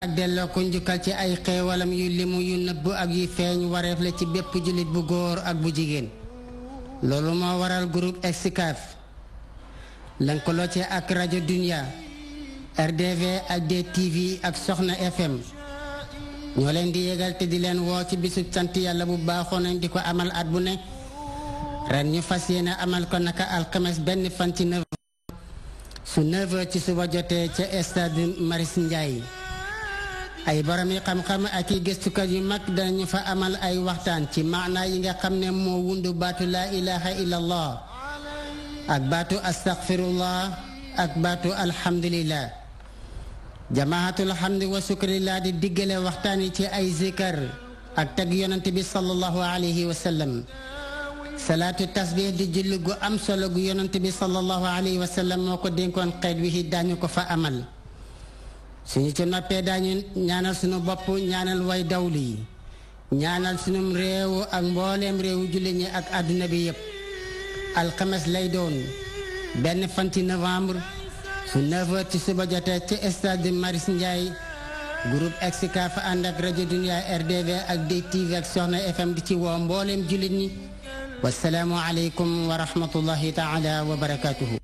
ak delloo ko njukkal ci ay xéewalam yu limu yu nëbb ak yu feeñ wareef la ci bépp jullit bu góor ak bu jigéen. loolu moo waral groupe Excaf lëkkaloo ci ak rajo Dunia, RDV ak DTV ak Soxna FM ñoo leen di yégal te di leen woo ci bisub sant yàlla bu baaxoo nañ di ko amal at bu ne. ren ñu fas yéene amal ko naka alxames benn fan ci 9 su 9h ci suba jotee ca stade Marius Ndiaye. ay borom yi xam-xam ak i gëstukat yu mag danañu fa amal ay waxtaan ci maanaa yi nga xam ne moo wundu baatu laa ilaha illallah ak baatu astaghfirullah ak baatu alhamdulillah. jamaatul hamdi wa sukrillah di diggale waxtaan yi ci ay zikar ak tag yonent bi sallallahu alayhi wa sallam. salaatu tasbih di julli gu am solo gu yonent bi sallallahu alayhi wa sallam moo ko dénkoon xeet wi daañu ko fa amal. suñu ci noppee daañu ñaanal suñu bopp ñaanal way dawlu yi ñaanal suñu réew ak mbooleem réewu jullit ñi ak àdduna bi yépp. alxames lay doon benn fan ci novembre su 9h ci suba jotee ci stade Marius Ndiaye. groupe Excaf ànd ak rajo Dunia, RDV ak DTV ak Soxna FM di ci woo mbooleem jullit ñi. wassalaamu aleykum wa rahmatullahi taala wa barakatuhu.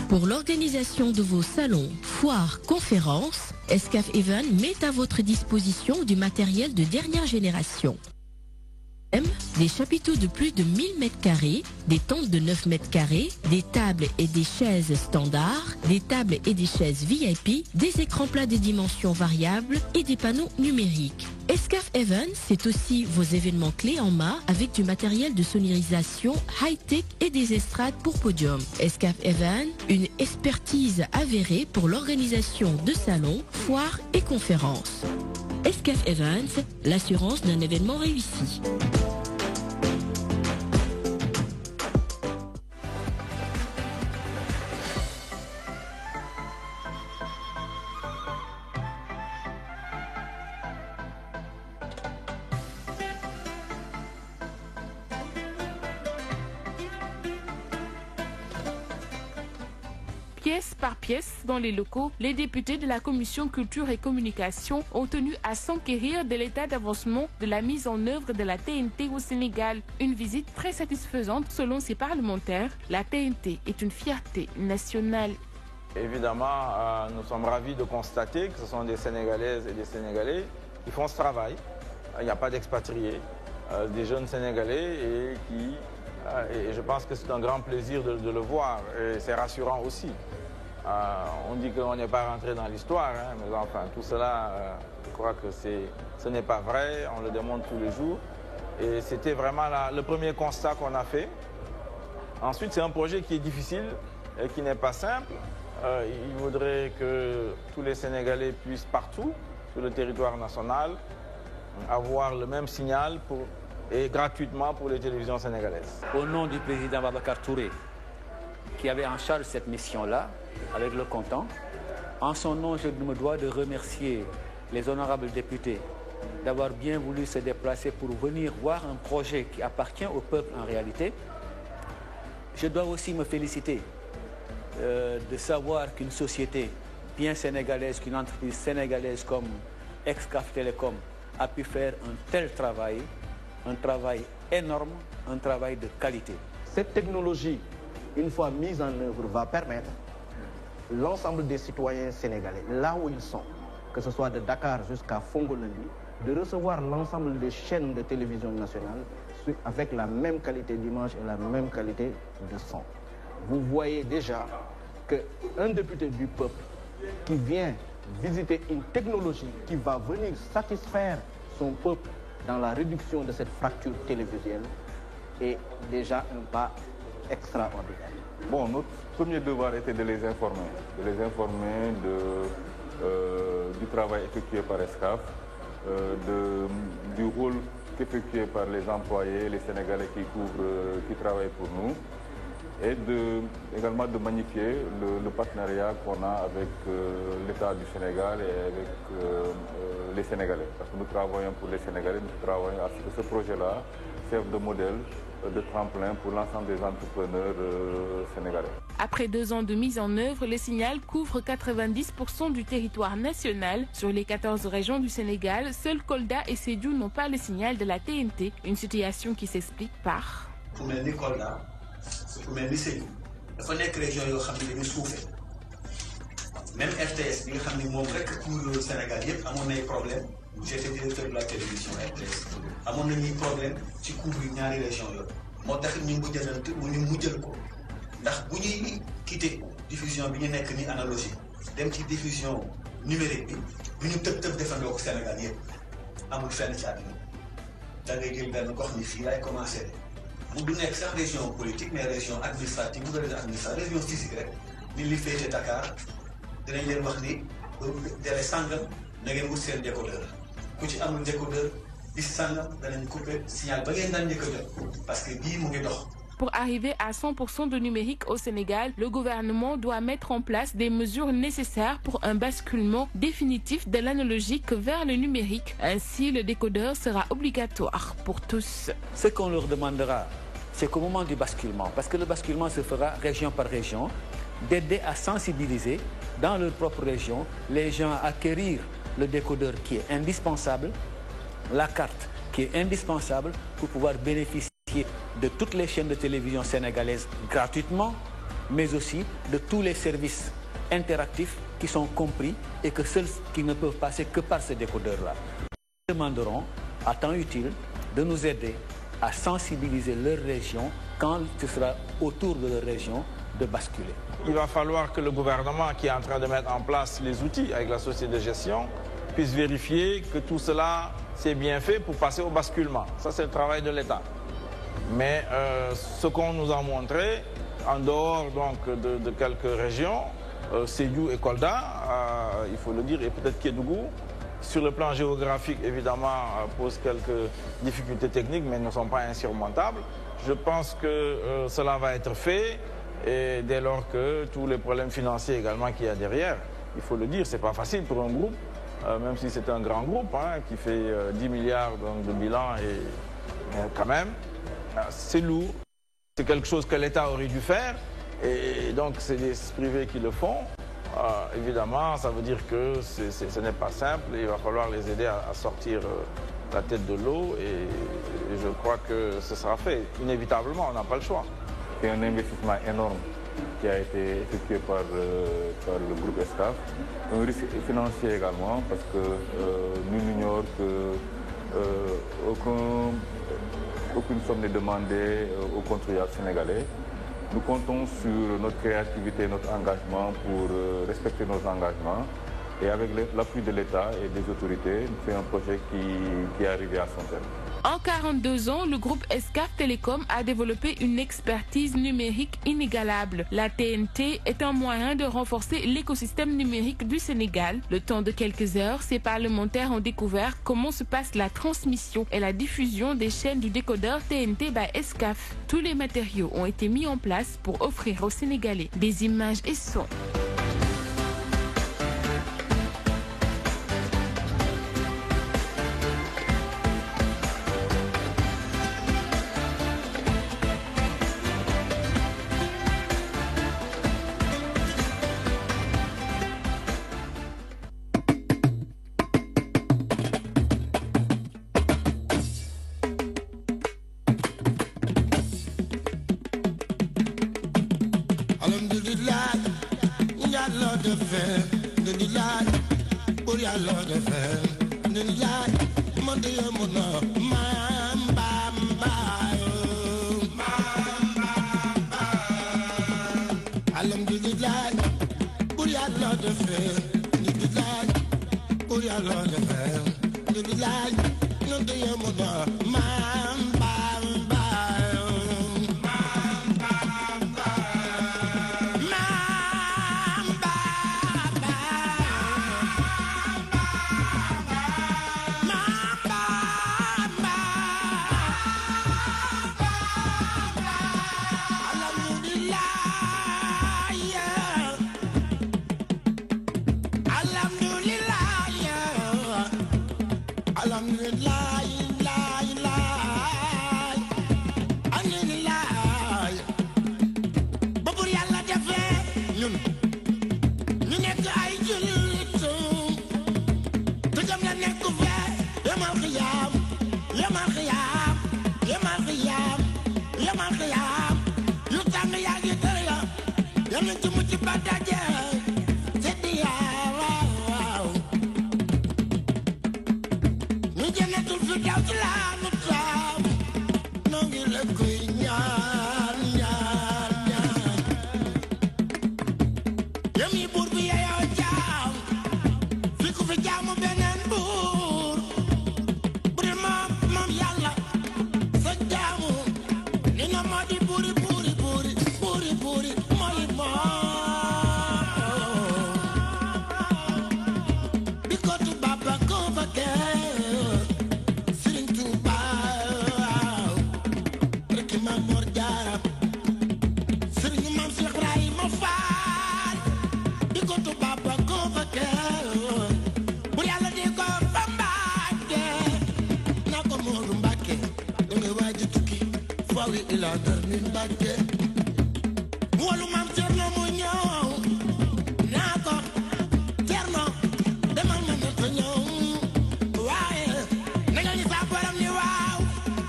Pour l'organisation de vos salons, foires, conférences, Excaf Event met à votre disposition du matériel de dernière génération. Des chapiteaux de plus de 1000 m², des tentes de 9 m², des tables et des chaises standards, des tables et des chaises VIP, des écrans plats de dimensions variables et des panneaux numériques. Excaf Event, c'est aussi vos événements clés en main avec du matériel de sonorisation high-tech et des estrades pour podium. Excaf Event, une expertise avérée pour l'organisation de salons, foires et conférences. Excaf Events, l'assurance d'un événement réussi. Pièce par pièce, dans les locaux, les députés de la Commission Culture et Communication ont tenu à s'enquérir de l'état d'avancement de la mise en œuvre de la TNT au Sénégal. Une visite très satisfaisante selon ces parlementaires. La TNT est une fierté nationale. Évidemment, nous sommes ravis de constater que ce sont des Sénégalaises et des Sénégalais qui font ce travail. Il n'y a pas d'expatriés, des jeunes Sénégalais et je pense que c'est un grand plaisir de le voir et c'est rassurant aussi. On dit qu'on n'est pas rentré dans l'histoire, hein, mais enfin tout cela, je crois que ce n'est pas vrai, on le démontre tous les jours. Et c'était vraiment le premier constat qu'on a fait. Ensuite, c'est un projet qui est difficile et qui n'est pas simple. Il faudrait que tous les Sénégalais puissent partout, sur le territoire national, avoir le même signal et gratuitement pour les télévisions sénégalaises. Au nom du président Babacar Touré, qui avait en charge cette mission-là, avec le comptant, en son nom, je me dois de remercier les honorables députés d'avoir bien voulu se déplacer pour venir voir un projet qui appartient au peuple en réalité. Je dois aussi me féliciter de savoir qu'une société bien sénégalaise, qu'une entreprise sénégalaise comme Excaf Télécom a pu faire un tel travail, un travail énorme, un travail de qualité. Cette technologie, une fois mise en œuvre, va permettre l'ensemble des citoyens sénégalais, là où ils sont, que ce soit de Dakar jusqu'à Fongolandi, de recevoir l'ensemble des chaînes de télévision nationale avec la même qualité d'image et la même qualité de son. Vous voyez déjà qu'un député du peuple qui vient visiter une technologie qui va venir satisfaire son peuple dans la réduction de cette fracture télévisuelle est déjà un pas extraordinaire. Bon, notre premier devoir était de les informer du travail effectué par Excaf, du rôle qu'effectué par les employés, les Sénégalais qui travaillent pour nous, et également de magnifier le partenariat qu'on a avec l'État du Sénégal et avec les Sénégalais. Parce que nous travaillons pour les Sénégalais, nous travaillons à ce que ce projet-là serve de modèle de tremplin pour l'ensemble des entrepreneurs sénégalais. Après 2 ans de mise en œuvre, le signal couvre 90% du territoire national. Sur les 14 régions du Sénégal, seuls Kolda et Sédhiou n'ont pas le signal de la TNT, une situation qui s'explique par... Pour mener Kolda, pour mener Sédhiou, il faut que les régions soient souffrent. Même RTS, bi nga xam ne moom rek pour le Sénégal yëpp amoon nay problème. J'étais directeur de la télévision RTS amoon nañuy problème ci couvrir ñaari région yooyu moo tax ñu mujjal ko ndax bu ñuy quitter diffusion bi ñu nekk ni analogique dem ci diffusion numérique bi ñu tëb defandoo ko Sénégal yëpp amul fenn ci àdduna da ngay jël benn gox ni fii lay commencé mu du nekk sax région politique mais région administrative bu région administrative région physique rek ni li féete Dakar dinañ leen wax ni délai sàngam na ngeen wut seen décodeur ku ci amul décodeur bis sàngam danañ couper signal ba ngeen daan njëkk a jot parce que bii mu ngi dox. Pour arriver à 100% de numérique au Sénégal, le gouvernement doit mettre en place des mesures nécessaires pour un basculement définitif de l'analogique vers le numérique. Ainsi, le décodeur sera obligatoire pour tous. Ce qu'on leur demandera, c'est qu'au moment du basculement, parce que le basculement se fera région par région, d'aider à sensibiliser dans leur propre région les gens à acquérir le décodeur qui est indispensable, la carte qui est indispensable pour pouvoir bénéficier de toutes les chaînes de télévision sénégalaises gratuitement, mais aussi de tous les services interactifs qui sont compris et que ceux qui ne peuvent passer que par ce décodeur-là. Nous demanderons à temps utile de nous aider à sensibiliser leur région quand ce sera autour de leur région de basculer. Il va falloir que le gouvernement qui est en train de mettre en place les outils avec la société de gestion puisse vérifier que tout cela s'est bien fait pour passer au basculement. Ça, c'est le travail de l'État. Mais ce qu'on nous a montré, en dehors donc, de quelques régions, Sédhiou et Kolda, il faut le dire, et peut-être Kédougou, sur le plan géographique, évidemment, pose quelques difficultés techniques, mais ne sont pas insurmontables. Je pense que cela va être fait. Et dès lors que tous les problèmes financiers également qu'il y a derrière, il faut le dire, c'est pas facile pour un groupe, même si c'est un grand groupe qui fait 10 milliards de bilan, mais quand même, c'est lourd. C'est quelque chose que l'État aurait dû faire, et donc c'est des privés qui le font. Évidemment, ça veut dire que ce n'est pas simple, et il va falloir les aider à sortir la tête de l'eau, et je crois que ce sera fait. Inévitablement, on n'a pas le choix. C'est un investissement énorme qui a été effectué par le groupe Excaf. Un risque financier également, parce que nous n'ignorons qu'aucune somme n'est demandée aux contribuables sénégalais. Nous comptons sur notre créativité et notre engagement pour respecter nos engagements. Et avec l'appui de l'État et des autorités, c'est un projet qui est arrivé à son terme. En 42 ans, le groupe Excaf Télécom a développé une expertise numérique inégalable. La TNT est un moyen de renforcer l'écosystème numérique du Sénégal. Le temps de quelques heures, ces parlementaires ont découvert comment se passe la transmission et la diffusion des chaînes du décodeur TNT by Excaf. Tous les matériaux ont été mis en place pour offrir aux Sénégalais des images et sons. yamal xiyaam yu tàng yaa ngi tëre ya yal nañ ci mucc ba daje seddi yaa waaw ñu jannatul fi daw ci laa nu taam noo ngi la koy ñaan ñaan ñaan yami buur bi yeyoo jaam fi ku fi jaamu beneen buur bu dul moom yàlla sa jaamu li na moo di buuri buuri buuri buuri buuri mooy moom bi ko Tuubaa ko fa kee Sëriñ Tuubaa rekk Maam Mor Jaara Sëriñ Maam Cheikh Ibrahima Faal bi ko Tuubaa ko fa kee bu yàlla di ko fa Mbàkke naa ko Moodu Mbàkke da ngay waaj a tukki fawi ilaa dar mi Mbàkke wolu Maam Cerno mu ñëw naa ko Cerno demal ma ne ko ñëw waaye na nga ñu saa borom ni waaw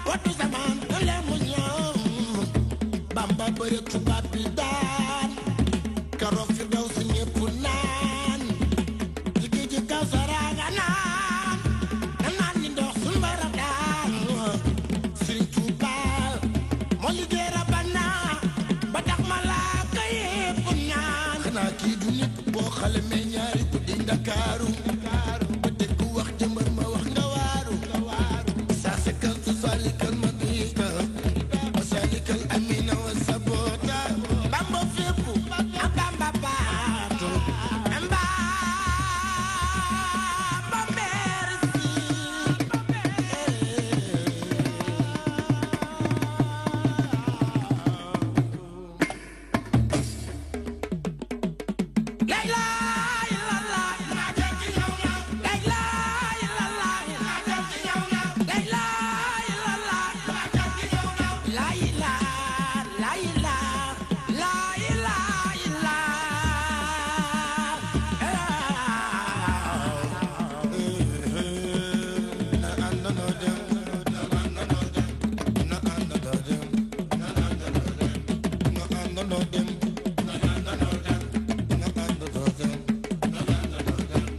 wattu samaan le mu ñëw Bamba bëre tubaab bi daan keroog fi daw si ñépp naan jigéen ji kaw saraaga naan naan ni ndox suñ bara daan Sëriñ Tuubaa moo liggéey Rabbana ba tax malaaka yépp ñaan xanaa kii du nit boo xale mee ñaari guddi Ndakaaru ba dégg wax jëmbër ma wax nga waaru saa sekkal tu salikal ma diika wa salikal amina wa sabota Bamba fépp a Bamba baatu Bamba merci Layla illallah ma jëm ci yow na Layla illallah ma jëm ci yow na Layla illallah ma jëm ci yow na Layla Layla Layla illa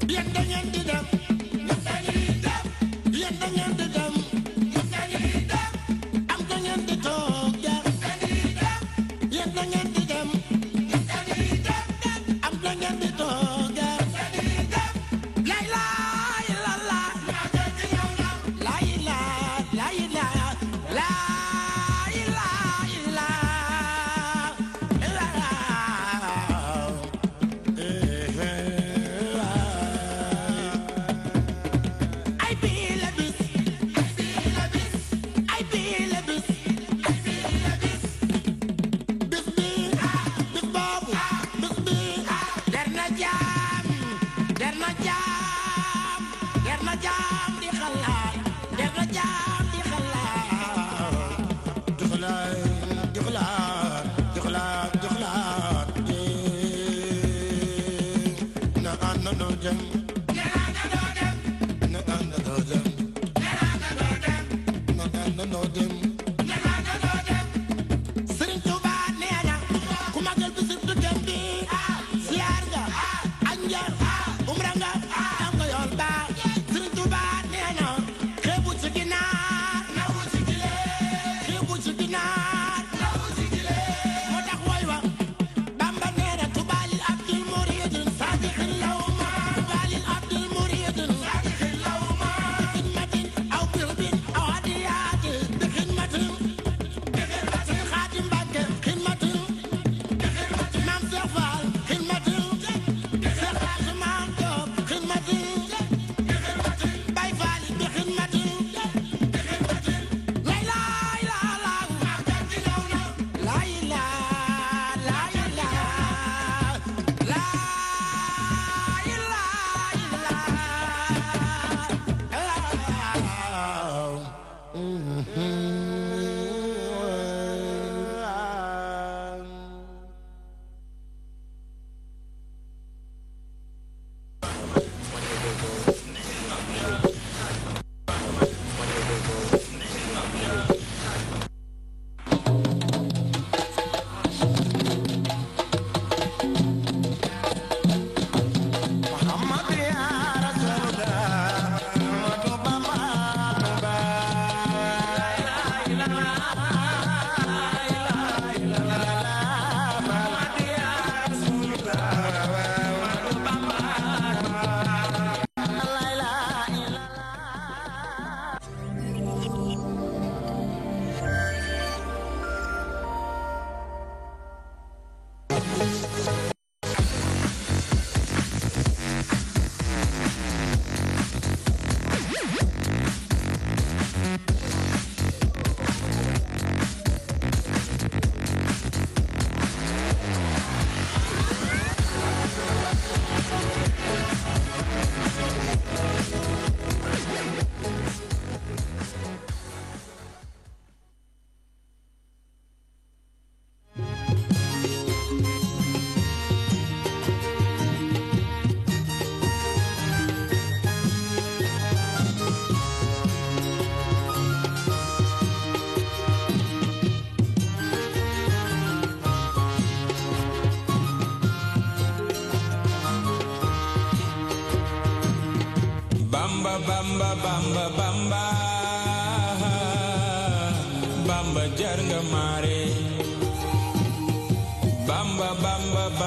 yéen da ngeen di dem yéen da ngeen di dem am da ngeen di toog yéen da ngeen di dem am da ngeen di toog la ilaha illallah la ilaha la ilaha la ilaha illallah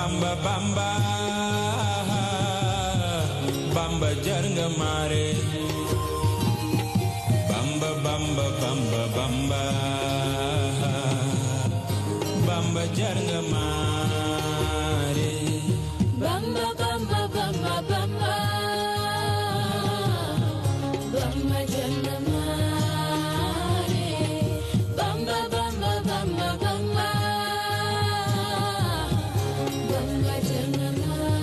Bamba Bamba Bamba jar nga mare Bamba Bamba Bamba Bamba Bamba jar nga mare Bamba Bamba Bamba Bamba Bamba jar nga mare Bamba Bamba Bamba Bamba Bamba jar nga mare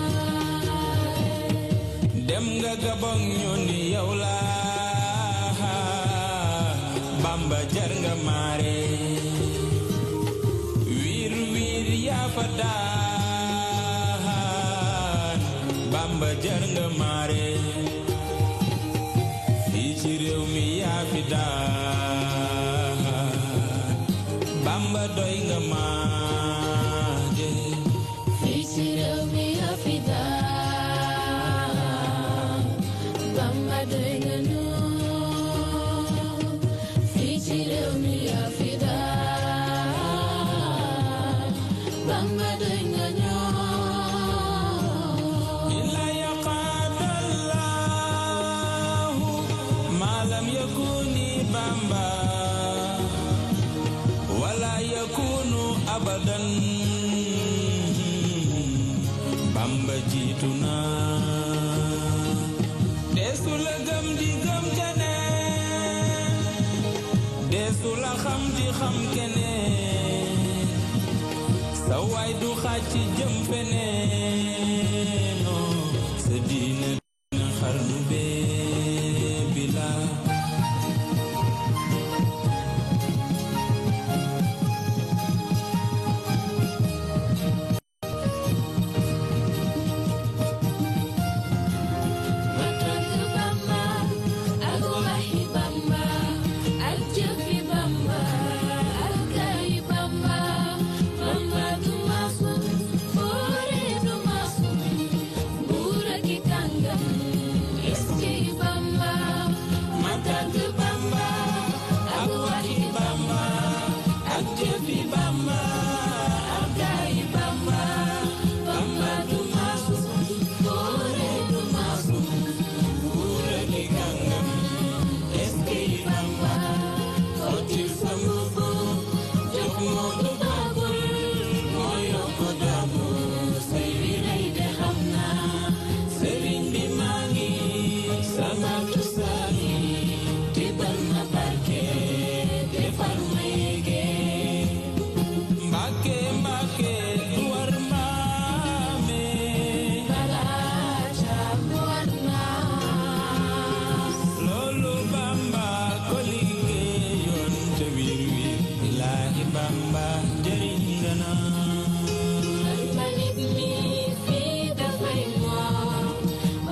dem nga Gabon ñoni yow la Bamba jar nga mare wir wir ya fa daan Bamba jar nga mare fii ci réew mi ya fi daan Bamba doy nga maade fii ci réew mi ya fi daan Bamba doy nga ñu fii ci réew mi ya fi daan Bamba doy nga ñu illa yaqadallahu ma lam yakuni Bamba wala yakunu abadan Bamba jiitu na desu la gëm di gëm keneen desu la xam di xam keneen sa waay du xaaj ci jëm feneen sa diine dina xarnu bee bila Matag Bamba ak waxi Bamba ak jëfi Bamba ak gayi Bamba Bamba du masu foore du masu buura ki kàngam eski Bamba Matag Bamba ak waxi Bamba ak jëfi Bamba ak gayi Bamba Bamba du masu foore du masu buura ki kàngam eski Bamba sotti sa mbubu jox moo du bagul moo yokku dabu say wi rey de xam naa sëriñ bi maa ngi sama tusaani tibal ma barke defal ma yéege Mbàkke Mbàkke du war mbaame balaaja war naa loolu Bamba ko liggéeyoon te wir wir ilaahi Bamba jëriñ nga na mbalit mi fii dafay moom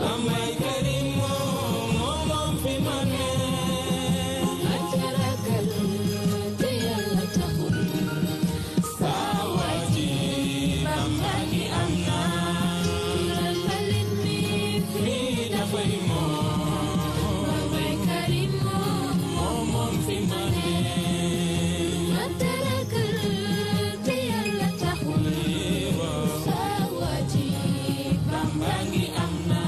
Bambay Karim moom fi ma ne ak ragal te yàlla taxul saa waaji Bamba gi am na mbalit mi fii dafay moom Bambay Karim moom fi ma ne ak ragal te yàlla taxul saa waaji Bamba gi am na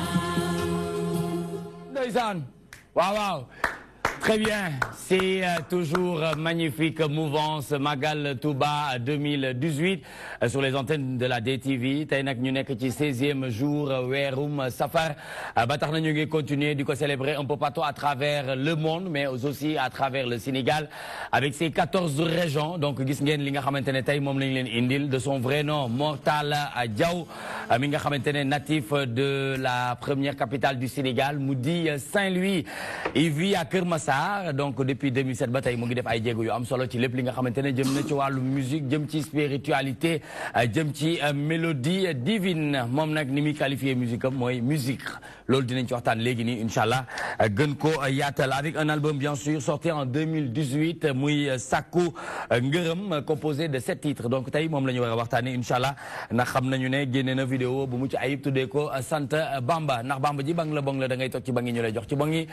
Ndeysaan waaw waaw très bien c'est toujours magnifique mouvance Magal Touba 2018 sur les antennes de la DTV tey nag ñu nekk ci 16e jour weerum safar ba tax na ñu ngi continuer di ko célébrer un peu partout à travers le monde mais aussi à travers le Sénégal avec ses 14 régions donc gis ngeen li nga xamante ne tey moom lañ leen indil de son vrai nom Mortala Diaw mi nga xamante ne natif de la première capitale du Sénégal mu di Saint-Louis il vit à Keur Massar donc depuis 2007 ba tey mu ngi def ay jéego yu am solo ci lépp li nga xamante ne jëm na ci wàllu musique jëm ci spiritualité jëm ci mélodie divine moom nag ni muy qualifié musique am mooy musique loolu dinañ ci waxtaan léegi nii incha allah gën ko yaatal avec un album bien sûr sorti en 2018 muy Sakku Ngërëm composé de 7 titres donc tey moom la ñu war a waxtaanee incha allah ndax xam nañu ne génne na vidéo bu mucc ayib tuddee ko sant Bamba ndax Bamba ji bang la bong la da ngay toog ci bangi ñu lay jox ci bangi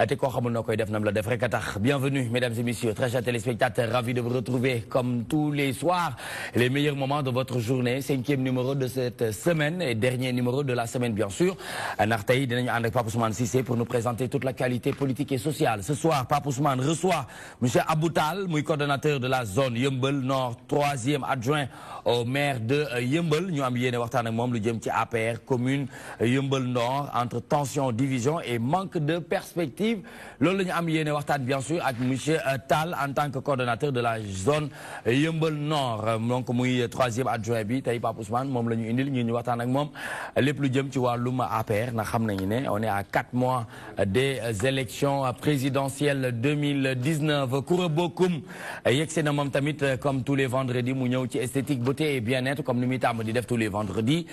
te koo xamul noo koy def nam la la def rek a tax. Bienvenue mesdames et messieurs, très chers téléspectateurs, ravi de vous retrouver comme tous les soirs, les meilleurs moments de votre journée, 5e numéro de cette semaine et dernier numéro de la semaine bien sûr. Ndax tey dinañu ànd ak Pape Ousmane Cissé pour nous présenter toute l'actualité politique et sociale. Ce soir, Pape Ousmane reçoit monsieur Abou Tall, muy coordonnateur de la zone Yeumbeul Nord, 3e adjoint au maire de Yeumbeul. Ñu am yéene waxtaan ak moom lu jëm ci APR commune Yeumbeul Nord entre tension, division et manque de perspective. Loolu la ñu am yéene waxtaan bien sûr ak monsieur Tall en tant que coordonnateur de la zone Yeumbeul Nord. Donc muy 3e adjoint bi tey Pape Ousmane moom la ñu indil ñu waxtaan ak moom lépp lu jëm ci wàllum APR ndax xam nañu ne on est à 4 mois des élections présidentielles 2019. Koura Bokoum yegsi na moom tamit comme tous les vendredis mu ñëw ci esthétique beauté et bien-être comme ni muy tàmm di def tous les vendredis.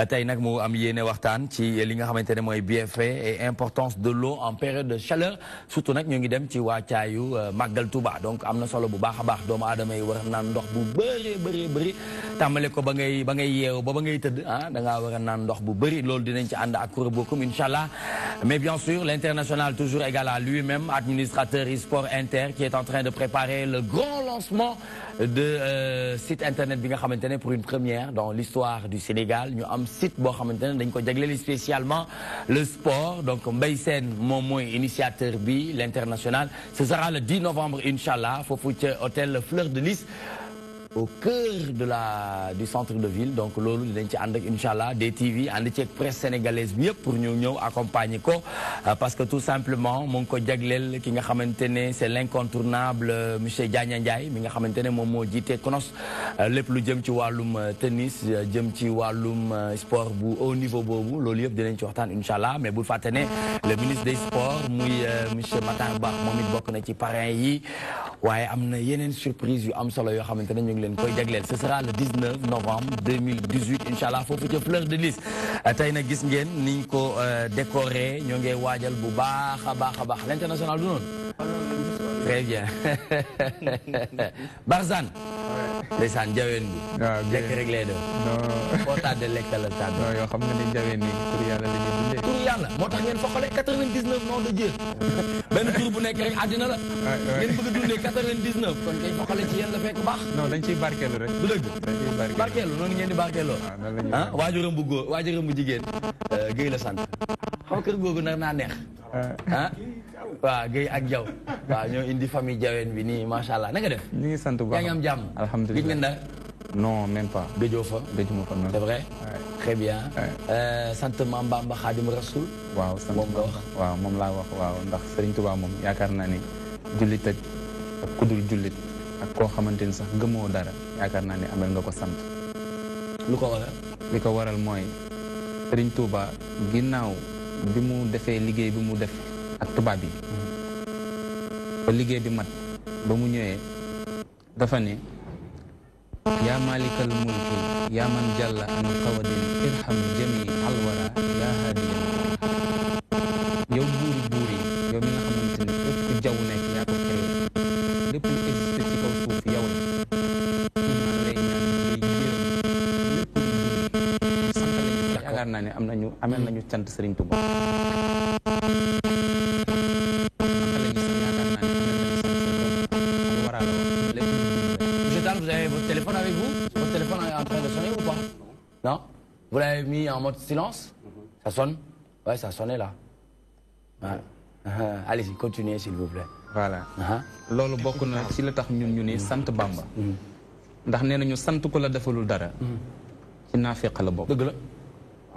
Tey nag mu am yéene waxtaan ci li nga xamante ne mooy bienfait et importance de l'eau en période de chaleur surtout nag ñu ngi dem ci waacaayu Màggal Touba donc am na solo bu baax a baax doomu aadama yi war a naan ndox bu bëri tàmbale ko ba ngay yeewu ba ngay tëdd ah da ngaa war a naan ndox bu bëri loolu dinañ ci ànd ak Koura Bokoum inchallah. Mais bien sûr l'international toujours égal à lui-même, administrateur e-sport Inter qui est en train de préparer le grand lancement de site internet bi nga xamante ne pour une première dans l'histoire du Sénégal ñu am site boo xamante ne dañ ko jagleel spécialement le sport. Donc Mbaye Sène moom mooy initiateur bi l'international. Ce sera le 10 novembre inchallah foofu ca hôtel Fleur de Lys au cœur du centre de ville. Donc loolu dinañ ci ànd ak inchallah DTV ànd ci presse sénégalaise bi yëpp pour ñu ñëw accompagner ko parce que tout simplement mu ngi ko jagleel ki nga xamante ne c'est l'incontournable monsieur Diania Ndiaye mi nga xamante ne moom moo jiite CNOS lépp lu jëm ci wàllum tennis jëm ci wàllum sport bu haut niveau boobu loolu yëpp dinañ ci waxtaan inchallah. Mais bul fàtte ne le ministre des sports muy monsieur Matar Ba moom it bokk na ci parrain yi waaye am na yeneen surprise yu am solo yoo xamante ne ñu ngi leen koy jagleel. Ce sera le 19 novembre 2018 inchallah foofu ca Fleur de Lys. Tey nag gis ngeen niñ ko décoré ñoo ngi waajal bu baax a baax l'international du noonu. Très bien. Barzan. ndeysaan jaween bi. waaw lekk rek lay def. non foo tàddee lekk la tàddee. non yoo xam nga ni jaween nii tur yàlla la ñuy dundee. tur yàlla moo tax ngeen foqale 99 nom de Dieu. benn tur bu nekk rek àddina la. ngeen bëgg a dundee 99 kon kay foqale ci yéen la fekk baax. non dañ ciy barkeelu rek. du dëgg dañ ciy barkeelu noonu ngeen di barkeeloo. ah waajuram bu góor waajuram bu jigéen Guèye la sant xaw kër googu nar naa neex. ah waaw Guèye ak Diaw waaw ñoo indi famille Diaween bi nii macha allah na nga def. ñu ngi sant bu baax yaa ngi am jàmm. alhamdulilah gis ngeen Ndar. non même pas. gëjoo fa gëjuma fa noonu. c'est vrai. très bien. sant Maam Bamba Xaadimu Rasuul. waaw sant moom nga wax. waaw moom laa wax waaw ndax Serigne Touba moom yaakaar naa ni jullit ak kudul jullit ak koo xamante ni sax gëmoo dara yaakaar naa ni amel nga ko sant. lu ko waral. li ko waral mooy Serigne Touba ginnaaw bi mu defee liggéey bi mu def ak tubaab yi ba liggéey bi mat ba mu ñëwee dafa ne yaa malikal mulki yaa man jàlla an qawadin irham jami alwara yaa hadiya yow buur yi yow mi nga xamante ne ëpp jaww nekk yaa ko créé lépp lu existé ci kaw suuf yow la maa lay ñaan ngay yërëm lépp lu sant lañu yaakaar naa ne amel nañu cant Serigne Touba. Vous avez votre téléphone avec vous? Votre téléphone est en train de sonner ou pas? Non? Vous l'avez mis en mode silence? Ça sonne? Ouais, ça sonnait là. Ouais. Allez-y, continuez s'il vous plaît. Voilà. Loolu bokk na ci la tax ñun ñu ni sant Bamba. Ndax nee nañu sant ku la defalul dara. Ci naafeq la bokk. Dëgg la.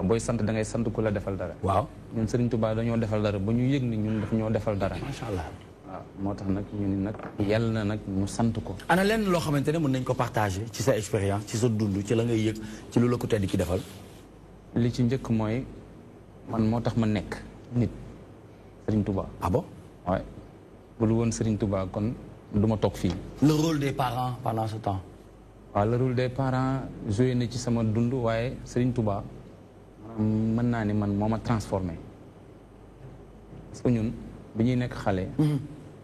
Booy sant da ngay sant ku la defal dara. Waaw. Ñun Serigne Touba dañoo defal dara ba ñu yëg ni ñun daf ñoo defal dara. Macha Allah. waaw moo tax nag ñu ni nag yàlla na nag ñu sant ko. ana lenn loo xamante ne mën nañ ko partager ci sa expérience ci sa dund ci la ngay yëg ci lu la ko tedd ki defal. li ci njëkk mooy man moo tax ma nekk nit Serigne Touba. Ah bon? Ouais. bu lu woon Serigne Touba kon du ma toog fii. Le rôle des parents pendant ce temps. waaw le rôle des parents joué na ci sama dund waaye Serigne Touba mën naa ni man moo ma transformé parce que ñun bi ñuy nekk xale.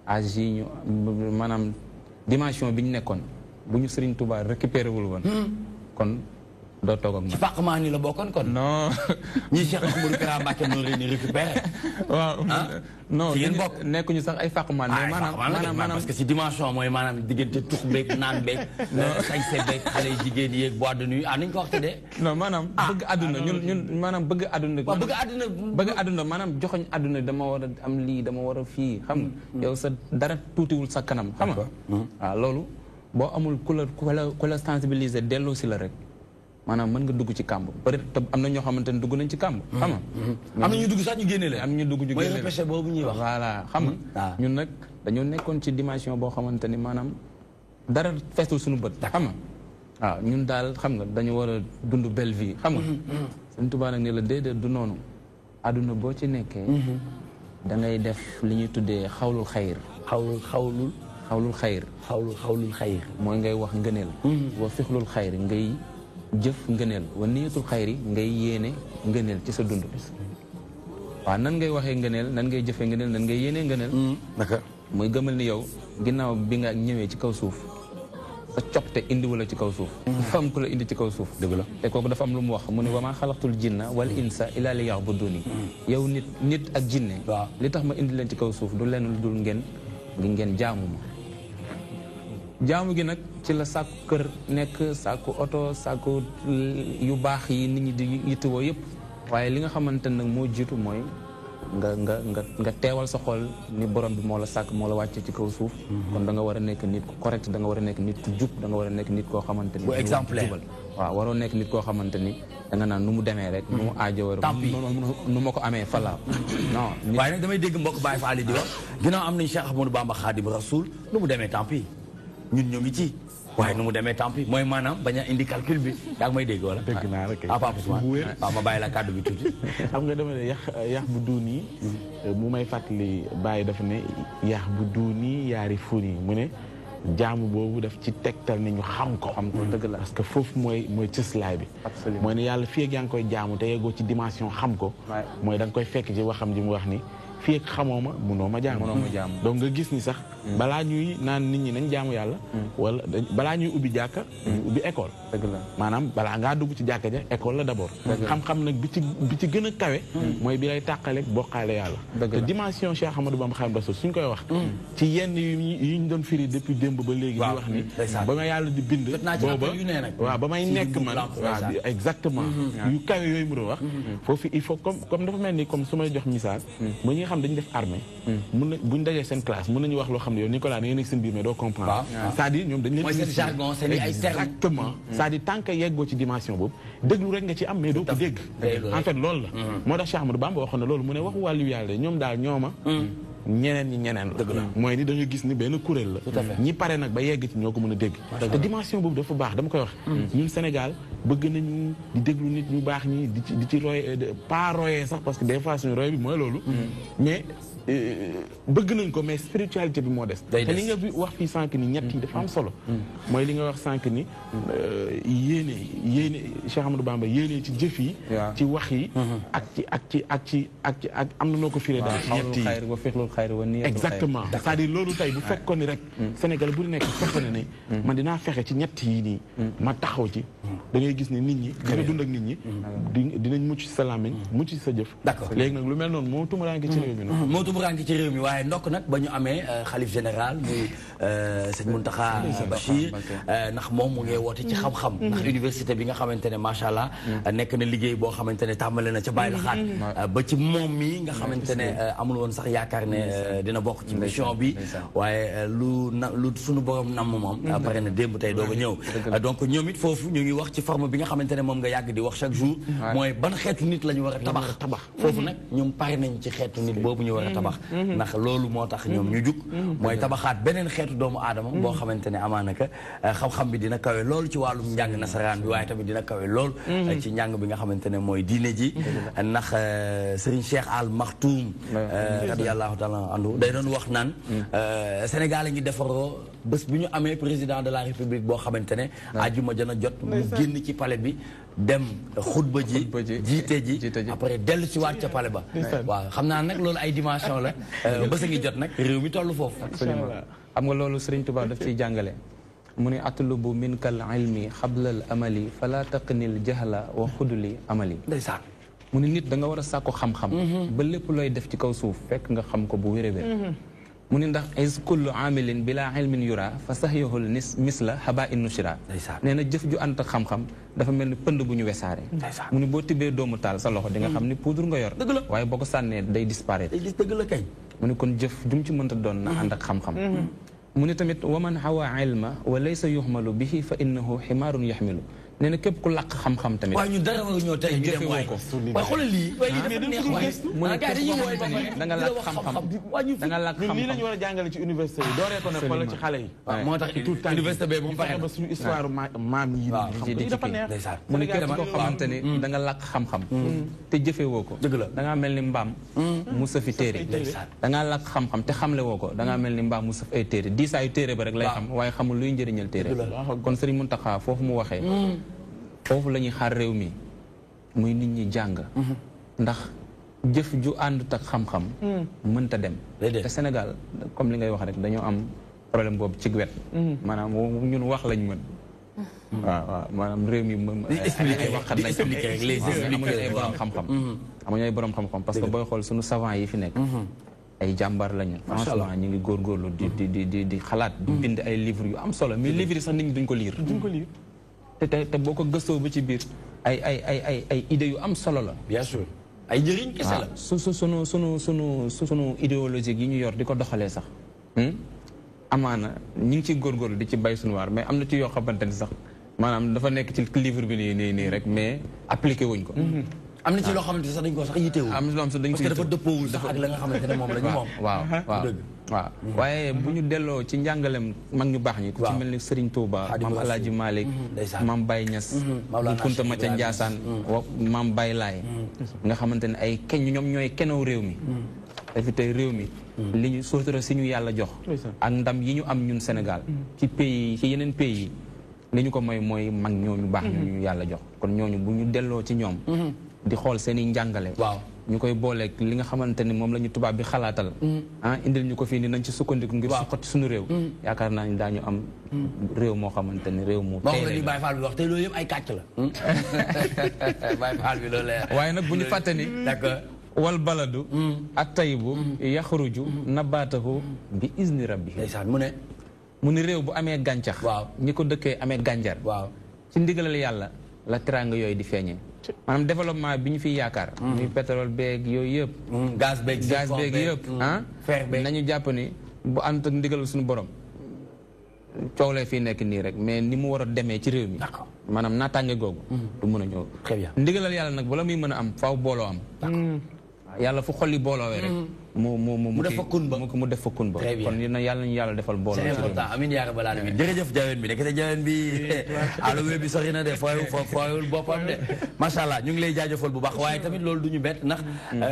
âge yi ñu maanaam dimension bi ñu nekkoon bu ñu Serigne Touba récupéré wul woon. kon doo toog ak man. ci fàqmaan ni la bokkoon kon. non. ñi Cheikh Ahmadou Kara Mbacké noonu leen di récupéré. waaw non ci ngeen bokk nekkuñu sax ay fàqmaan. mais maanaam parce que si dimension mooy maanaam diggante tux beeg naan beeg. sañse beeg xale yu jigéen yeeg boîte de nuit nañ ko wax te de. non maanaam bëgg àdduna ñun maanaam bëgg àdduna. waaw bëgg àdduna maanaam joxoñ àdduna dama war a am lii dama war a fii xam nga. yow sa dara tuutiwul sa kanam xam nga. waaw loolu boo amul ku la sensibiliser delloo si la rek. maanaam mën nga dugg ci kàmb peut-être am na ñoo xamante ne dugg nañ ci kàmb. xam nga am na ñu dugg sax ñu génne leen. am na ñu dugg ñu génne leen mooy repêché boobu ñuy wax. voilà xam nga ñun nag dañoo nekkoon ci dimension boo xamante ni maanaam dara feesul suñu bët. xam nga waaw ñun daal xam nga dañu war a dund belle vie xam nga. Sëñ Tuubaa nag ne la déedéet du noonu. àdduna boo ci nekkee. da ngay def li ñuy tuddee xawlul xayir. xawlul xayir. mooy ngay wax ngëneel. wa fixlul xayir ngay jëf ngëneel wa niyatul xayri ngay yéene ngëneel ci sa dund. waaw nan ngay waxee ngëneel nan ngay jëfee ngëneel nan ngay yéenee ngëneel. naka muy gëmal ni yow ginnaaw bi nga ñëwee ci kaw suuf sa copte indi wala ci kaw suuf. dafa am ku la indi ci kaw suuf. dëgg la te kooku dafa am lu mu wax mu ne wa maa xalaqtul jinna wal insa illa li ya'buduni. yow nit ak jinne. li tax ma indi leen ci kaw suuf du lenn lu dul ngeen jaamu ma. jaamu gi nag ci la sàkku kër nekk sàkku oto sàkku yu baax yi nit ñi di yittewoo yëpp waaye li nga xamante nag moo jiitu mooy nga teewal sa xol ni borom bi moo la sàkk moo la wàcce ci kaw suuf. kon da nga war a nekk nit ku correct da nga war a nekk nit ku jub da nga war a nekk nit koo xamante ni. bu exemplaire waaw waroo nekk nit koo xamante ni da nga naan nu mu demee rek. nu mu aajowee nu ma ko amee falaa non. waaye nag damay dégg mbokk Baye Fall di wax ginnaaw am nañ Cheikh Ahmadou Bamba Khadim Rasoul nu mu demee tant pis ñun ñu ngi ci waaye nu mu demee tant pis mooy maanaam bañ a indi calcul bi yaa ngi may dégg wala. dégg naa rek Papa Ousmane waaw ma bàyyi la kàddu bi tuuti. xam nga dama ne yax bu duuni mu may fàttali bàyyi dafa ne yax bu duuni yaari funi mu ne jaamu boobu daf ci tegtal ni ñu xam ko. dëgg la parce que foofu mooy cëslaay bi. mooy ne yàlla fii ak yaa ngi koy jaamu te yeggoo ci dimension xam ko. mooy da nga koy fekk ci waxam ji mu wax ni. fii ak xamoo ma munoo ma jaamu. donc nga gis ni sax balaa ñuy naan nit ñi nañ jaamu yàlla. wala balaa ñuy ubbi jàkka. ubbi école. dëgg la maanaam balaa ngaa dugg ci jàkka ja école la d'abord. xam-xam nag bi ci gën a kawe. mooy bi lay tàqaleeg bokkaale yàlla. te dimension Cheikh Ahmadou Bamba Khadim Rassoul suñ koy wax. ci yenn yu ñu doon firi depuis démb ba léegi. di wax ni ba ma yàlla di bind. booba waaw ba may nekk man waaw exactement. yu kawe yooyu mu doon wax. foofu il faut comme dafa mel ni comme su may jox misaal. ba ñi nga xam dañu def armée. mun na buñ dajee seen classe mun nañu wax loo xam ne yow Nicolas da ngay nekk seen biir mais doo comprendre. c'est-à-dire ñoom dañ leen. mooy seen jargon seen ay termes. exactement c'est-à-dire tant que yeggoo ci dimension boobu déglu rek nga ci am mais doo ko dégg. en fait loolu la. moo tax Cheikh Ahmadou Bamba waxoon na loolu mu ne waxu wàllu yàlla ñoom daal ñooma. ñeneen ñi ñeneen la. mooy ni da nga gis ni benn kuréel la. ñi pare nag ba yegg ci ñoo ko mën a dégg. te dimension boobu dafa baax dama koy wax. ñun Sénégal bëgg nañu di déglu nit ñu baax ñi di ci roy pas royee sax parce que des fois suñu roy bi mooy loolu. mais bëgg nañ ko mais spiritualité bi moo des. te li nga wax fii sànq ni ñett yi dafa am solo. mooy li nga wax sànq ni yéene Cheikh Ahmadou Bamba yéene ci jëf yi. ci wax yi. ak am na noo ko firee daal ci ñett yi. exactement c'est-à-dire loolu tey bu fekkoon ni rek. Sénégal bu nekk fexe na ne. man dinaa fexe ci ñett yi nii. ma taxaw ci. da ngay gis ne nit ñi. dina dund ak nit ñi. dinañ mucc ci sa làmmiñ mucc ci sa jëf. d'accord léegi nag lu mel noonu moo tumuraanke ci réew mi noonu. moo tumuraanke ci réew mi waaye ndokk nag ba ñu amee xalif général muy sëñ Mountakha Bachir ndax moom mu ngi woote ci xam-xam. ndax université bi nga xamante ne macha allah nekk na liggéey boo xamante ne tàmbale na ca bàyyi la xaat ba ci moom mi nga xamante ne amul woon sax yaakaar ne dina bokk ci mission bi waaye lu sunu borom namm moom pare na démb tey doog a ñëw donc ñoom it foofu ñu ngi wax ci forme bi nga xamante ne moom nga yàgg di wax chaque jour mooy ban xeetu nit la ñu war a tabax foofu nag ñoom pare nañ ci xeetu nit boobu ñu war a tabax ndax loolu moo tax ñoom ñu jug mooy tabaxaat beneen xeetu doomu aadama boo xamante ne amaanaka xam-xam bi dina kawe lool ci wàllum njàng nasaraan bi waaye tamit dina kawe lool ci njàng bi nga xamante ne mooy diine ji ndax Serigne Cheikh Al Maktoum radiyallahu taala anhu day doon wax naan Sénégal a ngi defaroo bés bi ñu amee président de la République boo xamante ne ajuma jana jot mu génn ci palais bi dem xutba ji jiite ji après dellu si waat ca palais ba waaw xam naa nag loolu ay dimension la bés a ngi jot nag réew mi toll foofu xam nga loolu Serigne Touba daf ciy jàngale mu ni atlubu minkal ilmi xablal amali fala taqnil jahla wa xuduli amali ndeysaan mu ni nit da nga war a sàkku xam-xam ba lépp looy def ci kaw suuf fekk nga xam ko bu wér a wér mu ni ndax is kullu amilin bila ilmin yura fa sahyahul misla haba in nushira nee na jëf ju ànd ak xam-xam dafa mel ni pënd bu ñu wesaare mu ni boo tibbee doomu taal sa loxo di nga xam ni poudre nga yor waaye boo ko sànnee day disparaître dëgg la kay mu ni kon jëf jum ci mënta doon na ànd ak xam-xam mu ni tamit waman hawa ilma wa laysa yuhmalu bihi fa innahu ximaarun yaxmilu nee na képp ku làq xam-xam tamit waaye ñu dara war ñoo tey ñu dem waay waaye xoolal lii waaye lii dafa neex waay mu ne képp koo xamante ni da nga làq xam-xam da nga làq xam-xam lii la ñu war a jàngale ci université yi dooree ko nag xoolal ci xale yi moo tax université bee bu mu paree ba suñu histoire maam yi dafa neex mu ne képp koo xamante ni da nga làq xam-xam te jëfewoo ko da ngaa mel ni mbaam mu sëfi téere da ngaa làq xam-xam te xamle woo ko da ngaa mel ni mbaam mu sëf ay téere diisaayu téere ba rek lay xam waaye xamul luy njëriñal téere kon Serigne Mountakha foofu mu waxee foofu la ñuy xaar réew mi muy nit ñi jàng ndax jëf ju àndut ak xam-xam mënta dem te Sénégal comme li ngay wax rek dañoo am problème boobu ci wet maanaam ñun wax lañ mën waaw maanaam réew mi ay waxkat lañ amuñu ay borom xam-xam amuñu ay borom xam-xam parce que booy xool suñu savant yi fi nekk ay jàmbaar lañu franchement ñu ngi góorgóorlu di xalaat di bind ay livres yu am solo mais livres yi sax nit ñi duñ ko lire te boo ko gëstoo ba ci biir ay idées yu am solo la. bien sûr ay njëriñ kese la. sunu idéologique yi ñu yor di ko doxalee sax. amaana ñu ngi ciy góorgóorlu di ci bay suñu waar mais am na ci yoo xamante ni sax maanaam dafa nekk ci livre bi nii rek mais appliqué wuñ ko. am na ci loo xamante sax dañ ko sax yitteewul. am na loo xam dañ ko parce que dafa dëppoowul sax ak la nga xamante ne moom la ñu moom. waaw waaye bu ñu delloo ci njàngalem mag ñu baax ñi. ku ci mel ni Serigne Touba. maam El Hadj Malick. maam Baye Niass. bu Kunta Maca Ndiassane. maam Baye Laye. nga xamante ne ay keñ ñoom ñooy kenaw réew mi. dafi tey réew mi. li ñu sootura si ñu yàlla jox. ak ndam yi ñu am ñun Sénégal. ci pays ci yeneen pays yi. li ñu ko mooy mag ñooñu baax ñooñu yàlla jox kon ñooñu bu ñu delloo ci ñoom. di xool seen i njàngale. waaw ñu koy booleeg li nga xamante ni moom la ñu tubaab bi xalaatal. indil ñu ko fii ni nañ ci sukkandiku ngir suqati suñu réew. yaakaar naa ni daañu am réew moo xamante ni réew mu. tey la ñuy Baye Fall bi wax te loolu yëpp ay kàcc la. Baye Fall bi loolu la. waaye nag bu ñu fàtte ni. d'accord wal baladu. at tayibu yaxruju nabaatahu bi izni rabbi. ndeysaan mu ne réew bu amee gàncax. waaw ñi ko dëkkee amee gànjar. waaw ci ndigalal yàlla la teraanga yooyu di feeñee. maanaam développement bi ñu fiy yaakaar. muy pétrole beeg yooyu yëpp. gaz beeg yëpp. fer beeg nañu jàpp ni bu ànd ak ndigalal suñu borom. coow lay fii nekk nii rek mais ni mu war a demee ci réew mi. maanaam naataange googu. du mën a ñëw. très bien ndigalal yàlla nag bala muy mën a am faaw booloo am. yàlla fu xol yi booloowee rek. mu def fa kun ba mu def fa kun ba. kon yàlla nañu yàlla defal booloo. c'est important amiin yaa rabbal aalamiin jërëjëf jaween bi nekkate jaween bi allo bi sori na de fooyul boppam de macha allah ñu ngi lay jaajëfal bu baax waaye tamit loolu du ñu bett ndax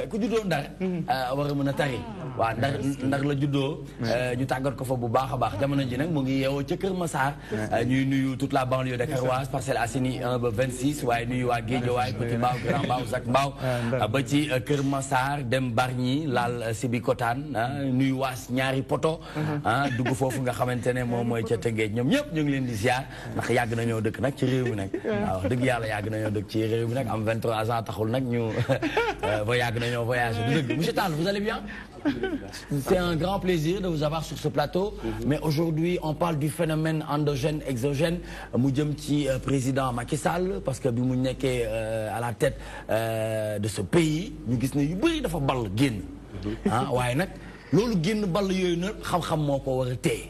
ku juddoo Ndar war a mën a tari waaw Ndar la juddoo ñu tàggat ko fa bu baax a baax jamono ji nag mu ngi yeewoo ca Kër Massar ñuy nuyu toute la banlieue dakaroise Parcelles Assainies 1 ba 26 waaye nuyu waa Guédiawaye Petit Mbao Grand Mbao Zac Mbao ba ci Kër Massar dem Bargny laal Sébikotane nuyu waas ñaari poto dugg foofu nga xamante ne moom mooy ca Tëngéej ñoom ñëpp ñu ngi leen di ziar ndax yàgg nañoo dëkk nag ci réew mi nag waaw dëgg yàlla yàgg nañoo dëkk ci réew mi nag am 23 ans taxul nag ñu ba yàgg nañoo voyagé du dëgg monsieur Tall vous allez bien. C'est un grand plaisir de vous avoir sur ce plateau. Mais aujourd'hui, on parle du phénomène endogène, exogène. Mu jëm ci président Macky Sall parce que bi mu nekkee à la tête de ce pays ñu gis ne yu bëri dafa ball génn. waaye nag loolu génn ball yooyu nag xam-xam moo ko war a téye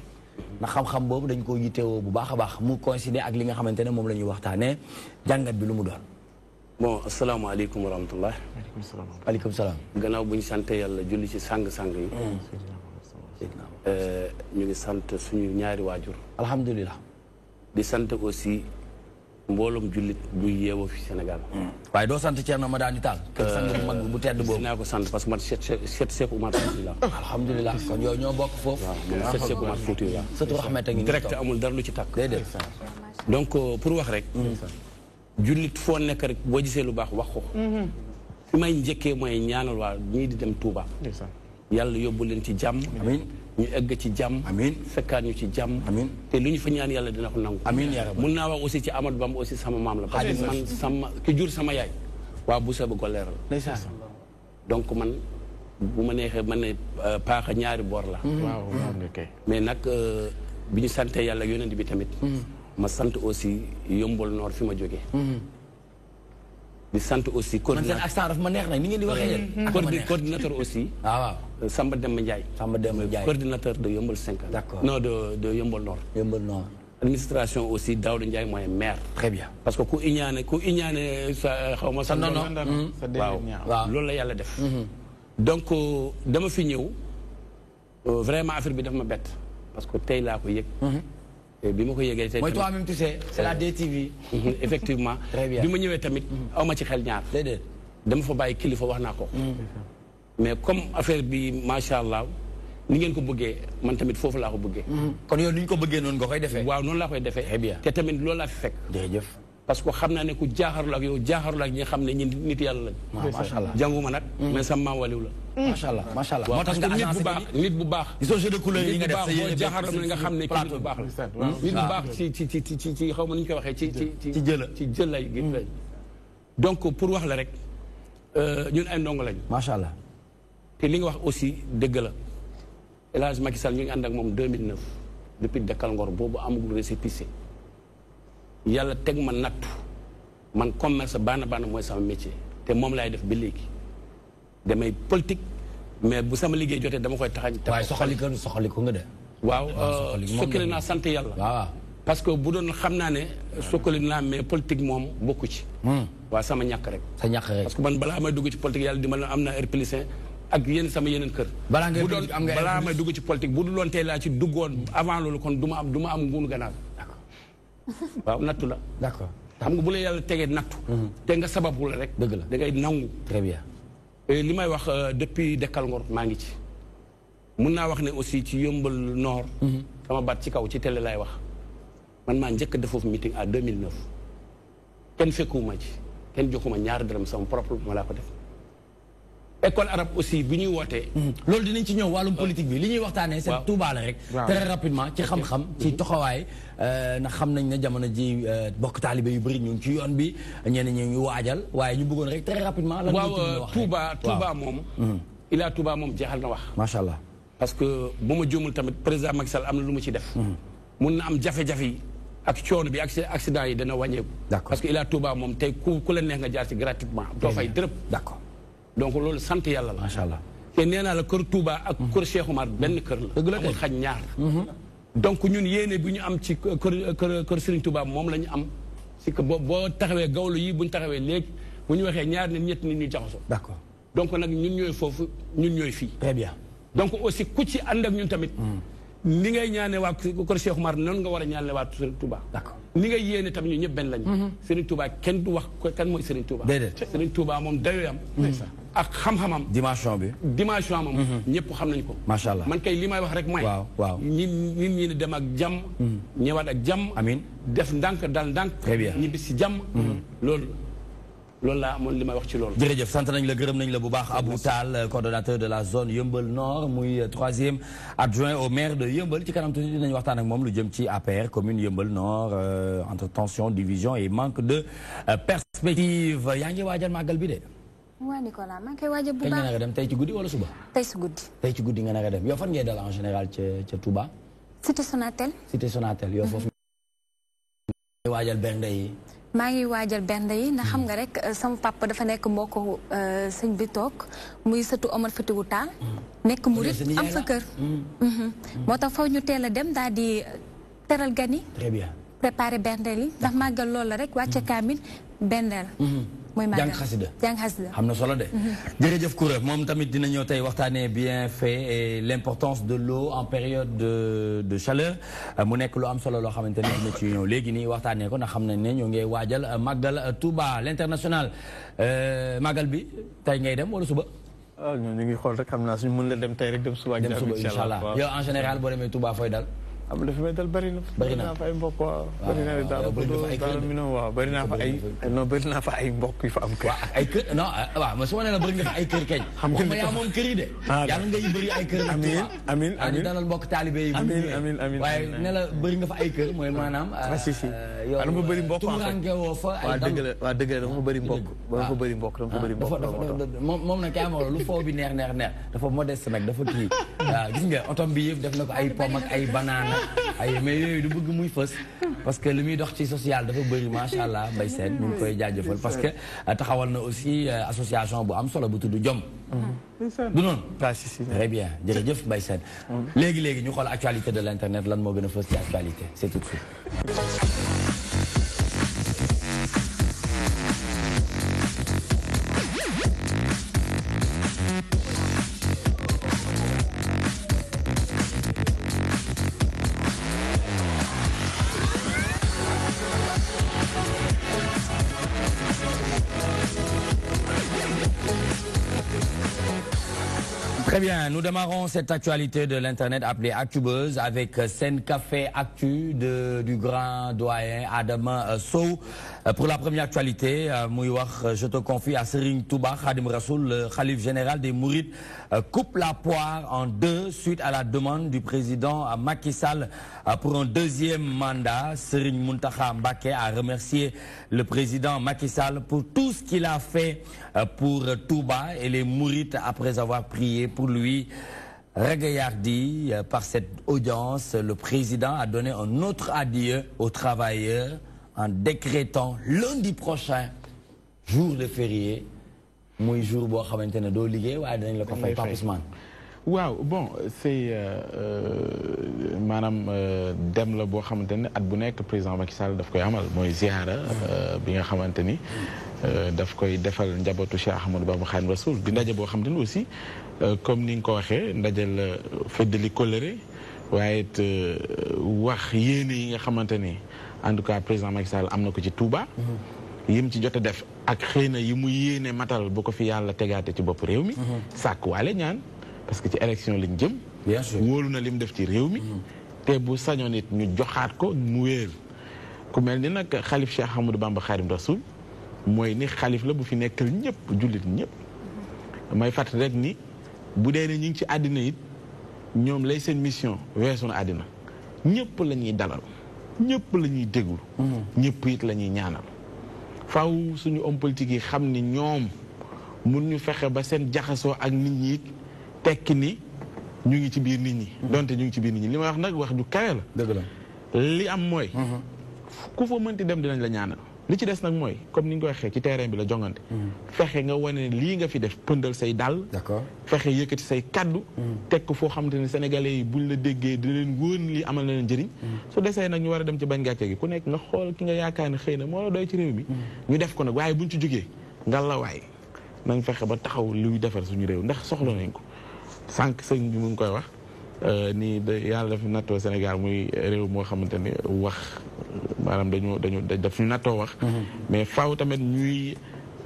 ndax xam-xam boobu dañ ko yittewoo bu baax a baax mu coïncider ak li nga xamante ne moom la ñuy waxtaanee jàngat bi lu mu doon. bon asalaamaaleykum wa rahmatullah. waaleykum salaam. gannaaw bu ñu sant yàlla julli ci sang-sang yi. ñu ngi sant suñu ñaari waajur. alhamdulilah. di sant aussi mbooloom jullit buy yeewoo fi Sénégal. waaye doo sant Thierno Madani Tall. kër sang bu mag bu tedd boobu. dinaa ko sant parce que man Cheikh Oumar Fouti la. alhamdulilah kon yow ñoo bokk foofu. waaw Cheikh Oumar Fouti la. surtout Rahmet a ngi direct amul dara lu ci tàkk. déedéet. donc pour wax rek. jullit foo nekk rek boo gisee lu baax wax ko. fi may njëkkee mooy ñaanal waa ñii di dem Touba. yàlla yóbbu leen ci jàmm. amiin ñu egg ci jàmm. amiin fekkaat ñu ci jàmm. amiin te lu ñu fa ñaan yàlla dina ko nangu. amiin yaa rabbi mun naa wax aussi ci Amadou Bamba aussi sama maam la. parce que man sama ki jur sama yaay. waa bu sa bëgg leeral. ndeysaan donc man bu ma neexee man ne paaxa ñaari boor la. waaw mais nag bi ñu sante yàlla yonent bi tamit. ma sant aussi yombal noor fi ma jógee. di sant aussi. coordinateur man seen accent dafa ma neex nag ni ngeen di waxee yéen. coordinateur aussi. waaw Samba Demba Ndiaye. Samba Demba Ndiaye coordinateur de Yombal 5 ans. d'accord non de Yombal Nord. Yombal Nord. administration aussi Daouda Ndiaye mooy maire. très bien parce que ku iñaane sa xaw ma. sa nono waaw loolu la yàlla def. donc dama fi ñëw vraiment affaire bi dafa ma bett parce que tey laa ko yëg. bi ma ko yëgee tey. mooy toi-même tu sais c'est la DTV. effectivement. très bien bi ma ñëwee tamit aw ma ci xel ñaar. déedéet dama fa bàyyi kilifa wax naa ko. mais comme affaire bi macha allah ni ngeen ko bëggee man tamit foofu laa ko bëggee. kon yow ni ñu ko bëggee noonu nga koy defee. waaw noonu laa koy defee. très bien te tamit loolu laa fi fekk. jërëjëf parce que xam naa ne ku jaaxarul ak yow jaaxarul ak ñi nga xam ne ñi nit yàlla lañ. waaw macha allah jànguma nag. mais sama maam waliw la. macha allah macha allah moo tax nga nit bu baax nit bu baax. gisoo jeu de couleur yi nga def sa yéene jaaxaram na nga xam ne kii nit bu baax la. nit bu baax ci xaw ma nu ñu koy waxee ci jël lay gis donc pour wax la rek ñun ay ndongo lañ. macha allah te li nga wax aussi dëgg la El Hadj Macky Sall ñu ngi ànd ak moom 2009 depuis Dekkal Ngor boobu amagul récépissé yàlla teg ma nattu man commerce baana mooy sama métier te moom laay def ba léegi damay politique mais bu sama liggéey jotee dama koy taxañ. waaye soxali ko nga de. waaw sokkale naa sant yàlla. waaw parce que bu doon xam naa ne sokkale naa mais politique moom bokku ci. waaw sama ñàkk rek. sa ñàkk rek parce que man balaa may dugg ci politique yàlla di ma am naa R+1 ak yéen sama yeneen kër. balaa may dugg ci politique bu dul woon tey laa ci duggoon avant loolu kon du ma am nguunu ganaar. d'accord waaw nattu la. d'accord xam nga bu la yàlla tegee nattu. te nga sababu la rek. dëgg la da ngay nangu. très bien. li may wax depuis Dekkal Ngor maa ngi ci. mun naa wax ne aussi ci Yombal Nord. sama baat ci kaw ci télé laay wax. man maa njëkk a def foofu meeting à 2009. kenn fekkuma ci kenn joxuma ñaari dërëm sama propre ma laa ko def. école arabe aussi bi ñuy wootee. loolu dinañ ci ñëw wàllum politique bi li ñuy waxtaanee. c'est Touba la rek. très rapidement ci xam-xam ci toxawaay. ndax xam nañ ne jamono ji bokk taalibe yu bëri ñu ngi ci yoon bi ñenn ñi ñu waajal waaye ñu bëggoon rek très rapidement. lan nga ci wax Touba moom. Ila Touba moom jeexal na wax. macha allah parce que bu ma juumul tamit président Macky Sall am na lu mu ci def. mun na am jafe-jafe yi ak coono bi accident yi dana wàññeeku. parce que Ila Touba moom tey ku la neex nga jaar ci gratuitement. doo fay dërëb. d'accord. donc loolu sant yàlla la. macha allah te nee naa la kër Touba ak kër Cheikh Oumar benn kër la. dëgg la amul xaj ñaar. donc ñun yéene bi ñu am ci kër Serigne Touba moom la ñu am si que boo taxawee gawlu yi bu ñu taxawee léegi bu ñu waxee ñaar nit ñett nit ñuy jaxasoo. d'accord donc nag ñun ñooy foofu ñun ñooy fii. très bien donc aussi ku ci ànd ak ñun tamit. ni ngay ñaane waa kër Cheikh Oumar noonu nga war a ñaane waa Serigne Touba. d'accord ni ngay yéene tamit ñu ñëpp benn lañu. Serigne Touba kenn du wax kan mooy Serigne Touba. déedéet Serigne Touba moom dayoo am. ak xam-xamam. dimension bi. dimension am. ñëpp xam nañu ko. macha allah man kay li may wax rek mooy. waaw ñi dem ak jàmm. ñëwaat ak jàmm. amiin def ndànk dal ndànk. très bien ñibbi si jàmm. loolu laa amoon li may wax ci loolu. jërëjëf sant nañ la gërëm nañ la bu baax Abou Tall coordonnateur de la zone Yeumbeul Nord muy 3e adjoint au maire de Yeumbeul ci kanam tuuti dinañ waxtaan ak moom lu jëm ci APR commune Yeumbeul Nord entre tension division et manque de perspective yaa ngi waajal màggal bi de. waaw Nicolas maa ngi koy waajal bu baax. kañ nga nar a dem tey ci guddi wala suba. tey ci guddi. tey ci guddi nga nar a dem yow fan ngay dal en général ca Touba. Cité Sonatel. Cité Sonatel yow foofu. waajal bernde yi. maa ngi waajal bernde yi ndax xam nga rek sama papa dafa nekk mbokku sëñ bi toog muy sëtu Omar Foutiyou Tall. nekk murit am fa kër. moo tax faw ñu teel a dem daal di teral gan yi. très bien préparer bernde yi ndax màggal loolu la rek wàcce kaamil bernde la. mooy màggal jàng xasida xam na solo de. jërëjëf Koura moom tamit dina ñëw tey waxtaanee bien fait et l'importance de l'eau en période de chaleur mu nekk lu am solo loo xamante ne dina ci ñëw léegi nii waxtaanee ko ndax xam nañ ne ñoo ngi waajal màggal Touba l'international màggal bi tey ngay dem wala suba. waaw ñu ngi xool rek xam naa suñu mën la dem tey rek dem suba. dem suba incha allah yow en général boo demee Touba fooy dal. am dafa may dal bëri na. bëri naa fa ay mbokk waaw. bëri naa fi daal waaw bëri naa fa ay. non bëri naa fa ay mbokk yu fa am kër. waaw ay kër non waaw mais su ma nee la bëri nga fa ay kër keñ. xam nga yaa moom kër yi de. yàlla ngay bëri ay kër. amiin amiin amiin dalal mbokk taalibe yi. amiin amiin waaye ne la bëri nga fa ay kër mooy maanaam. yow dama bëri mbokk en fait woo fa ay waaw dëgg la dama bëri mbokk. dama fa bëri mbokk dama fa bëri mbokk. moom nag kay amoo lu foo bi neex dafa modeste nag dafa kii waaw gis nga otom bi yëpp def na ko ay pomme ak ay banana ay mais yooyu du bëgg muy fës parce que li muy dox ci social dafa bëri macha allah Mbaye Sène ñu ngi koy jaajëfal parce que taxawal na aussi association bu am solo bu tudd Jom. du noonu. très bien jërëjëf Mbaye Sène. léegi ñu xool actualité de l'internet lan moo gën a fës ci actualité c'est tout de suite. Très bien, nous démarrons cette actualité de l'internet appelée Actubuzz avec Sen Café Actu du grand doyen Adama Sow. Pour la première actualité, Mouiwar, je te confie à Serigne Touba Khadim Rassoul, le khalife général des Mourides, coupe la poire en deux suite à la demande du président Macky Sall pour un deuxième mandat. Serigne Mountakha Mbacké a remercié le président Macky Sall pour tout ce qu'il a fait pour Touba et les Mourides après avoir prié pour lui. Regardez, par cette audience, le président a donné un autre adieu aux travailleurs en décrétant lundi prochain jour de férié muy jour boo xamante ne doo liggéey waaye dinañ la ko fay Pape Ousmane. waaw bon c'est maanaam dem la boo xamante ne at bu nekk président Macky Sall daf koy amal mooy ziara bi nga xamante ni daf koy defal njabootu Cheikh Ahmadou Bamba Khadim Rassoul di ndaje boo xamante ni aussi comme ni nga ko waxee ndaje la feddali kóllëre waaye it wax yéene yi nga xamante ni en tout cas président Macky Sall am na ko ci Touba. yim ci jot a def ak xëy na yi mu yéene matal bu ko fi yàlla tegaate ci bopp réew mi. sàkk waale ñaan parce que ci élection lañ jëm. bien sûr wóolu na lim def ci réew mi. te bu sañoon it ñu joxaat ko mu wéer ku mel ni nag xalif Cheikh Ahmadou Bamba Khadim Rassoul mooy ni xalif la bu fi nekkal ñëpp jullit ñëpp. may fàttali rek ni bu dee ne ñu ngi ci àddina it ñoom lay seen mission weesu na àddina ñëpp la ñuy dalal. ñëpp la ñuy déglu. ñëpp it la ñuy ñaanal. faw suñu homme politique yi xam ni ñoom mun ñu fexe ba seen jaxasoo ak nit ñi it tekki ni ñu ngi ci biir nit ñi. donte ñu ngi ci biir nit ñi li ma wax nag wax ju kawe la. dëgg la li am mooy. ku fa mënti dem dinañ la ñaanal. li ci des nag mooy comme ni nga ko waxee ci terrain bi la jongante. fexe nga wane lii nga fi def pëndal say dàll. d'accord fexe yëkkati say kaddu. teg ko foo xamante ne sénégalais yi buñ la déggee di leen wóor lii amal na leen njëriñ. su desee nag ñu war a dem ci bañ gàcce gi ku nekk nga xool ki nga yaakaar ne xëy na moo la doy ci réew mi. ñu def ko nag waaye buñ ci jógee nga la waay nañ fexe ba taxaw luy defar suñu réew ndax soxla nañ ko. sànq sëñ bi mu ngi koy wax nii yàlla daf nattoo Sénégal muy réew moo xamante ne wax maanaam daf ñu nattoo wax. mais faaw tamit ñuy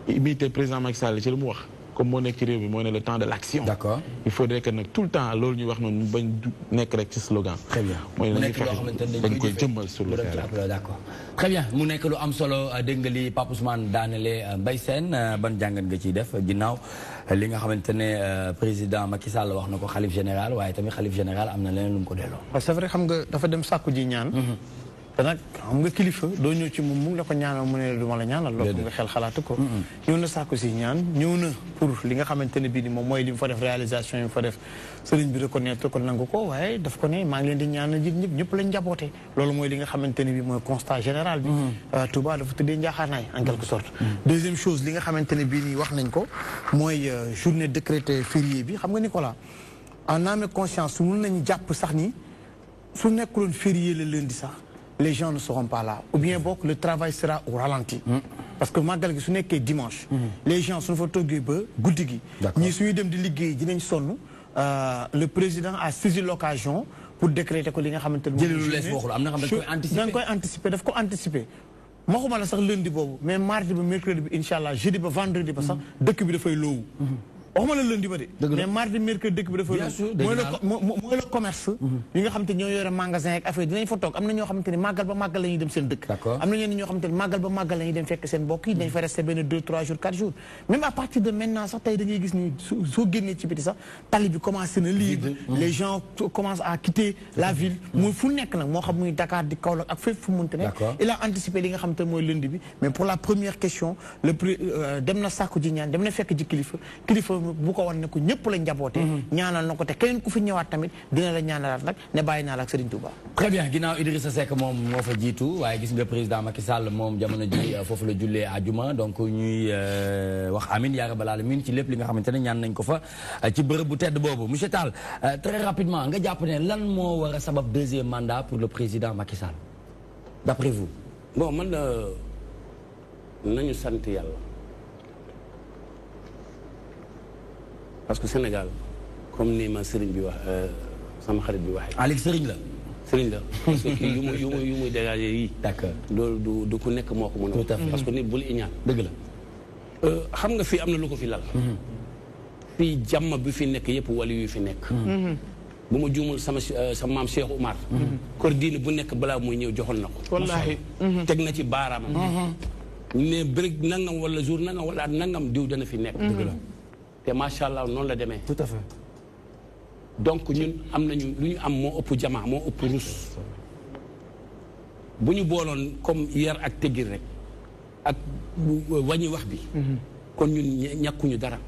imiter président Macky Sall ci li mu wax comme moo nekk ci réew mi moo ne le temps de l'action. d'accord il faudrait que nag tout le temps loolu ñuy wax noonu ñu bañ nekk rek ci slogan. très bien mooy la ñuy fexe dañ koy jëmmal sur le terrain. d'accord très bien mu nekk lu am solo dégg nga li Pape Ousmane daanele Mbaye Sène ban jàngat nga ciy def ginnaaw li nga xamante ne président Macky Sall wax na ko xalif général waaye tamit xalif général am na leneen lu mu ko delloo. c'est vrai xam nga dafa dem sàkku ji ñaan. te nag xam nga kilifa doo ñëw ci moom mu ngi la ko ñaanal mu ne du ma la ñaanal. loolu nga xel xalaatu ko. ñëw na sàkku si ñaan ñëw na pour li nga xamante ne bii ni moom mooy li mu fa def réalisation yi mu fa def sëriñ bi reconnaître ko nangu ko waaye daf ko ne maa ngi leen di ñaanal ñëpp lañ njaboote. loolu mooy li nga xamante ne bii mooy constat général bi. Touba dafa tëddee njaaxaanaay en quelque sorte. deuxième chose li nga xamante ne bii nii wax nañ ko mooy journée décrétée férié bi xam nga Nicolas en âme et conscience su mun nañ jàpp sax ni su nekkuloon férié le lundi sax. les gens ne seront pas là ou bien le travail sera au ralenti. parce que magal gi su nekkee dimanche. les gens suñu fa toggee ba guddi gi. ñii suñuy dem di liggéey dinañ sonn le président a saisi l'occasion pour décréter ko li nga xamante ne. jëlee lu lees waxul am na xam dañ koy anticiper daf ko anticiper. waxuma la sax lundi boobu mais mardi ba mercredi bi incha allah jeudi ba vendredi ba sax dëkk bi dafay loowu. waxuma la lundi ba de. mais mardi mercredi dëkk bi dafa mooy le commerce. yi nga xam te ñoo yore magasin ak affaire dinañ fa toog am na ñoo xamante ni màggal ba màggal la ñuy dem seen dëkk. am na ñenn ñoo xamante ni màggal ba màggal la ñuy dem fekk seen mbokk yi dañ fa resté benn 2 3 jours 4 jours même à partir de maintenant sax tey da ngay gis ni soo génnee ci biti sax tali bi commencé na libre les gens commencent à quitter la ville muy fu nekk nag moo xam muy Dakar di Kaolack ak fépp fu mu mënte nekk il a anticipé li nga xam te mooy lundi bi mais pour la première question le dem na sàkku ji ñaan dem na fekk ji kilifa bu ko wan ne ko ñëpp la njaboote ñaanal na ko te keneen ku fi ñëwaat tamit dina la ñaanalaat nag ne bàyyi naa la ak Serigne Touba. très bien ginnaaw Idrissa Seck moom moo fa jiitu waaye gis nga président Macky Sall moom jamono ji foofu la jullee àjjuma donc ñuy wax amin yaa rabbal alamin ci lépp li nga xamante ne ñaan nañ ko fa ci bërëb bu tedd boobu monsieur Tall très rapidement nga jàpp ne lan moo war a sabab deuxième mandat pour le président Macky Sall d'après vous. bon man nañu sant yàlla parce que Sénégal comme ni ma sëriñ bi wax sama xarit bi waxee. Aliou sëriñ la. sëriñ la parce que yu muy dégagé yii. d'accord loolu du ku nekk moo ko mën a. tout à fait parce que nit bul iñaan. dëgg la. xam nga fii am na lu ko fi lal. fii jàmm bi fi nekk yëpp wali yu fi nekk. bu ma juumul sama maam Cheikh Oumar. kër diine bu nekk balaa muy ñëw joxoon na ko. wallaahi. teg na ci baaraamam. ne bëri nangam wala jour nangam wala at nangam diw dana fi nekk. dëgg la te macha allah noonu la demee. tout à fait. donc ñun am nañu lu ñu am moo ëpp jamaa moo ëpp rus. bu ñu booloon comme yar ak teggin rek ak wàññi wax bi. kon ñun ñàkkuñu dara.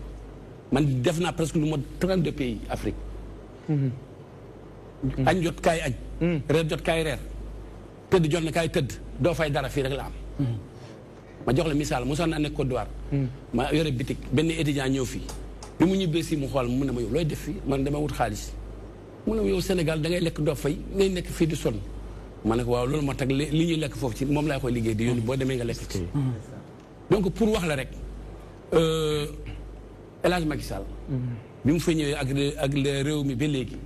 man def naa presque lu ma 32 pays Afrique. añ jot kaay añ. reer jot kaay reer. tëdd jot na kaay tëdd doo fay dara fii rek la am. ma jox la misaal mosoon naa nekk Côte d'Ivoire. ma yore bitik benn étudiant ñëw fii. bi mu ñibbee si mu xool mu ne ma yow looy def fii man dama wut xaalis. mu ne ma yow Sénégal da ngay lekk doo fay ngay nekk fii di sonn. ma ne ko waaw loolu moo tax li ñuy lekk foofu ci moom laa koy liggéey di yónni boo demee nga lekk ci. donc pour wax la rek El Hadj Macky Sall. bi mu fa ñëwee ak réew mi ba léegi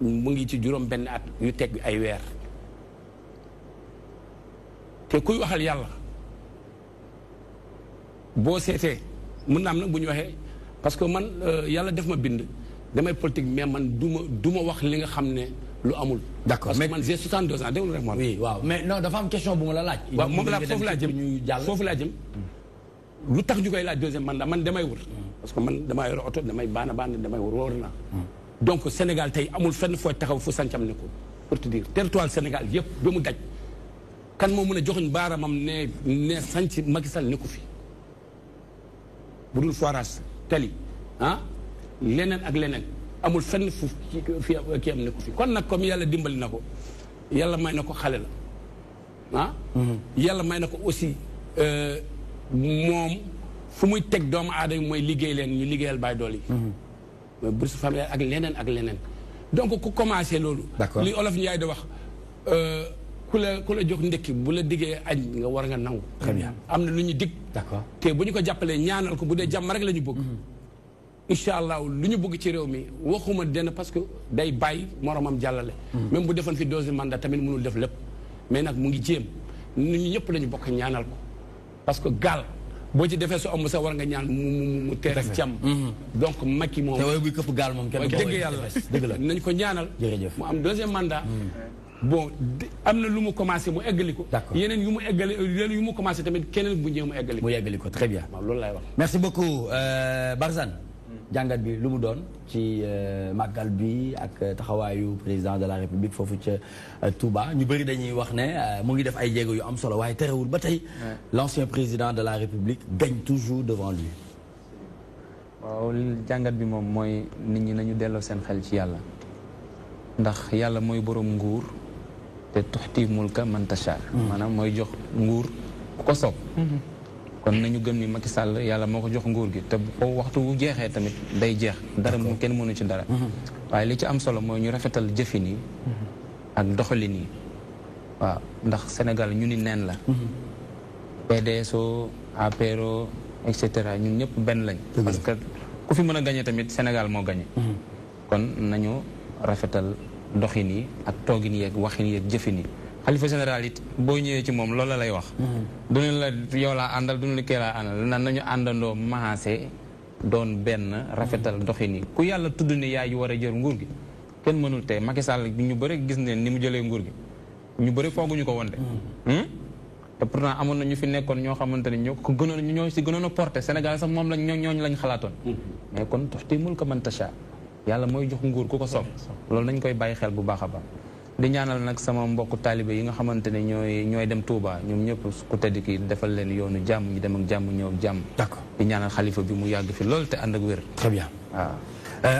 mu ngi ci juróom benn at yu teg ay weer. te kuy waxal yàlla boo seetee mën naa am nag bu ñu waxee parce que man yàlla def ma bind damay politique mais man du ma wax li nga xam ne lu amul. d'accord parce que man j'ai 62 ans déglu rek moom. oui waaw mais non dafa am question bu ma la laaj. waaw moom laa foofu laa jëm lu tax ñu koy laaj deuxième mandat man damay wër. parce que man damaa yor oto damay baana damay wër naa. donc Sénégal tey amul fenn fooy taxaw fu sancam ne ko pour te dire territoire Sénégal yëpp ba mu daj kan moo mën a joxuñ baaramam ne sanc Macky Sall ne ko fi bu dul forage tali leneen ak leneen amul fenn fu kii am ne ko fi kon nag comme yàlla dimbali na ko yàlla may na ko xale la yàlla may na ko aussi moom fu muy teg doomu aadama mooy liggéey leen ñu liggéeyal bàyyi dool yi mooy bourse familiale ak leneen donc ku commencé loolu li olof Njaay di wax ku la jox ndekki bu la diggee añ nga war nga nangu très bien am na lu ñu dig d'accord te bu ñu ko jàppalee ñaanal ko bu dee jàmm rek la ñu bëgg incha allah lu ñu bëgg ci réew mi waxuma denn parce que day bàyyi moromam jàllale même bu defoon fi deuxième mandat tamit mënul def lépp mais nag mu ngi jéem nit ñi ñëpp la ñu bokk ñaanal ko parce que gaal boo ci defee sa omb sax war nga ñaan mu teer ak jàmm donc Macky moom te way buy këpp gaal moom kenn dëgg yàlla dëgg la nañ ko ñaanal jërëjëf mu am deuxième mandat bon am na lu mu commencé mu eggali ko yeneen yu mu eggali yu mu commencé tamit keneen bu ñëw mu eggali ko très bien waaw loolu laay wax merci beaucoup Barzane jàngat bi lu mu doon ci màggal bi ak taxawaayu président de la république foofu ca Touba ñu bëri dañuy wax ne mu ngi def ay jéego yu am solo waaye terewul ba tey l'ancien président de la république gagne toujours devant lui. waaw jàngat bi moom mooy nit ñi nañu delloo seen xel ci yàlla ndax yàlla mooy borom nguur te tuxti mulka man tasha maanaam mooy jox nguur ku ko soob kon nañu gëm ni Macky Sall yàlla moo ko jox nguur gi te bu ko waxtu wu jeexee tamit day jeex dara mu kenn mënu ci dara waaye li ci am solo mooy ñu rafetal jëfin yi ak doxalin yi waaw ndax Sénégal ñu ni neen la PDSO APRO et cetera ñun ñëpp benn lañ parce que ku fi mën a gañe tamit Sénégal moo gañe kon nañu rafetal doxin yi ak toogin yi ak waxin yi ak jëfin yi xalifa général it boo ñëwee ci moom loolu la lay wax du ne la yow laa àndal du ne la kii laa àndal nan nañu àndandoo maase doon benn rafetal doxin yi ku yàlla tudd ni yaay yu war a jël nguur gi kenn mënul tey Macky Sall ñu bëri gis ne ni mu jëlee nguur gi ñu bëri fooguñu ko woon de te pourtant amoon na ñu fi nekkoon ñoo xamante ne ñoo ko gënoon ñoo si gënoon a porté Sénégal sax moom lañ ñooñu lañ xalaatoon mais kon tu'ti mulka man tashaa yàlla mooy jox nguur ku ko soob loolu nañ koy bàyyi xel bu baax a baax di ñaanal nag sama mbokku taalibe yi nga xamante ne ñooy dem Touba ñoom ñëpp ku tedd ki defal leen yoonu jàmm ñu dem ak jàmm ñëw ak jàmm d'accord di ñaanal xalifa bi mu yàgg fi loolu te ànd ak wér très bien waaw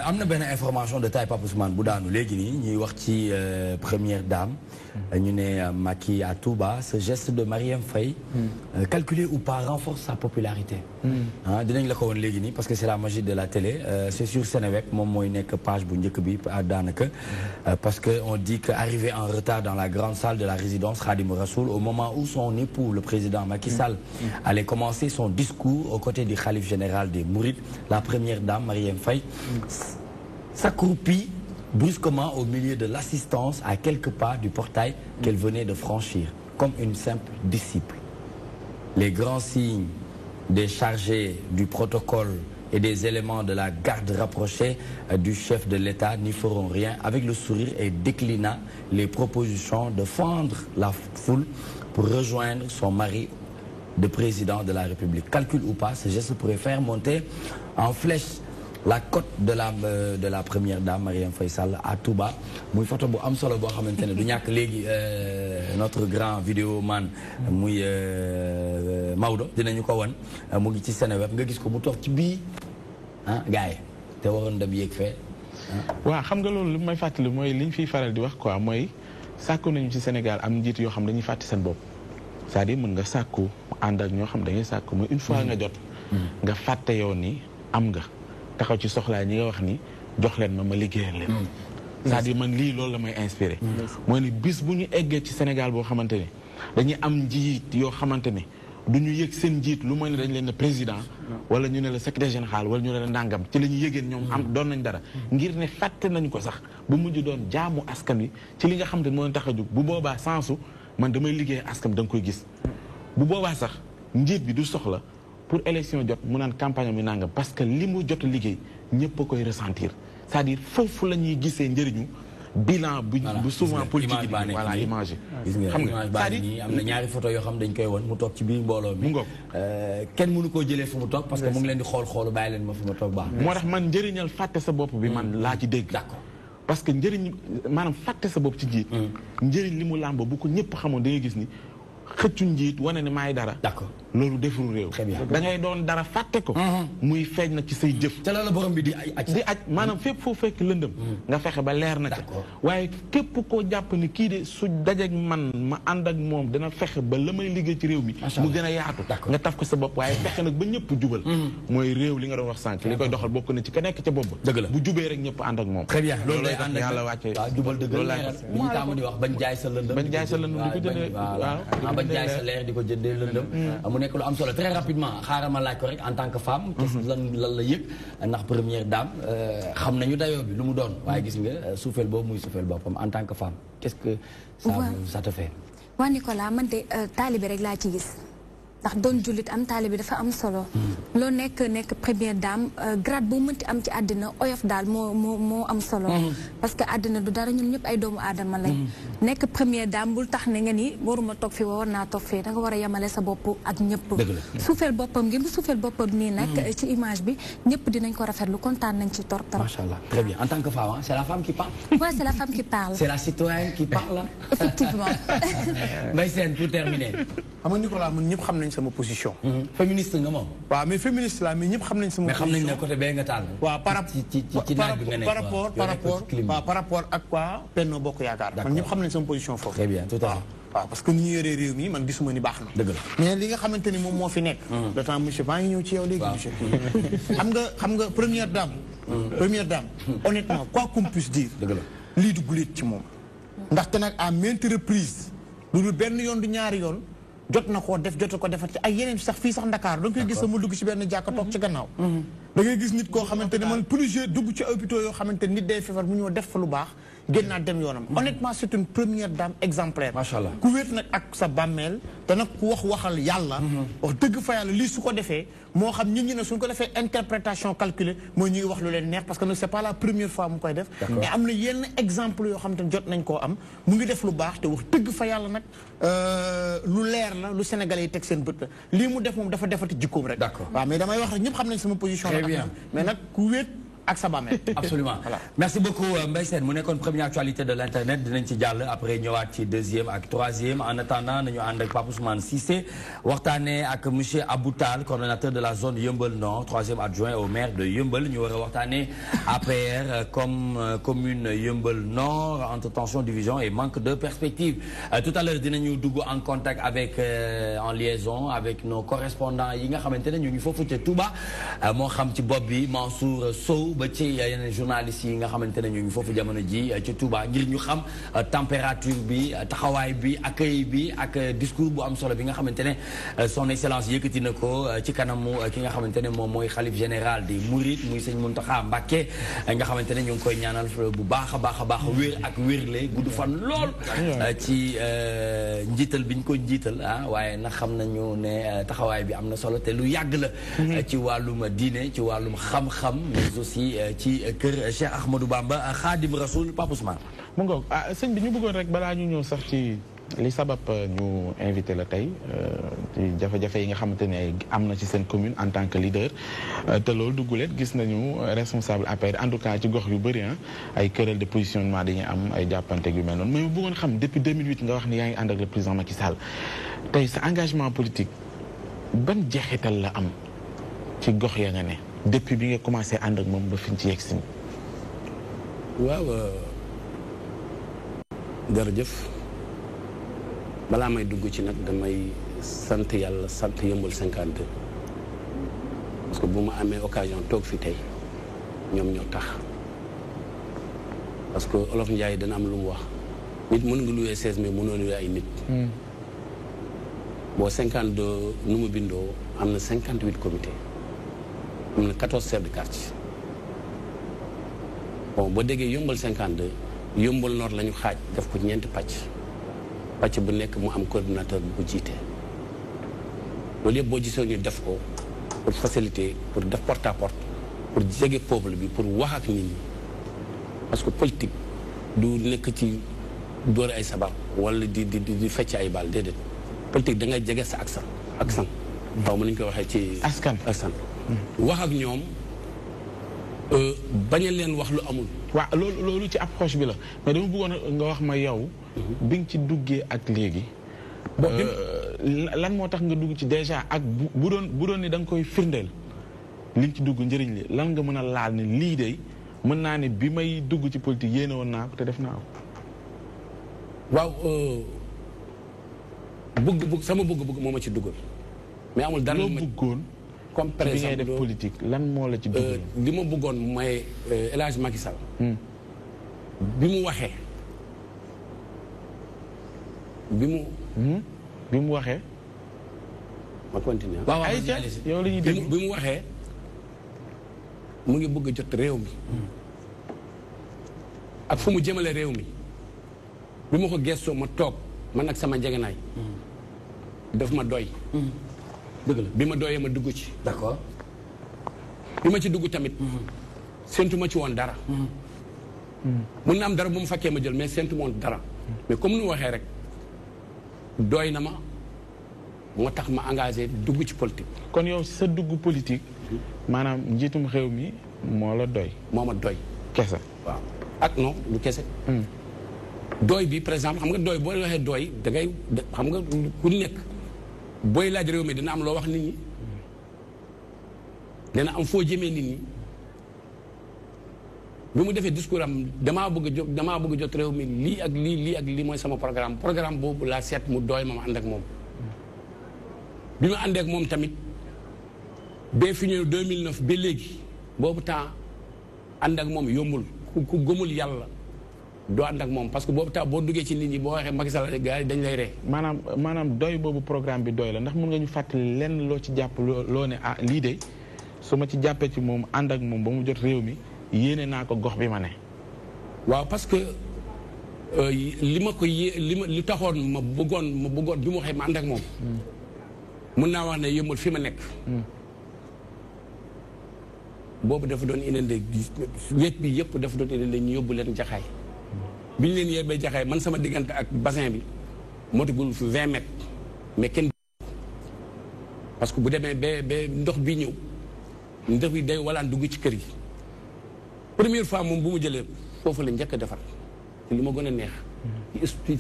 am na benn information de taille Pape Ousmane bu daanu léegi nii ñuy wax ci première dame ñu ne Macky à Touba ce geste de Marième Faye calculé ou pas renforce sa popularité dinañ la ko woon léegi nii parce que c'est la magie de la télé c'est sur Seneweb moom mooy nekk page bu njëkk bi daanaka parce que on dit que arrivé en retard dans la grande salle de la résidence Khadim Rassoul au moment où son époux le président Macky Sall allait commencer son discours aux côtés du khalife général des Mourides la première dame Marième Faye s'accroupit brusquement au milieu de l'assistance à quelques pas du portail qu'elle venait de franchir, comme une simple disciple. Les grands signes des chargés du protocole et des éléments de la garde rapprochée du chef de l'État n'y feront rien avec le sourire et déclina les propositions de fendre la foule pour rejoindre son mari de président de la République. Calcul ou pas, ce geste pourrait faire monter en flèche la cote de la première dame Marième Faye Sall à Touba muy photo bu am solo boo xamante ne du ñàkk léegi notre grand vidéoman muy Maodo dinañu ko wan mu ngi ci Seneweb nga gis ko mu toog ci bii gars yi te waroon dem yéeg fee waaw xam nga loolu lu may fàttali mooy liñ fiy faral di wax quoi mooy sàkku nañu ci Sénégal am njiit yoo xam dañuy fàtte seen bopp c'est-à-dire mën nga sàkku ànd ak ñoo xam dañuy sàkku mooy une fois nga jot nga fàtte yow ni am nga taxaw ci soxlaa ñi nga wax ni jox leen ma liggéeyal leen c'est-à-dire man lii loolu la may inspiré mooy ni bis bu ñu eggee ci Sénégal boo xamante ne dañuy am njiit yoo xamante ne du ñu yëg seen njiit lu mooy ne dañ leen ne président wala ñu ne la secrétaire général wala ñu ne la ndàngam ci la ñu yëgeen ñoom am doon nañ dara ngir ne fàtte nañ ko sax bu mujj doon jaamu askan wi ci li nga xamante ne moo tax a jóg bu boobaa sensu man damay liggéey askan da nga koy gis bu boobaa sax njiit bi du soxla pour élection jot mu naan campagne mi nangam parce que li mu jot liggéey ñëpp a koy ressentir c'est-à-dire foofu la ñuy gisee njëriñu bilan bu souvent politique yi voilà image yi xam nga c'est-à-dire am na ñaari photo yoo xam dañ koy won mu toog ci biir mbooloo mi kenn mënu koo jëlee fu mu toog parce que mu ngi leen di xoolu bàyyi leen ma fu ma toog baax moo tax man njëriñal fàtte sa bopp bi man laa ci dégg d'accord parce que njëriñ maanaam fàtte sa bopp ci jiit njëriñ li mu làmb bu ko ñëpp xamoon da ngay gis ni xëccu njiit wane ne maay dara d'accord loolu deful réew da ngay doon dara fàtte ko muy feeñ na ci say jëf te la borom bi di aj maanaam fépp foo fekk lëndëm nga fexe ba leer na ca waaye képp koo jàpp ni kii de su dajeek man ma ànd ak moom dana fexe ba la may liggéey ci réew mi mu gën a yaatu nga taf ko sa bopp waaye fexe nag ba ñëpp jubal mooy réew li nga doon wax sànq li koy doxal bokk na ci ka nekk ca bopp dëgg la bu jubee rek ñëpp ànd ak moom très bien loolu lay ànd ak yàlla wàcce jubal dëgg la li ñu tàmm di wax bañ jaay sa lëndëm bañ jaay sa lëndëm di ko jëndee waaw bañ jaay sa leer di ko jëndee lëndëm mu nekk lu am solo très rapidement xaaral ma laaj ko rek en tant que femme lan la yëg ndax première dame xam nañu dayoo bi lu mu doon waaye gis nga suufeel boobu muy suufeel boppam en tant que femme qu'est-ce que ça te fait waa Nicolas man de taalibe rek laa ci gis ndax doon jullit am taalibe dafa am solo loo nekk première dame grade bu mënti am ci àddina oyof daal moo am solo parce que àddina du dara ñun ñëpp ay doomu aadama lañ nekk première dame bul tax ne nga ni waruma toog fii war naa toog fii da nga war a yemale sa bopp ak ñëpp suufeel boppam gi mu suufeel boppam nii nag ci image bi ñëpp dinañ ko rafetlu kontaan nañ ci torop machallah très bien en tant que femme c'est la femme qui parle ouais c'est la femme qui parle c'est la citoyenne qui parle effectivement Mbaye Sène pour terminer xam nga Nicolas man ñëpp xam nañ sama position féministe nga moom waaw mais féministe la mais ñëpp xam nañ sama position mais xam nañ ne côté bee nga tànn waaw par rapport ak quoi Benno Bokk Yaakaar man ñëpp xam nañ sama position foofu très bien tout à fait waaw parce que ni ñu yoree réew mi man gisuma ni baax na dëgg la mais li nga xamante ni moom moo fi nekk le temps monsieur baa ngi ñëw ci yow léegi monsieur xam nga première dame honnêtement quoi qu'on puisse dire dëgg la lii du guléet ci moom ndaxte nag à maintes reprises lu dul benn yoon du ñaari yoon jot na koo def jot ko defat ci ay yeneen sax fii sax Dakar da nga koy gis sama dugg ci benn jàkka toog ci gannaaw da ngay gis nit koo xamante ne man plusieurs dugg ci hôpitaux yoo xamante nit day feebar mu ñëw def fa lu baax génnaat dem yoonam. honnêtement c'est une première dame exemplaire. macha allah ku wéet nag ak sa bàmmeel te nag ku waxal yàlla. wax dëgg fa yàlla lii su ko defee moo xam nit ñi ne suñ ko defee interprétation calculée mooy ñuy wax lu leen neex parce que nag c'est pas la première fois mu koy def. mais am na yenn exemple yoo xam te jot nañ koo am mu ngi def lu baax te wax dëgg fa yàlla nag lu leer la lu Sénégalais yi teg seen bët la lii mu def moom dafa defati jikkoom rek. d'accord waaw mais damay wax rek ñëpp xam nañ sama position. très bien mais nag ku wéet ak sa bàmmeel. absolument voilà. Merci beaucoup Mbaye Sène mu nekkoon première actualité de l'internet dinañ ci jàll après ñëwaat ci deuxième ak troisième en attendant nañu ànd ak Pape Ousmane Cissé waxtaanee ak monsieur Abou Tall coordonnateur de la zone Yeumbeul Nord troisième adjoint au maire de Yeumbeul ñu war a waxtaanee APR comme commune Yeumbeul Nord entre tension division et manque de perspective tout à l'heure dinañu dugg en contact avec en liaison avec nos correspondants yi nga xamante ne ñu ngi foofu ca Touba moo xam ci bopp bi Mansour Sow ba ci yeneen journalistes yi nga xamante ne ñu ngi foofu jamono ji ci Touba ngir ñu xam température bi taxawaay bi accueil bi ak discours bu am solo bi nga xamante ne son excellence yëkkati na ko ci kanamu ki nga xamante ne moom mooy xalif général des Mourides muy sëñ Mountakha Mbacké nga xamante ne ñu ngi koy ñaanal bu baax a baax a baax wér ak wérle gudd fan lool ci njiital bi ñu ko njiital waaye nag xam nañu ne taxawaay bi am na solo te lu yàgg la ci wàllum diine ci wàllum xam-xam mais aussi ci kër Cheikh Ahmadou Bamba Khadim Rasoul Pape Ousmane. mu ngoog sëñ bi ñu bëggoon rek balaa ñu ñëw sax ci li sabab ñu invité la tey ci jafe-jafe yi nga xamante ne am na ci seen commune en tant que leader te loolu dugguleet gis nañu responsable APR en tout cas ci gox yu bëri ay querelle de positionnement dañuy am ay jàppante yu mel noonu mais mu bëggoon xam depuis 2008 nga wax ni yaa ngi ànd ak le président Macky Sall tey sa engagement politique ban jeexital la am ci gox ya nga ne depuis bi nga commencé ànd ak moom ba fi ñu ci yegg si. waaw jërëjëf balaa may dugg ci nag damay sant yàlla sant Yeumbeul 52 parce que bu ma amee occasion toog fi tey ñoom ñoo tax parce que Olof Ndiaye dana am lu mu wax nit mën nga louer 16 mais mënoo louer ay nit. boo 52 nu mu bindoo am na 58 comités. am na 14 chefs de quartier bon boo déggee Yeumbeul 52 Yeumbeul Nord la ñu xaaj def ko ñeenti pàcc bu nekk mu am coordinateur bu ko jiite loolu yëpp boo gisee ñu def ko pour faciliter pour def porte à porte pour jege peuple bi pour wax ak nit ñi parce que politique du nekk ci dóore ay sabar wala di fecc ay baal déedéet politique da ngay jege sa accent xaw ma ni ñu koy waxee ci askan wax ak ñoom bañ a leen wax lu amul. waaw loolu ci approche bi la mais dama bëggoon nga wax ma yow. bi nga ci duggee ak léegi. lan moo tax nga dugg ci déjà ak bu doon ni da nga koy firndeel li nga ci dugg njëriñ li lan nga mën a laal ne lii de mën naa ne bi may dugg ci politique yéene woon naa ko te def naa ko. waaw sama bëgg-bëgg moo ma ci dugal. mais amul dara loo bëggoon. comme par exemple bi ngay def politique lan moo la ci dugal. li ma bëggoon mooy El Hadj Macky Sall. bi mu waxee. bi mu waxee. ma continuer. waaw yow la ñuy dégg bi mu waxee mu ngi bëgg a jot réew mi. ak fu mu jëmale réew mi. bi ma ko gëstoo ma toog man ak sama njëgënaay. daf ma doy. dëgg la bi ma doyee ma dugg ci. d'accord. bi ma ci dugg tamit. séntu ma ci woon dara. mun na am dara bu mu fekkee ma jël mais séntu ma woon dara. mais comme ni waxee rek doy na ma moo tax ma engagé dugg ci politique. kon yow sa dugg politique maanaam njiitum réew mi moo la doy. moo ma doy. kese. waaw ak non lu kese. doy bi par exemple xam nga doy boo waxee doy da ngay xam nga ku nekk. booy laaj réew mi dina am loo wax nit ñi dina am foo jëmee nit ñi bi mu defee discours am damaa bëgg jot réew mi lii ak lii mooy sama programme boobu laa seet mu doy ma ànd ak moom. bi ma àndee ak moom tamit ba fi ñëw 2009 ba léegi boobu temps ànd ak moom yombul ku gëmul yàlla doo ànd ak moom parce que boobu temps boo duggee ci nit ñi boo waxee Macky Sall gars yi dañ lay ree. maanaam doy boobu programme bi doy la ndax mën nga ñu fàttali lenn loo ci jàpp loo ne lii de su ma ci jàppee ci moom ànd ak moom ba mu jot réew mi yéene naa ko gox bi ma ne. waaw parce que li ma ko li taxoon ma bëggoon bi mu waxee ma ànd ak moom. mun naa wax ne yëmbal fi ma nekk. boobu dafa doon inondé wet bi yëpp dafa doon inondé ñu yóbbu leen jaxaay. bi ñu leen yebbee jaxaay man sama diggante ak bassin bi motugul fi 20 mètres mais kenn. parce que bu demee ba ndox bi ñëw ndox bi day walaan dugg ci kër yi. première fois moom bu mu jëlee foofu la njëkk a defar ci li ma gën a neex.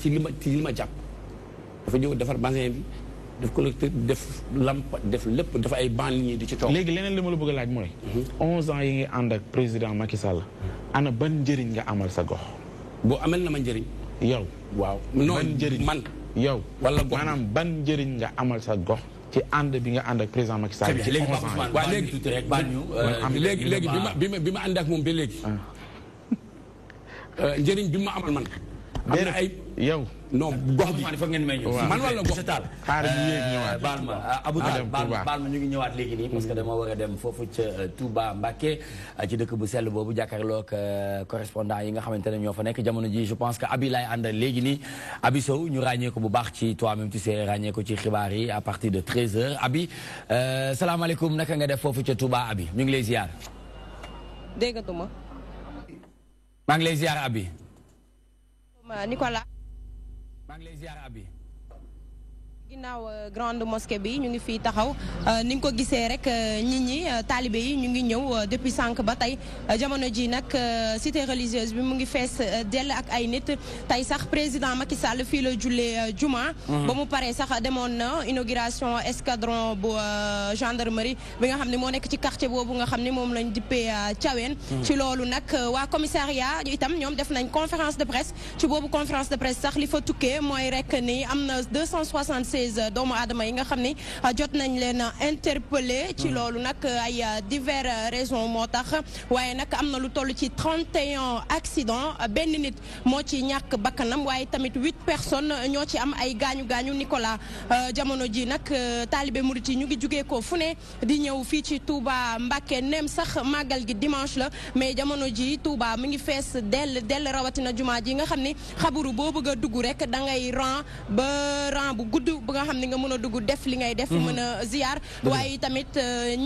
ci li ma jàpp. dafa ñëw defar bassin bi def collecteur def lamp def lépp dafa ay ban ligne di ci toog. léegi leneen li ma la bëgg a laaj mooy. 11 ans yi ngi ànd ak président Macky Sall. ana ban njëriñ nga amal sa gox. boo amal na ma njëriñ. yow. waaw ban njëriñ man. yow. wala gox maanaam ban njëriñ nga amal sa gox. ci ànd bi nga ànd ak président Macky Sall. ci 11 ans yi waaw léegi bi ma ànd ak moom ba léegi. njëriñ bi ma amal man. am na ay yow. non gox bi fa ngeen may ñëw. man wala gox xaar ñu yéeg ñëwaat. baal ma Abou Tall baal ma ñu ngi ñëwaat léegi nii parce que dama war a dem foofu ca Touba Mbacké ci dëkk bu sell boobu jàkkaarloog correspondant yi nga xamante ne ñoo fa nekk jamono ji je pense que Abi laay àndal léegi nii Abi Sow ñu ràññee ko bu baax ci toi-même tu sais ràññee ko ci xibaar yi à partir de 13h Abi salaamaaleykum naka nga def foofu ca Touba Abi ñu ngi lay ziar. déggatuma. maa ngi lay ziar Abi. Nicolas. maa ngi lay ziar Abi. ginnaaw grande mosquée bi ñu ngi fii taxaw ni nga ko gisee rek nit ñi taalibe yi ñu ngi ñëw depuis sànq ba tey jamono ji nag cité religieuse bi mu ngi fees dell ak ay nit tey sax président Macky Sall fii la jullee juma. ba mu paree sax demoon na inauguration escadron bu gendarmerie bi nga xam ne moo nekk ci quartier boobu nga xam ne moom lañ dippee Thiawène. ci loolu nag waa commissariat itam ñoom def nañ conférence de presse ci boobu conférence de presse sax li fa tukkee mooy rek ni am na 276 doomu aadama yi nga xam ni jot nañ leen interpellé ci loolu nag ay divers raisons moo tax waaye nag am na lu toll ci 31 accidents benn nit moo ci ñàkk bakkanam waaye tamit 8 personnes ñoo ci am ay gaañu-gaañu Nicolas jamono ji nag taalibe murit yi ñu ngi jugee ko fu ne di ñëw fii ci Touba Mbacké nem sax màggal gi dimanche la mais jamono ji Touba mi ngi fees dell rawatina jumaa ji nga xam ni xaburu boo bëgg a dugg rek da ngay rang bu gudd nga xam ne nga mën a dugg def li ngay def mën a ziar waaye tamit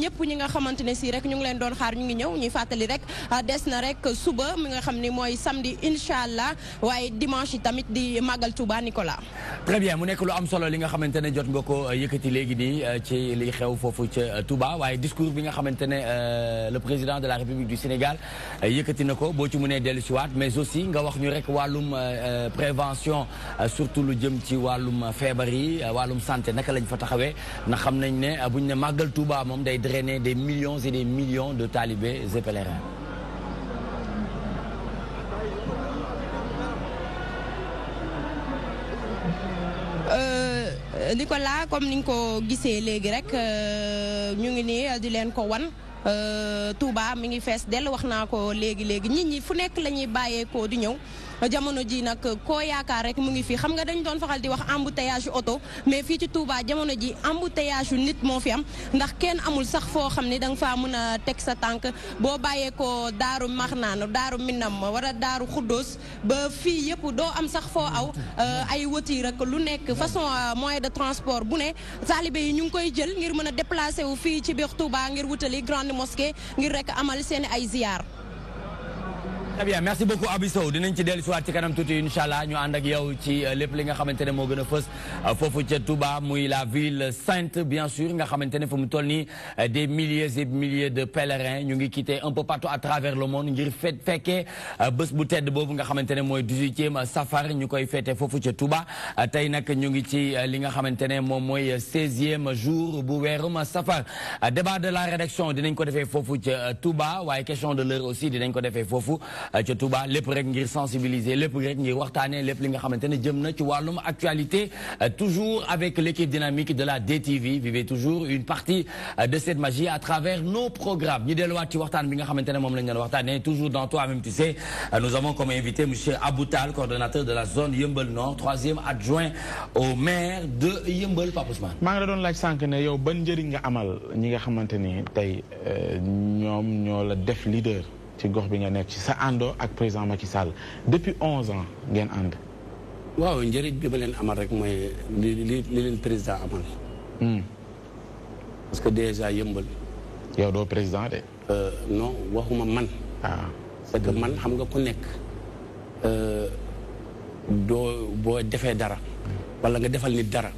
ñëpp ñi nga xamante ne si rek ñu ngi leen doon xaar ñu ngi ñëw ñuy fàttali rek des na rek suba mi nga xam ne mooy samedi incha allah waaye dimanche yi tamit di màggal Touba Nicolas. très bien mu nekk lu am solo li nga xamante ne jot nga ko yëkkati léegi nii ci li xew foofu ca Touba waaye discours bi nga xamante ne le président de la République du Sénégal yëkkati na ko boo ci mënee dellu si waat mais aussi nga wax ñu rek wàllum prévention surtout lu jëm ci wàllum feebar yi wàllum santé naka lañ fa taxawee ndax xam nañ ne buñ ne màggal Touba moom day drainer des millions et des millions de talibés et pèlerins. Nicolas comme ni nga ko gisee léegi rek ñu ngi nii di leen ko wan Touba mi ngi fees dell wax naa ko léegi nit ñi fu nekk la ñuy bàyyeekoo di ñëw. jamono ji nag koo yaakaar rek mu ngi fii xam nga dañ doon faxal di wax embouteillage yu oto mais fii ci Touba jamono ji embouteillage yu nit moo fi am ndax kenn amul sax foo xam ne da nga faa mën a teg sa tànk boo bàyyeekoo daaru Marnaan daaru Minam wala daaru Xuddoos ba fii yëpp doo am sax foo aw ay wëti rek lu nekk façon moyen de transport bu ne taalibe yi ñu ngi koy jël ngir mën a déplacer wu fii ci biir Touba ngir wutali grande mosquée ngir rek amal seen ay ziar. Très bien merci beaucoup Abi Sow dinañ ci dellu si waat ci kanam tuuti incha allah ñu ànd ak yow ci lépp li nga xamante ne moo gën a fës foofu ca Touba muy la ville sainte bien sûr nga xamante ne fu mu toll nii des milliers et milliers de pèlerins ñu ngi quitté un peu partout à travers le monde ngir fekkee bés bu tedd boobu nga xamante ne mooy 18e safar ñu koy fêté foofu ca Touba tey nag ñu ngi ci li nga xamante ne moom mooy 16e jour bu weerum safar débat de la rédaction dinañ ko defee foofu ca Touba waaye question de l'heure aussi dinañ ko defee foofu ca Touba lépp rek ngir sensibiliser lépp rek ngir waxtaanee lépp li nga xamante ne jëm na ci wàllum actualité toujours avec l'équipe dynamique de la DTV vivez toujours une partie de cette magie à travers nos programmes ñu delluwaat ci waxtaan bi nga xamante ne moom lañ doon waxtaanee toujours dans toi-même tu sais nous avons comme invité monsieur Abou Tall coordonnateur de la zone Yeumbeul Nord 3e adjoint au maire de Yeumbeul Pape Ousmane. maa ngi la doon laaj sànq ne yow ban njëriñ nga amal ñi nga xamante ni tey ñoom ñoo la def leader. ci gox bi nga nekk ci sa àndoo ak président Macky Sall depuis 11 ans ngeen ànd. waaw njëriñ bi ba leen amal rek mooy li leen président amal. parce que déjà yëmbal. yow doo président de. non waxuma man. c'est que man xam nga ku nekk boo defee dara. wala nga defal nit dara.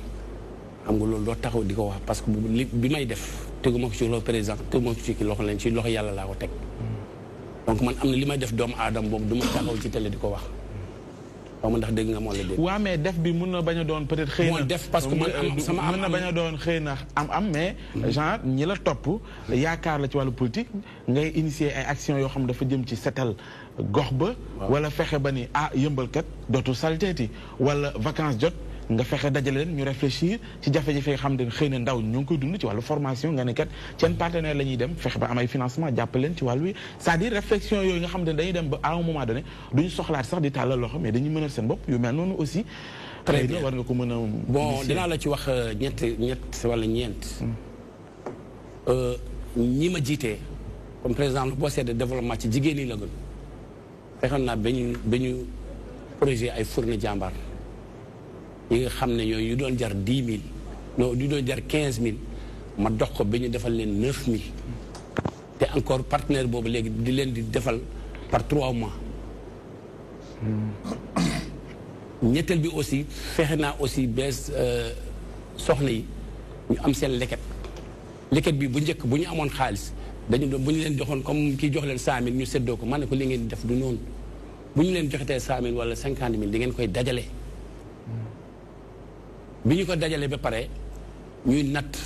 xam nga loolu doo taxaw di ko wax parce que bi may def teguma ko ci loxo président teguma ko ci loxo leen ci loxo yàlla laa ko teg. donc man am na li may def doomu aadama boobu du ma taxaw ci télé di ko wax. waaw ndax dégg nga moo la dégg. waaw mais def bi mun na bañ a doon peut-être xëy na. moo def parce que man sama am mun na bañ a doon xëy na am mais. genre ñi la topp yaakaar la ci wàllu politique ngay initier ay actions yoo xam dafa jëm ci setal gox ba. wala fexe ba ni yëmbalkat dootul salteeti wala vacances jot nga fexe dajale leen ñu réfléchir ci jafe-jafe yi xam ne xëy na ndaw ñoo ngi koy dund ci wàllu formation nga ne kat seen partenaire la ñuy dem fexe ba am ay financement jàppale leen ci wàllu wi c'est-à-dire réflexion yooyu nga xam ne dañuy dem ba à un moment donné duñu soxlaat sax di tàllal loxo mais dañuy mënal seen bopp yu mel noonu aussi. très bien war nga ko mën a. bon dinaa la ci wax ñett wala ñeent. ñi ma jiitee comme par exemple boo seetee développement ci jigéen ñi la gën fexoon naa ba ñu projet ay fourne jàmbaar. yi nga xam ne yooyu yu doon jar 10 000 non yu doon jar 15 000 ma dox ko ba ñu defal leen 9 000 te encore partenaire boobu léegi di leen di defal par 3 mois. ñetteel bi aussi fexe naa aussi bees soxna yi ñu am seen leket bi bu njëkk bu ñu amoon xaalis dañu doon bu ñu leen joxoon comme kii jox leen 100000 ñu séddoo ko man ne ko li ngeen di def du noonu bu ñu leen joxetee 100000 wala 50000 di ngeen koy dajale. bi ñu ko dajalee ba pare ñuy natt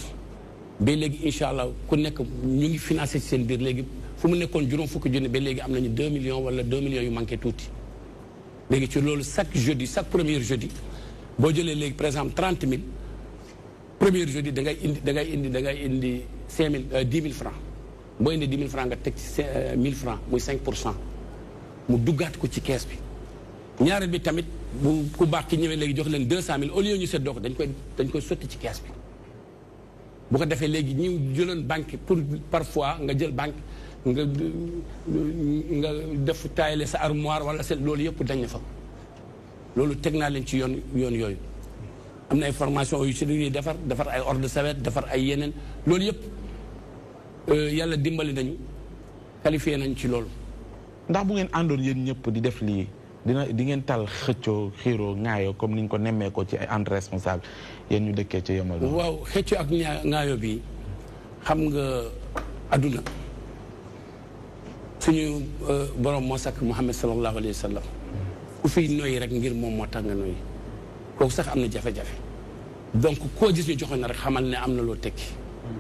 ba léegi incha allah ku nekk ñu ngi financé ci seen biir léegi fu mu nekkoon juróom fukki junni ba léegi am nañu 2 millions wala 2 millions yu manqué tuuti. léegi ci loolu chaque jeudi chaque premier jeudi boo jëlee léegi par exemple 30 000 premier jeudi da ngay indi 10 000 francs boo indi 10 000 francs nga teg ci 1000 francs muy 5% mu duggaat ko ci kees bi. ñaareel bi tamit bu ku baax ki ñëwee léegi jox leen 200000 au lieu ñu seddoo ko dañ koy sotti ci kees bi bu ko defee léegi ñu jëloon banque pour parfois nga jël banque nga def taayale sa armoire wala sa loolu yëpp dañ na fa loolu teg naa leen ci yoon yooyu am na ay formation yu ci ñuy defar ay ordre de service defar ay yeneen loolu yëpp yàlla dimbali nañu qualifié nañ ci loolu. ndax bu ngeen àndoon yéen ñëpp di def lii di ngeen tal xëccoo xiiroo ŋaayoo comme ni ñu ko nemmee ko ci ay entre responsable yéen ñu dëkkee ci yemal. waaw xëccoo ak ŋaayoo bi xam nga adduna suñu borom moo sakk Muhammad sallallahu alayhi wa sallam ku fiy noyyi rek ngir moom moo tax nga noyyi kooku sax am na jafe-jafe donc koo gis ñu joxoon na rek xamal ne am na loo tekki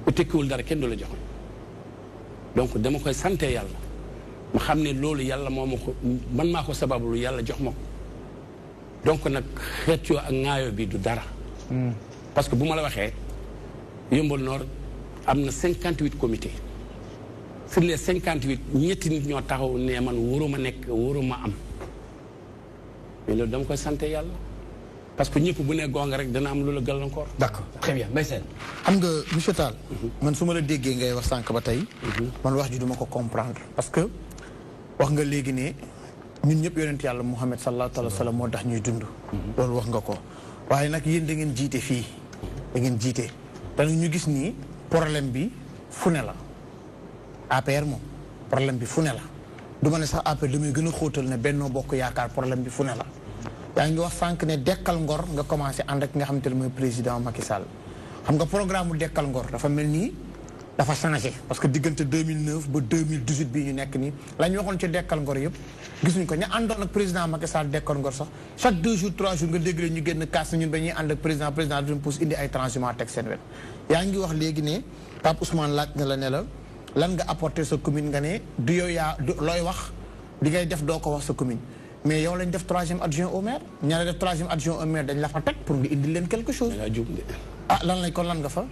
ku tekkiwul dara kenn du la joxoon donc dama koy sante yàlla ma xam ne loolu yàlla moo ma ko man maa ko sabablu yàlla jox ma ko donc nag xeccoo ak ŋaayoo bi du dara parce que bu ma la waxee Yeumbeul Nord am na 58 comités sur les 58 ñetti nit ñoo taxaw ne man waruma nekk waruma am mais loolu dama koy sante yàlla parce que ñëpp bu ne gonga rek dana am lu la gàllankoor. d'accord très bien Mbaye Sène. xam nga monsieur Tall. man su ma la déggee ngay wax sànq ba tey. man wax ji duma ko comprendre parce que wax nga léegi ne ñun ñëpp yonent yàlla Muhammad sallallahu alayhi wa sallam moo tax ñuy dund. loolu wax nga ko waaye nag yéen da ngeen jiite fii da ngeen jiite te nag ñu gis nii problème bi fu ne la APR moom problème bi fu ne la du ma ne sax APR damay gën a xóotal ne Benno Bokk Yaakaar problème bi fu ne la. yaa ngi wax sànq ne dekkal ngor nga commencé ànd ak nga xamante ne mooy président Macky Sall xam nga programme mu dekkal ngor dafa mel nii dafa changé parce que diggante 2009 ba 2018 bii ñu nekk nii la ñu waxoon ci dekkal ngor yëpp gisuñ ko ña àndoon ak président Macky Sall dekkal ngor sax chaque 2 jours 3 jours nga dégg leen ñu génn kaas na ñun ba ñuy ànd ak président duñ pousse indi ay transhumants teg seen wet yaa ngi wax léegi ne Pape Ousmane laaj na la ne la lan nga apporter sa commune nga ne du yow yaa looy wax li ngay def doo ko wax sa commune mais yow lañ def 3e adjoint au maire ñaare def 3e adjoint au maire dañ la fa teg pour nga indi leen quelque chose. lan lañ kon lan nga fa.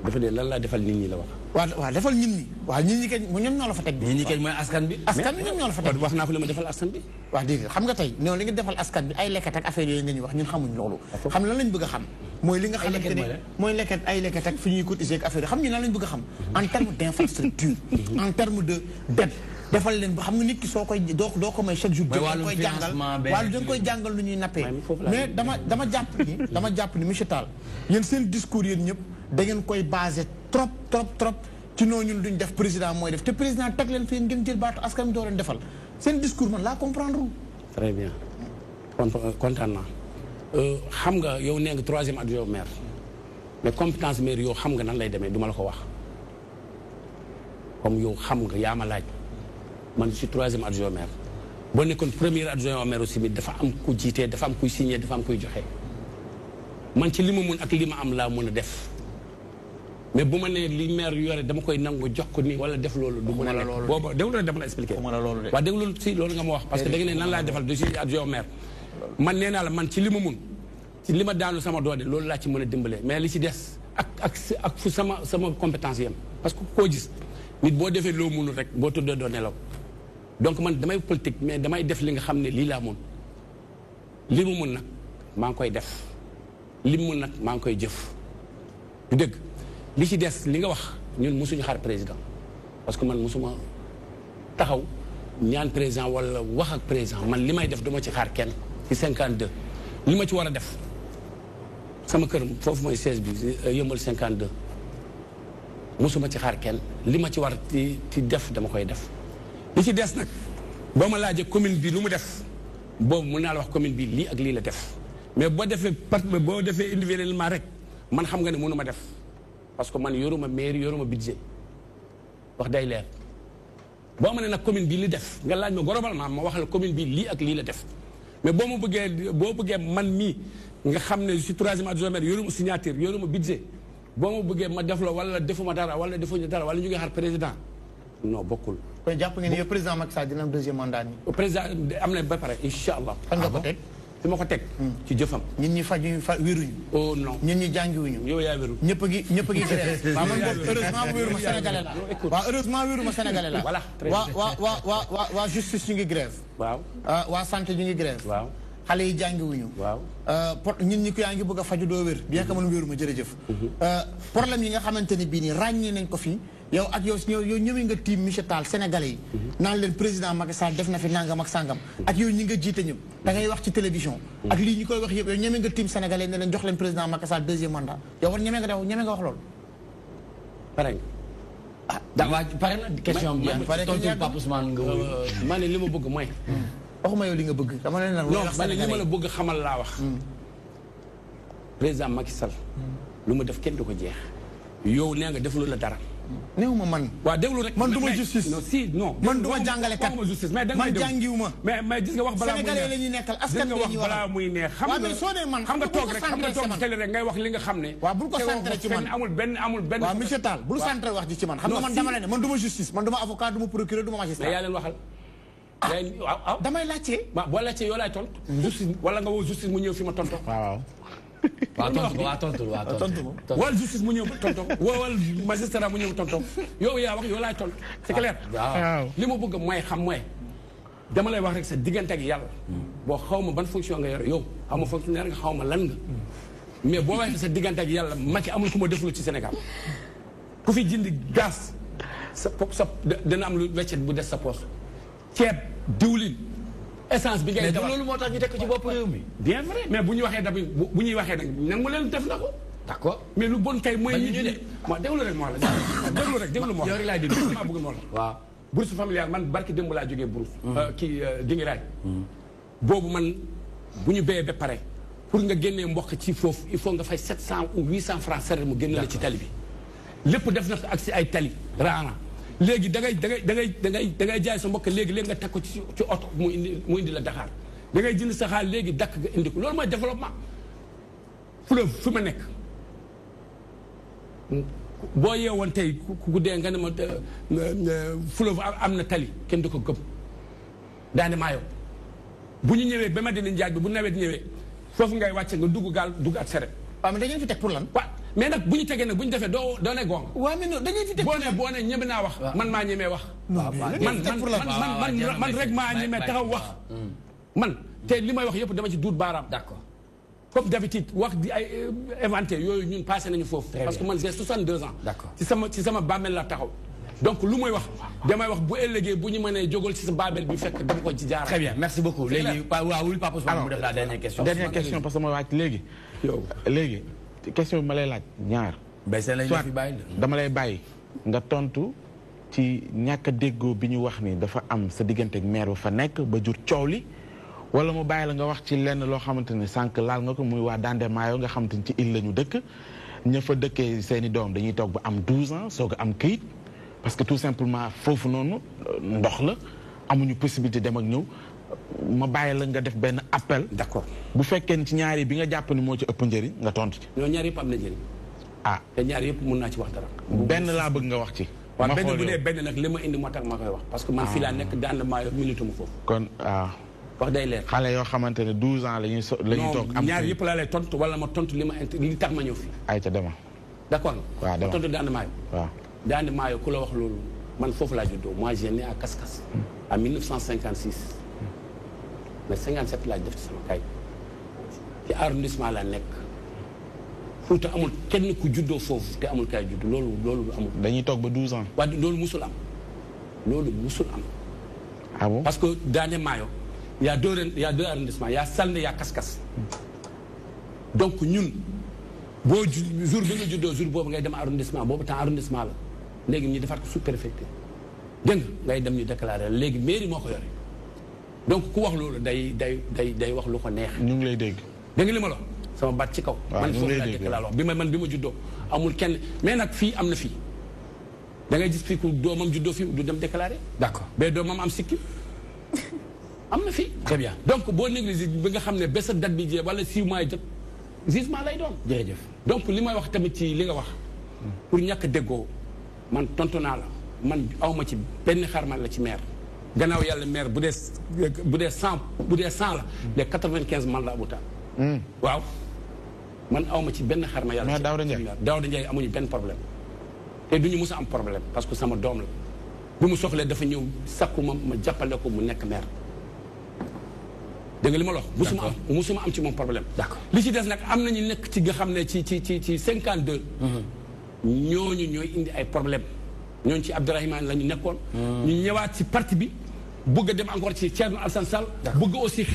dafa ne lan laa defal nit ñi la wax. waaw defal nit ñi waaw nit ñi kañ ñoom ñoo la fa teg. nit ñi kañ mooy askan bi. askan bi ñoom ñoo la fa teg. wax naa ko li ma defal askan bi. waaw dégg xam nga tey non li nga defal askan bi ay lekkat ak affaire yooyu nga ñu wax ñun xamuñ loolu. xam lan lañ bëgg a xam. mooy li nga xamante ne mooy lekkat ay lekkat ak fi ñuy cotiser ak affaire yi xam ñu lan lañ bëgg a xam. en terme d' infrastructure. en terme de dette defal leen ba xam nga nit ki soo koy doo ko may chaque jour. da koy jàngal wàllu da nga koy jàngal lu ñuy nappee. mais dama jàpp ni monsieur Tall yéen seen discours yéen ñëpp da ngeen koy basé trop ci noonu ñun duñ def président mooy def te président teg leen fii ngeen jël baatu askan wi doo leen defal seen discours man laa comprendre. très bien kontaan naa xam nga yow nee nga 3e adjoint maire mais compétence maire yow xam nga nan lay demee duma la ko wax comme yow xam nga yaa ma laaj man je suis 3e adjoint maire boo nekkoon 1er adjoint maire aussi bi dafa am ku jiitee dafa am kuy signé dafa am kuy joxe man ci li ma mun ak li ma am laa mën a def mais bu ma nee li maire yore dama koy nangu jox ko nii wala def loolu du mën a nekk booba déglu rek dama la expliqué waaw déglu si loolu nga ma wax parce que da nga ne nan laa defal je suis adjoint maire man nee naa la man ci li ma mun ci li ma daanu sama doole loolu laa ci mën a dimbale mais li ci des ak fu sama compétence yam parce que koo gis nit boo defee loo munul rek boo tuddee doo nelaw donc man damay politique mais damay def li nga xam ne lii laa mun li mu mun nag maa ngi koy def li mu mun nag maa ngi koy jëf du dëgg li ci des li nga wax ñun mosuñu xaar président parce que man mosuma taxaw ñaan président wala wax ak président man li may def duma ci xaar kenn ci 52 li ma ci war a def sama kër foofu mooy 16 bi yëmbal 52 mosuma ci xaar kenn li ma ci war ci def dama koy def li ci des nag boo ma laajee commune bi lu mu def boobu mun naa la wax commune bi lii ak lii la def mais boo defee individuellement rek man xam nga ne mënu ma def parce que man yoruma mairie yoruma budget wax day leer boo ma ne nag commune bi li def nga laaj ma globalement ma wax la commune bi lii ak lii la def mais boo bëggee man mii nga xam ne je suis 3e adjoint maire yoruma signature yoruma budget boo ma bëggee ma def la wala defuma dara wala defuñu dara wala ñu ngi xaar président non bokkul. kon jàpp ngeen ne président Macky Sall dina am 2e mandat nii. président am na ba pare incha allah. fan nga ko teg. fi ma ko teg. ci jëfam. ñun ñi wéruñu. oh non ñun ñi jàngiwuñu. yow yaa wéru. ñëpp a ngi grève. waaw man boobu heureusement wéru ma sénégalais la. waaw heureusement wéru ma sénégalais la. voilà waa justice ñu ngi grève. waaw waa santé ñu ngi grève. waaw xale yi jàngiwuñu. waaw ñun ñi ko yaa ngi bëgg a faju doo wér. bien que man wéru ma jërëjëf. problème yi nga xamante ni bii nii ràññee nañ ko fii. yow ak yow ñëwee nga tiim monsieur Tall sénégalais yi. naan leen président Macky Sall def na fi nangam ak sangam. ak yow ñi nga jiite ñëpp da ngay wax ci télévision. ak lii ñu koy wax yëpp yow ñëwee nga tiim sénégalais ne leen jox leen président Macky Sall 2e mandat yow war ñëwee nga wax loolu. pare nga. pare na question bi. tontu Pape Ousmane nga wuyu. ma ne li ma bëgg mooy. waxuma yow li nga bëgg dama leen non ma ne li ma la bëgg xamal laa wax. président Macky Sall. lu ma def kenn du ko jeex. yow nee nga defulu la dara. néew ma man. waaw déglu rek man du ma justice. non si non. man du ma jàngale kat man jàngiwu ma. mais gis nga wax balaa muy neex sénégalais la ñuy nekkal askan nga wax balaa muy neex. waaw mais soo dee man xam nga toog télé rek ngay wax li nga xam ne. waaw bul ko centré ci man amul benn. waaw monsieur Tall bul centré wax ji ci man. xam nga man dama la ne man du ma justice man du ma avocat du ma procureur du ma magistrat. mais yaa leen waxal. damay laajte. waaw boo laajtee yoo laay tontu. justice wala nga woo justice mu ñëw fi ma tontu. waaw. waa tontu wala justice mu ñëw tonto wala magistrat mu ñëw tonto yow yaa wax yow laay tontu c'est clair. waaw li ma bëgg mooy xam mooy dama lay wax rek sa diggante ak yàlla. boo xaw ma ban fonction nga yor yow xaw ma fonctionnaire nga xaw ma lan nga. mais boo waxee sa diggante ak yàlla Macky amul ku ma deful ci Sénégal ku fi jëndi gaz sa dana am lu weccet bu des sa poche ceeb diwlin. essence bi ngay defar mais loolu moo tax ñu teg ko ci bopp réew mi. bien vrai mais bu ñu waxee tamit bu ñuy waxee nag nangu leen def na ko. d'accord mais lu bon kay mooy. ñu de ma déglu rek moo la déglu ma wax. yow rek laay déglu maa bëgg moo la. waaw bourse familiale man barki démb laa jógee bourse. kii Dingiraay. boobu man bu ñu béyee ba pare pour nga génnee mboq ci foofu il faut nga fay 700 ou 800 francs serre mu génne la ci tali bi. lépp def na ko ak si ay tali raana. léegi da ngay jaay sa mbokk léegi nga teg ko ci oto mu indi la Dakar da ngay jënd sa xaal léegi dakk nga indi ko loolu mooy développement. fleuve fi ma nekk boo yeewoon tey ku dee nga ne ma fleuve am na tali kenn du ko gëm daane maa yow bu ñu ñëwee ba Madina Njaaj bi bu nawet ñëwee foofu ngay wàcce nga dugg gaal dugg at seret. waaw mais da ngeen fi teg pour lan. mais nag bu ñu tegee nag bu ñu defee doo ne gong. waaw mais non da ngeen fi teg boo ne ñeme naa wax. man maa ñemee wax. man rek maa ñemee taxaw wax. man te li may wax yëpp dama ci duut baaraam. d'accord comme d'habitude wax di ay inventé yooyu ñun passé nañu foofu. parce que man j'ai 62 ans. d'accord ci sama bàmmeel la taxaw. donc lu may wax damay wax bu ëllëgee bu ñu mënee jógal ci sa babel bi fekk dama ko ci jaar. très bien merci beaucoup léegi waaw wul Papa Ousmane mu def la dernière question. dernière question parce que ma wàcc léegi. yow léegi question bi ma lay laaj ñaar. dama lay bàyyi nga tontu ci ñàkk a déggoo bi ñu wax ni dafa am sa diggante ak maire ba fa nekk ba jur coow li wala mu bàyyi la nga wax ci lenn loo xamante ni sànq laal nga ko muy waa Dande Maayo nga xamante ni ci île la ñu dëkk ña fa dëkkee seen i doom dañuy toog ba am 12 ans soog a am këyit parce que tout simplement foofu noonu ndox la amuñu possibilité dem ak ñëw ma bàyyi la nga def benn appel. d'accord bu fekkee ni ci ñaari bi nga jàpp ni moo ci ëpp njëriñ nga tontu ci. ñoo ñaar yëpp am na njëriñ. te ñaar yëpp mën naa ci wax dara. benn laa bëgg nga wax ci. waaw benn bu dee benn nag li ma indi moo tax ma koy wax. parce que man fii laa nekk Dande Maayo militu ma foofu. kon wax day leer. xale yoo xamante ne 12 ans la ñuy toog. am ñaar yëpp laa lay tontu wala ma tontu li tax ma ñëw fii. ayca dema. d'accord waaw dema ma tontu Dande Maayo. waaw Dande Maayo ku la wax loolu man foofu laa juddoo moi j'ai né à Kaskas. en 1956. mais 57 laa def ci sama kay. ci arrondissement laa nekk. Fouta amul kenn ku juddoo foofu te amul kay judd loolu amul. dañuy toog ba 12 ans. waaye loolu musul am. loolu musul am. ah bon parce que Dande Maayo y a deux arrondissements y a Salné y a Kaskas. donc ñun boo jour bi nga juddoo jour boobu ngay dem arrondissement boobu temps arrondissement la léegi ñu defaat ko sous-préfecture dégg nga ngay dem ñu déclarer léegi mairie moo ko yore donc ku wax loolu day wax lu ko neex. ñu ngi lay dégg. dégg nga li ma la wax sama baat ci kaw. man foofu laa déclaré wax bi ma juddoo amul kenn mais nag fii am na fii da ngay gis fii ku doomam juddoo fii du dem déclarer. d'accord mais doomam am sikki am na fii. très bien donc boo négligé bi nga xam ne bés a date bi jee wala 6 mois jot jugement lay doon. jërëjëf donc li may wax tamit ci li nga wax. pour ñàkk déggoo man tontu naa la man awma ci benn xarmal la ci maire. gannaaw yàlla maire bu dee 100 la. les 95 man la abuta waaw man awma ci benn xarma yàlla. mais Daouda Ndiaye amuñu benn problème. te duñu mës a am problème parce que sama doom la bu mu soxlee dafa ñëw sakku ma jàppale ko mu nekk maire. dégg nga li ma la wax. musuma am ci moom problème. d'accord li ci des nag am nañu nekk ci nga xam ne ci 52. ñooñu ñooy indi ay problème ñooñu ci Abdourahmane la ñu nekkoon. ñu ñëwaat ci parti bi bëgg a dem encore ci Thierno Alassane Sall. bëgg aussi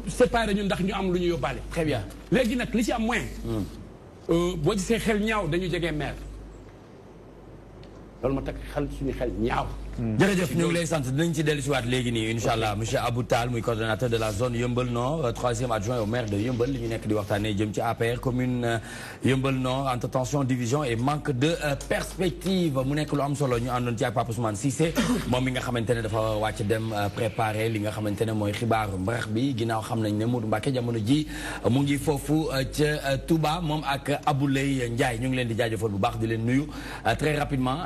séparer ñu ndax ñu am lu ñu yóbbaale. très bien léegi nag li ci am moyen. boo gisee xel ñaaw dañu jege maire. loolu ma takk xel suñu xel ñaaw. jërëjëf ñu ngi lay sant dinañ ci dellu si waat léegi nii incha allah monsieur Abou Tall muy coordonnateur de la zone Yeumbeul Nord troisième adjoint au maire de Yeumbeul li ñu nekk di waxtaanee jëm ci APR commune Yeumbeul Nord entre tension division et manque de perspective mu nekk lu am solo ñu àndoon ci ak Papa Ousmane Cissé moom mi nga xamante ne dafa wàcc dem préparer li nga xamante ne mooy xibaaru mbarax bi ginnaaw xam nañ ne Modou Mbacké jamono ji mu ngi foofu ca Touba moom ak Aboulaye Ndiaye ñu ngi leen di jaajëfal bu baax di leen nuyu très rapidement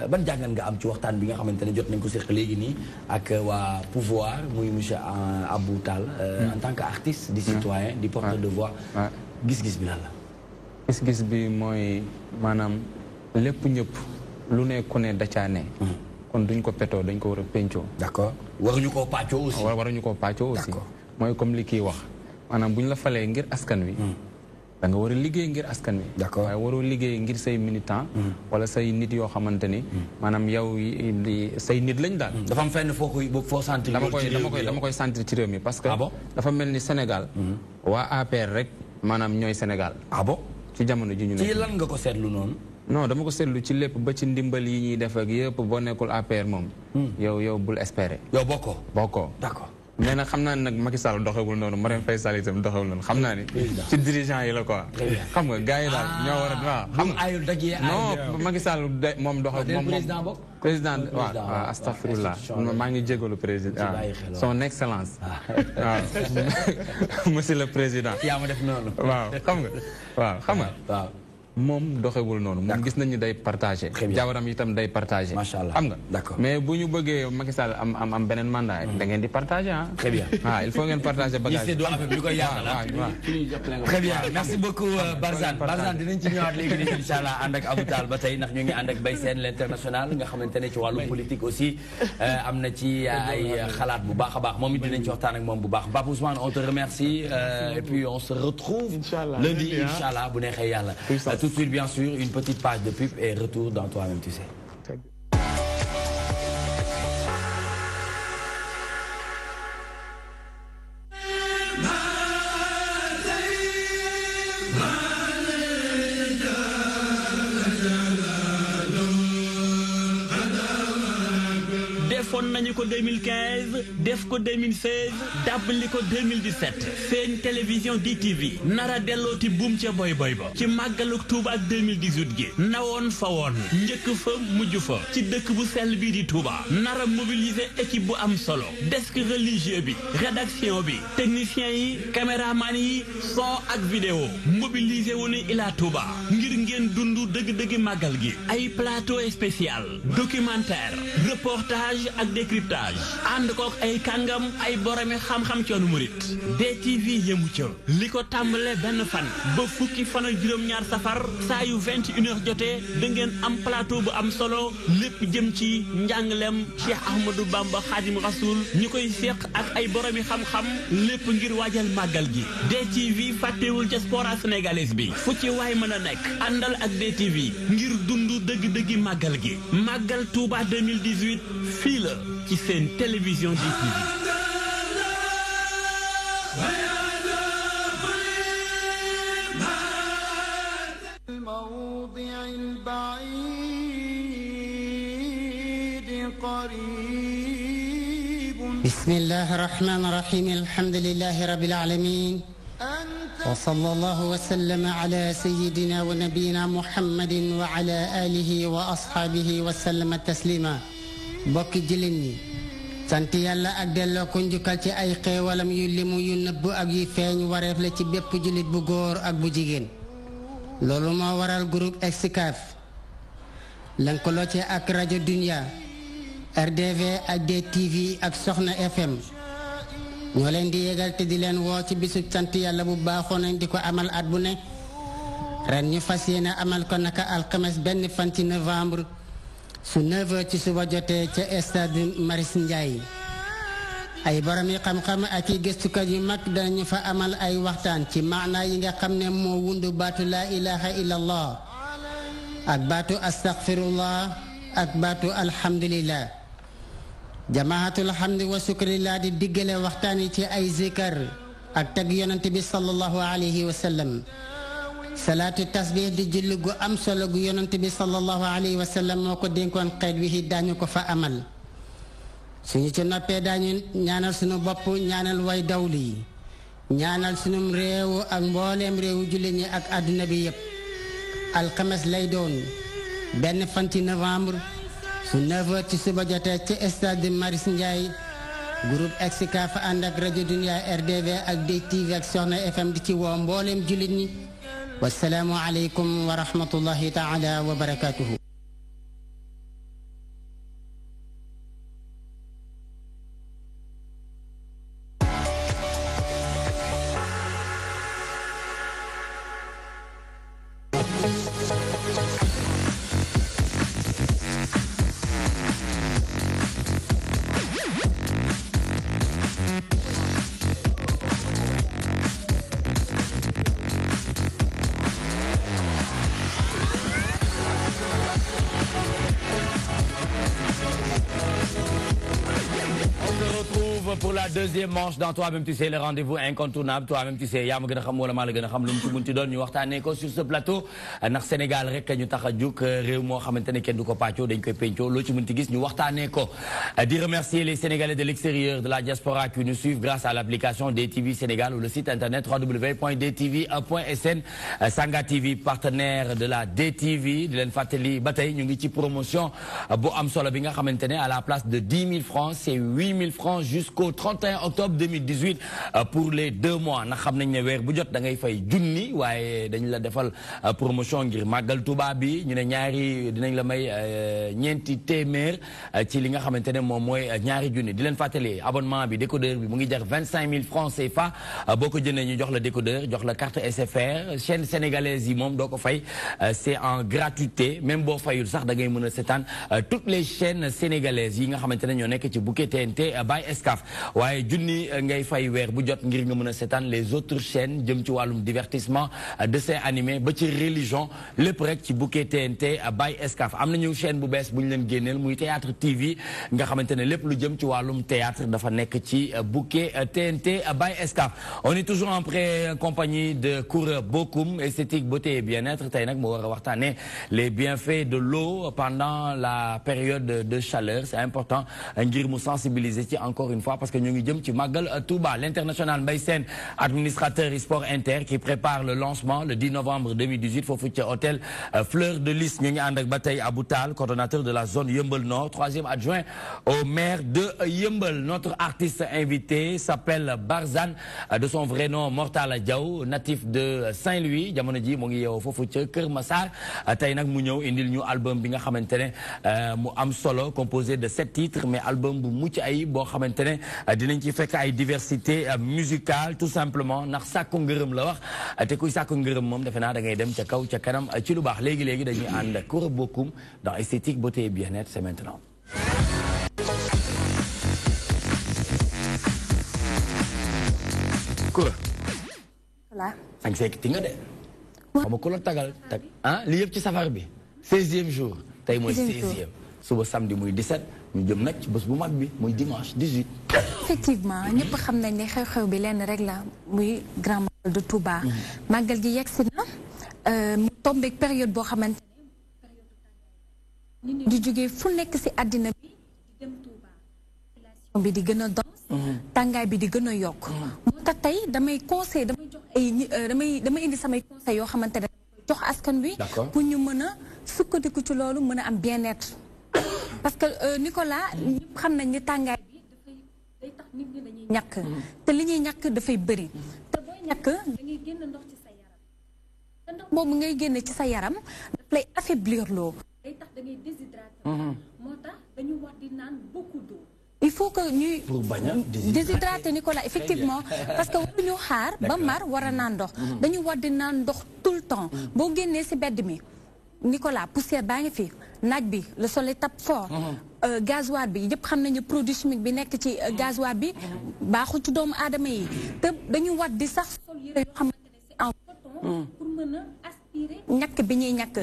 ban jàngat nga am ci waxtaan bi nga xamante ne jot nañ ko seq léegi nii ak waa pouvoir muy monsieur Abou Tall en tant que artiste di citoyen di porteur de voix gis-gis bi lan la gis-gis bi mooy maanaam lépp ñëpp lu ne ku ne dacaane kon duñ ko petoo dañ ko war a pencoo d'accord waruñu koo pàccoo aussi waruñu koo pàccoo aussi mooy comme li kii wax maanaam bu ñu la falee ngir askan wi da nga war a liggéey ngir askan wi d'accord waaye waroo liggéey ngir say militant wala say nit yoo xamante ni maanaam yow say nit lañ daal dafa am fenn foo sentir dama koy sentir ci réew mi parce que dafa mel ni Sénégal waa APR rek maanaam ñooy Sénégal ci jamono ji ñu ne ci lan nga ko seetlu noonu non dama ko seetlu ci lépp ba ci ndimbal yi ñuy def ak yëpp boo nekkul APR moom yow bul espérer yow bokkoo d'accord mais nag xam naa ne nag Macky Sall doxewul noonu Marème Faye Sall itam doxewul noonu xam naa ni ci dirigeant yi la quoi xam nga gars yi daal ñoo war a waaw xam nga non Macky Sall moom doxe moom président waaw astafirullah maa ngi jégalu président son excellence waaw monsieur le président yaa ma def noonu waaw xam nga moom doxewul noonu moom gis nañu day partagé jabaram itam day partagé macha allah xam nga d'accord mais bu ñu bëggee Macky Sall am beneen mandat da ngeen di partagé très bien il faut ngeen partagé bagage très bien merci beaucoup Barzane dinañ ci ñëwaat léegi nii incha allah ànd ak Abou Tall ba tey ndax ñu ngi ànd ak Baye Sène l'international nga xamante ne ci wàllu politique aussi am na ci ay xalaat bu baax a baax moom it dinañ ci waxtaan ak moom bu baax Papa Ousmane on te remercie et puis on se retrouve lundi incha allah bu neexee yàlla tout de suite, bien sûr, une petite page de pub et retour dans toi-même, tu sais. defoon nañu ko 2015 def ko 2016 dàbbali ko 2017 seen télévision DTV nara dellooti buum ca boy boy ba ci màggaluk Touba ak 2018 gi nawoon fa woon njëkk fa mujj fa ci dëkk bu sell bii di Touba nara mobiliser équipe bu am solo desk religieux bi rédaction bi technicien yi caméraman yi son ak vidéo mobiliser wu ni ila Touba ngir ngeen dundu dëgg-dëgg màggal gi ay plateau spécial documentaire reportage ak décryptage ànd kook ay kàngam ay boromi xam-xam ci yoonu murit DTV yëmu ca li ko tàmbale benn fan ba fukki fan ak juróom-ñaar safar saa yu 21h jotee da ngeen am plateau bu am solo lépp jëm ci njàngalem Cheikh Ahmadou Bamba Khadim Rasoul ñi koy séq ak ay boromi xam-xam lépp ngir waajal màggal gi DTV fàttewul diaspora sénégalaise bi fu ci waay mën a nekk àndal ak DTV ngir dundu dëgg-dëggi màggal gi màggal Touba 2018 fii la ci seen télévision DTV. بسم الله الرحمن الرحيم الحمد لله رب العالمين وصلى الله وسلم على سيدنا ونبينا محمد وعلى آله وأصحابه وسلم تسليما بك جلني sant yàlla ak delloo ko njukkal ci ay xéewalam yu limu yu nëbb ak yu feeñ wareef la ci bépp jullit bu góor ak bu jigéen loolu moo waral groupe Excaf lëkkaloo ci ak rajo Dunia RDV ak DTV ak Soxna FM ñoo leen di yégal te di leen woo ci bisub sant yàlla bu baaxoo nañ di ko amal at bu ne ren ñu fas yéene amal ko naka alxames benn fan ci novembre su 9h ci suba jotee ca stade Marius Ndiaye ay borom yi xam-xam ak i gëstukat yu mag danañu fa amal ay waxtaan ci maanaa yi nga xam ne moo wundu baatu laa ilaha illallah ak baatu astaghfirullah ak baatu alhamdulillah jamaatul hamdi wa sukrillah di diggale waxtaan yi ci ay zikar ak tag yonent bi sallallahu alayhi wa sallam salaatu tasbih di julli gu am solo gu yonent bi sallallahu alayhi wa sallam moo ko dénkoon xeet wi daañu ko fa amal suñu ci noppee daañu ñaanal suñu bopp ñaanal way dawli yi ñaanal suñu réew ak mbooleem réewu julli ñi ak àdduna bi yépp alxames lay doon benn fan ci novembre su 9h ci suba jotee ci stade Marius Ndiaye groupe Excaf ànd ak rajo Dunia RDV ak DTV ak Soxna FM di ci woo mbooleem jullit ñi wassalaamu aleykum wa rahmatullahi taala wa barakatuhu. Pour la deuxième manche dans Toi-même tu sais, le rendez-vous incontournable Toi-même tu sais yaa ma gën a xam wala maa la gën a xam lu mu ci munti doon ñu waxtaanee ko sur ce plateau ndax Sénégal rek ñu tax a jóg réew moo xamante ne kenn du ko pàccoo dañ koy pencoo loo ci munti gis ñu waxtaanee ko di remercier les Sénégalais de l'extérieur de la diaspora qui nous suivent grâce à l'application DTV Sénégal ou le site internet www.dtv.sn Sanga TV partenaire de la DTV di leen fàttali ba tey ñu ngi ci promotion bu am solo bi nga xamante ne à la place de 10 000 francs c'est 8 000 francs jusqu'au 31 octobre 2018 pour les 2 mois ndax xam nañ ne weer bu jot da ngay fay junni waaye dañ la defal promotion ngir màggal Tuuba bi ñu ne ñaari dinañ la may ñeenti téeméer ci li nga xamante ne moom mooy ñaari junni di leen fàttali abonnement bi décodeur bi mu ngi jar 25 000 francs CFA boo ko jëndee ñu jox la décodeur jox la carte SFR chaîne sénégalaise yi moom doo ko fay c'est en gratuité même boo fayul sax da ngay mën a seetaan toutes les chaînes sénégalaises yi nga xamante ne ñoo nekk ci bouquet TNT by Excaf waaye junni ngay fay weer bu jot ngir nga mën a seetaan les autres chaînes jëm ci wàllum divertissement dessin animé ba ci religion lépp rek ci bouquet TNT by Excaf am nañu chaîne bu bees bu ñu leen génneel muy Théâtre TV nga xamante ne lépp lu jëm ci wàllum théâtre dafa nekk ci bouquet TNT by Excaf. On est toujours en compagnie de Koura Bokoum, esthétique, beauté et bien-être. Tey nag moo war a waxtaanee les bienfaits de l'eau pendant la période de chaleur. C'est important ngir mu sensibiliser ci encore une fois parce que ñu ngi jëm ci Magal Touba. L'international Mbaye Sène, administrateur Sport Inter, qui prépare le lancement le 10 novembre 2018 foofu ci hôtel Fleur de Lys. ñu ngi ànd ak ba tey Abou Tall, coordonnateur de la zone Yeumbeul Nord, troisième adjoint au maire de Yeumbeul. Notre artiste invité s'appelle Barzan, de son vrai nom Mortala Diaw, natif de Saint-Louis. Jamono ji mu ngi yeewoo foofu ca Kër Massar. Tey nag mu ñëw indil ñu album bi nga xamante ne mu am solo, composé de 7 titres, mais album bu mucc ay boo xamante ne dinañ ci fekk ay diversité musicale tout simplement ndax sàkku ngërëm la wax te kuy sàkku ngërëm moom defe naa da ngay dem ca kaw ca kanam ci lu baax. Léegi dañuy ànd ak Koura Bokoum dans esthétique, beauté et bien-être. C'est maintenant. Koura. voilà. sañ seekiti nga de. xam nga ku la tagal tag li yëpp ci safar bi 16e jour. tey mooy 16e. suba samedi muy 17 ñu jëm nag ci bés bu mag bi muy dimanche 18. effectivement ñëpp xam nañ ne xew-xew bi lenn rek la muy grand magal de Touba. màggal gi yegsi na mu tombeek période boo xamante ne di jógee fu nekk si àddina bi di dem Touba. population bi di gën a danse. tàngaay bi di gën a yokk. moo tax tey damay conseil damay jox ay damay indi samay conseil yoo xamante ne jox askan wi. pour ñu mën a sukkandiku ci loolu mën a am bien-être. parce que Nicolas ñëpp xam nañ ni tàngaay bi day tax nit ñi dañuy ñàkk. te li ñuy ñàkk dafay bëri. te booy ñàkk da ngay génn ndox ci sa yaram. te ndox boobu ngay génn ci sa yaram daf lay affaiblir loo. day tax da ngay déshydraté. moo tax dañu war di naan beaucoup d'eau. il faut que ñuy pour bañ a déshydraté Nicolas effectivement parce que waruñu xaar ba mar war a naan ndox. dañu war di naan ndox tout le temps boo génnee si bedd mi. Nicolas poussière baa ngi fi naaj bi le soleil tape fort. gasoil bi yëpp xam nañu produit chimique bi nekk ci gasoil bi baaxul ci doomu aadama yi te dañu war di sax sol yére yoo xamante ne c'est en coton pour mën a aspirer ñàkk bi ñuy ñàkk.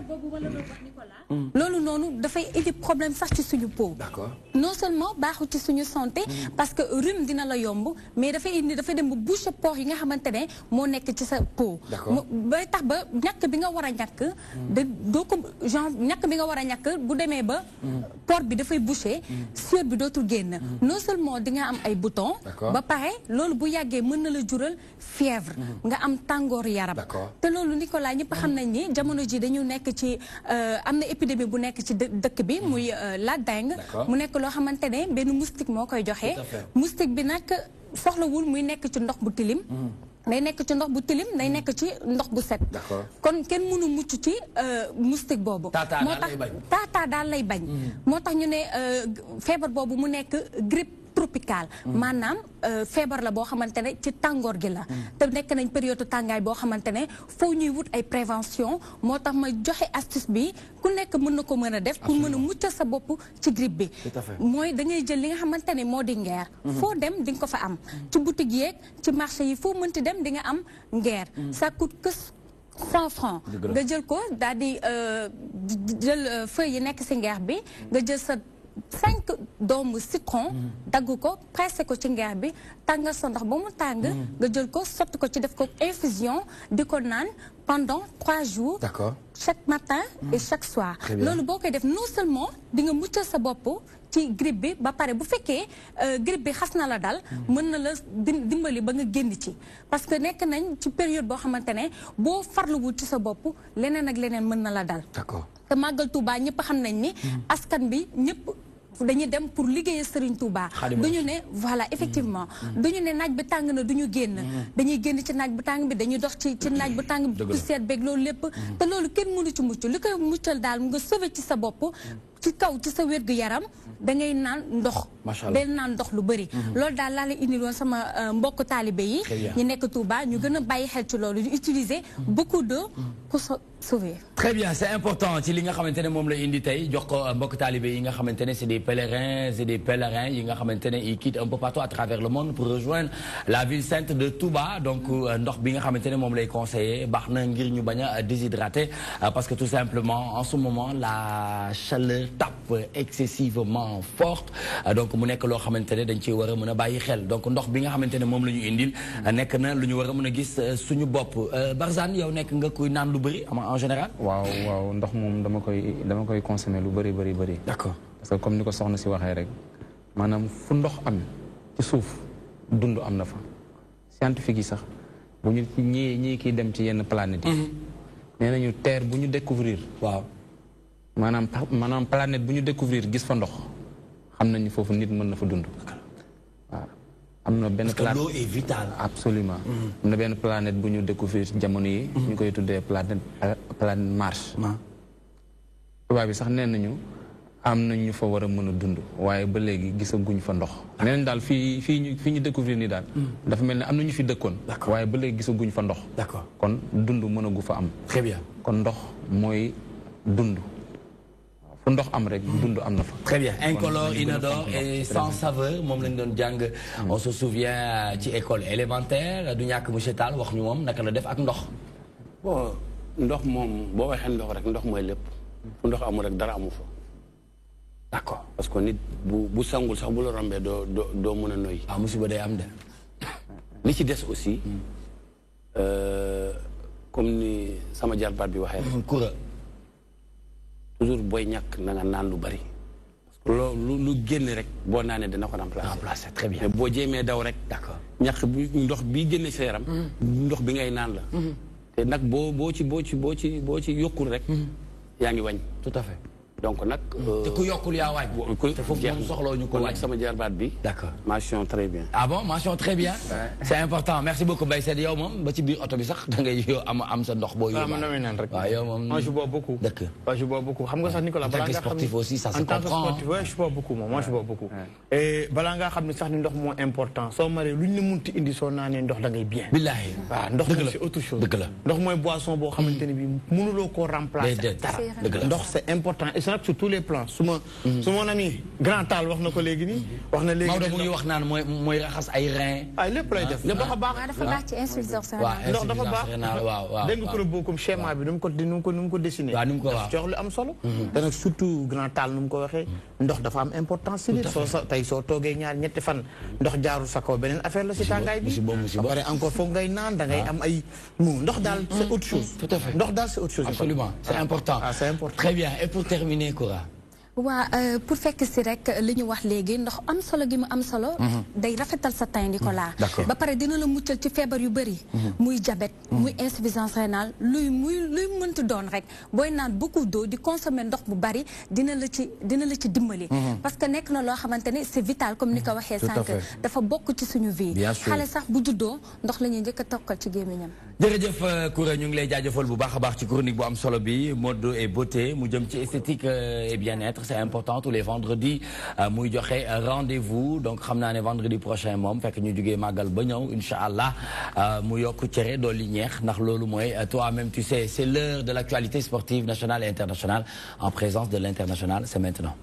boobu wala doo wax Nicolas. loolu noonu dafay indi problème sax ci suñu peau. D'accord. Non seulement baaxul ci suñu santé parce que rhume dina la yomb mais dafay dem ba boucher pores yi nga xamante ne moo nekk ci sa peau. bay tax ba ñàkk bi nga war a ñàkk. doo ko genre ñàkk bi nga war a ñàkk bu demee ba. port bi dafay boucher. sueur bi dootul génn. non seulement di nga am ay boutons. ba pare loolu bu yàggee mën na la jural fièvre. nga am tàngoor yaram. te loolu Nicolas ñëpp xam nañ ni jamono ji dañu nekk ci am na épidémie bu nekk ci dëkk bi muy la dengue. mu nekk loo xamante ne benn moustique moo koy joxe. moustique bi nag soxlawul muy nekk ci ndox bu tilim. day nekk ci ndox bu tilim day nekk ci ndox bu set. kon kenn mënu mucc ci moustique boobu. moo tax taataa daal lay bañ. moo tax ñu ne feebar boobu mu nekk grippe tropicale. maanaam feebar la boo xamante ne ci tàngoor gi la. te nekk nañ période tàngaay boo xamante ne foo ñuy wut ay prévention moo tax ma joxe astuce bi ku nekk mën na ko mën a def. pour mën a muccal sa bopp ci grippe bi. mooy da ngay jël li nga xamante ne moo di ngeer. foo dem di nga ko fa am. ci boutique yeeg ci marché yi foo mënti dem di nga am ngeer. ça coûte que 100 francs. nga jël ko daal di jël feuille yi nekk si ngeer bi nga jël sa 5 doomu citron. dagg ko pressé ko ci ngeer bi tàngal sa ndox ba mu tàng. nga jël ko sotti ko ci def ko infusion di ko naan pendant 3 jours. D'accord. Chaque matin et chaque soir. loolu boo koy def non seulement di nga muccal sa bopp ci grippe bi ba pare bu fekkee grippe bi xas na la dal. mën na la dimbali ba nga génn ci. parce que nekk nañ ci période boo xamante ne boo farluwul ci sa bopp leneen ak leneen mën na la dal. D'accord. te màggal Touba ñëpp xam nañ ni. askan bi ñëpp. dañuy dem pour liggéeyal Serigne Touba. duñu ne voilà effectivement. duñu ne naaj bi tàng na duñu génn. dañuy génn ci naaj bu tàng bi dañuy dox ci naaj bu tàng bi. du seet beeg loolu lépp. te loolu kenn mënu ci mucc li koy muccal daal nga sauver ci sa bopp. ci kaw ci sa wér gu yaram da ngay naan ndox. macha allah day naan ndox lu bëri. loolu daal laa lay indiloon sama mbokk taalibe yi. ñu nekk Touba ñu gën a bàyyi xel ci loolu di utiliser beaucoup d'eau pour se sauver. très bien c'est important ci li nga xamante ne moom la indi tey jox ko mbokk taalibe yi nga xamante ne c'est des pèlerins yi nga xamante ne ils quittent un peu partout à travers le monde pour rejoindre la ville sainte de Touba donc ndox bi nga xamante ne moom lay conseiller baax na ngir ñu bañ a déshydrater parce que tout simplement en ce moment la chaleur tape excessivement forte donc mu nekk loo xamante ne dañ ci war a mën a bàyyi xel donc ndox bi nga xamante ne moom la ñu indil nekk na lu ñu war a mën a gis suñu bopp Barzane yow nekk nga kuy naan lu bëri en général. waaw ndox moom dama koy consommer lu bëri. d'accord parce que comme ni ko soxna si waxee rek maanaam fu ndox am ci suuf dund am na fa scientifique yi sax bu ñu ñii kiy dem ci yenn planètes yi. nee nañu terre bu ñu découvrir waaw maanaam planète bu ñu découvrir gis fa ndox xam nañu foofu nit mën na fa dund waaw am na benn parce que l'eau est vitale. absolument am na benn planète bu ñu découvrir jamono yi ñu koy tuddee planète Mars tubaab bi sax nee nañu am nañ ñu fa war a mën a dund waaye ba léegi gisaguñ fa ndox nee nañ daal fii ñu découvrir nii daal dafa mel ne am na ñu fi dëkkoon waaye ba léegi gisaguñ fa ndox d'accord kon dund mën a gu fa am très bien kon ndox mooy dund fu ndox am rek dund am na fa. très bien incolore inodore et sans saveur moom lañ doon jàng. on se souvient ci école élémentaire du ñàkk monsieur Tall wax ñu moom naka la def ak ndox. bon ndox moom boo waxee ndox rek ndox mooy lépp fu ndox amul rek dara amu fa. d'accord parce que nit bu sangul sax bu la rombee doo mën a noyyi. ah musiba day am de. li ci des aussi comme ni sama jarbaat bi waxee. kura. toujours booy ñàkk na nga naan lu bari. parce que lu génn rek boo naanee dina ko remplacer. très bien mais boo jéemee daw rek. d'accord ñàkk bi ndox bi génne sa yaram. ndox bi ngay naan la. te nag boo ci yokkul rek. yaa ngi wañ. tout à fait. donc nag. te ku yokkul yaa waaj. te foofu moom soxloo ñu ko waaj sama jarbaat bi. d'accord mention très bien. ah bon mention très bien. c'est important merci beaucoup Mbaye Sène yow moom ba ci biir oto bi sax da ngay yow am sa ndox boo. waaw man damay naan rek. waaw yow moom. moi je bois beaucoup. dëkk. waaw je bois beaucoup xam nga sax Nicolas. en tant que sportif aussi ça se comprend. en tant que sportif ouais je bois beaucoup moom moi je bois beaucoup. et balaa ngaa xam ne sax ni ndox moo important soo maree lu ñu la munti indi soo naanee ndox da ngay bien. billaahi waaw ndox c'est autre chose. dëgg la ndox mooy boisson boo xamante ne bii mënuloo koo remplacer. dëgg la ndox c'est important et c'est sur tous les plans. su mon ami grand Tall wax na ko léegi nii. wax na léegi Maodo mu ngi wax naan mooy raxas ay rein. ay lépp lay def lépp dafa baax. dafa baax ci insuffisance rénale. ndox dafa baax waaw dégg nga propos comme schéma bi nu mu ko dessiné. waaw ni mu ko waaw jox lu am solo. te nag surtout grand Tall nu mu ko waxee. ndox dafa am importance si nit. soo toogee ñetti fan ndox jaarul sa kaw beneen affaire la si tàngaay bi. ba pare encore foog ngay naan da ngay am ay ndox daal c'est autre chose. tout à fait ndox daal c'est autre chose. absolument c'est important. c'est important. très bien et pour terminer Koura. waa pour fekk si rek li ñu wax léegi ndox am solo gi mu am solo. day rafetal sa teint Nicolas. ba pare dina la muccal ci feebar yu bëri. muy diabète muy insuffisance rénale luy mënti doon rek booy naan beaucoup d'eau di consommer ndox bu bari dina la ci dimbali. parce que nekk na loo xamante ne c'est vital comme ni ko waxee sànq. dafa bokk ci suñu vie. xale sax bu juddoo ndox la ñuy njëkk a tokkal ci gémmiñam. jërëjëf Koura ñu ngi lay jaajëfal bu baax a baax ci chronique bu am solo bi mode et beauté mu jëm ci esthétique et bien-être c'est important tous les vendredis muy joxe rendez-vous donc xam naa ne vendredi prochain moom fekk ñu jugee màggal ba ñëw incha allah mu yokk cere dolli ñeex ndax loolu mooy toi-même tu sais c'est l'heure de l'actualité sportive nationale et internationale en présence de l'international c'est maintenant.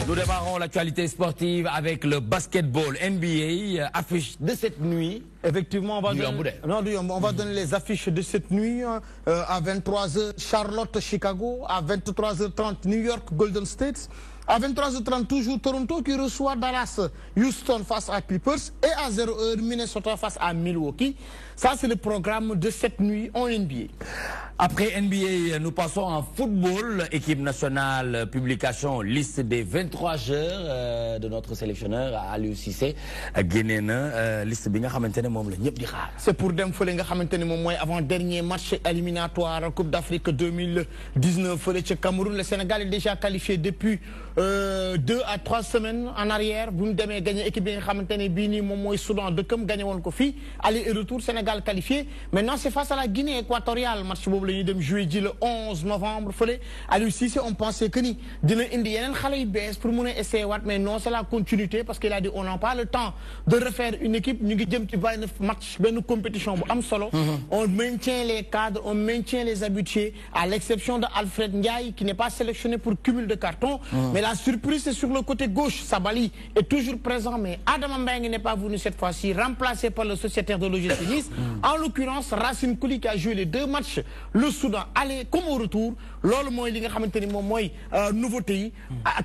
Nous démarrons l'actualité sportive avec le basketball NBA, affiche de cette nuit. Effectivement, on va donner les affiches de cette nuit. À 23h, Charlotte, Chicago. À 23h30, New York, Golden State. À 23h30, toujours Toronto qui reçoit Dallas, Houston face à Clippers. Et à 0h, Minnesota face à Milwaukee. Ça, c'est le programme de cette nuit en NBA. Après NBA, nous passons en football. Équipe nationale, publication, liste des 23 joueurs de notre sélectionneur Aliou Cissé. Liste bi nga xamantene mom la ñëpp di xaar. C'est pour dem fële nga xamantene mom moy avant dernier match éliminatoire Coupe d'Afrique 2019 fële ci Cameroun. Le Sénégal est déjà qualifié depuis 2 à 3 semaines en arrière. Bu ñu demee gagné équipe bi nga xamantene bi ni mom moy Soudan dëkkam gagné won ko fi. Aller et retour Sénégal qualifié. Maintenant c'est face à la Guinée équatoriale. Match boobu la ñuy dem jouer ji le 11 novembre fële Aliou Cissé on pensait que ni dina indi yeneen xale yu bees pour mun a essayer waat mais non c'est la continuité parce qu'il a dit on n'a pas le temps de refaire une équipe ñu ngi jëm ci benn match benn compétition bu am solo. On maintient les cadres, on maintient les habitués à l'exception de Alfred Ndiaye qui n'est pas sélectionné pour cumul de cartons. Mais la surprise c'est sur le côté gauche. Sabali est toujours présent mais Adama Mbengue n'est pas venu cette fois-ci, remplacé par le sociétaire de l'OGC Nice. En l'occurrence Racine Kouli qui a joué les 2 matchs, le Soudan aller comme au retour. Loolu mooy li nga xamante ni moom mooy nouveauté yi.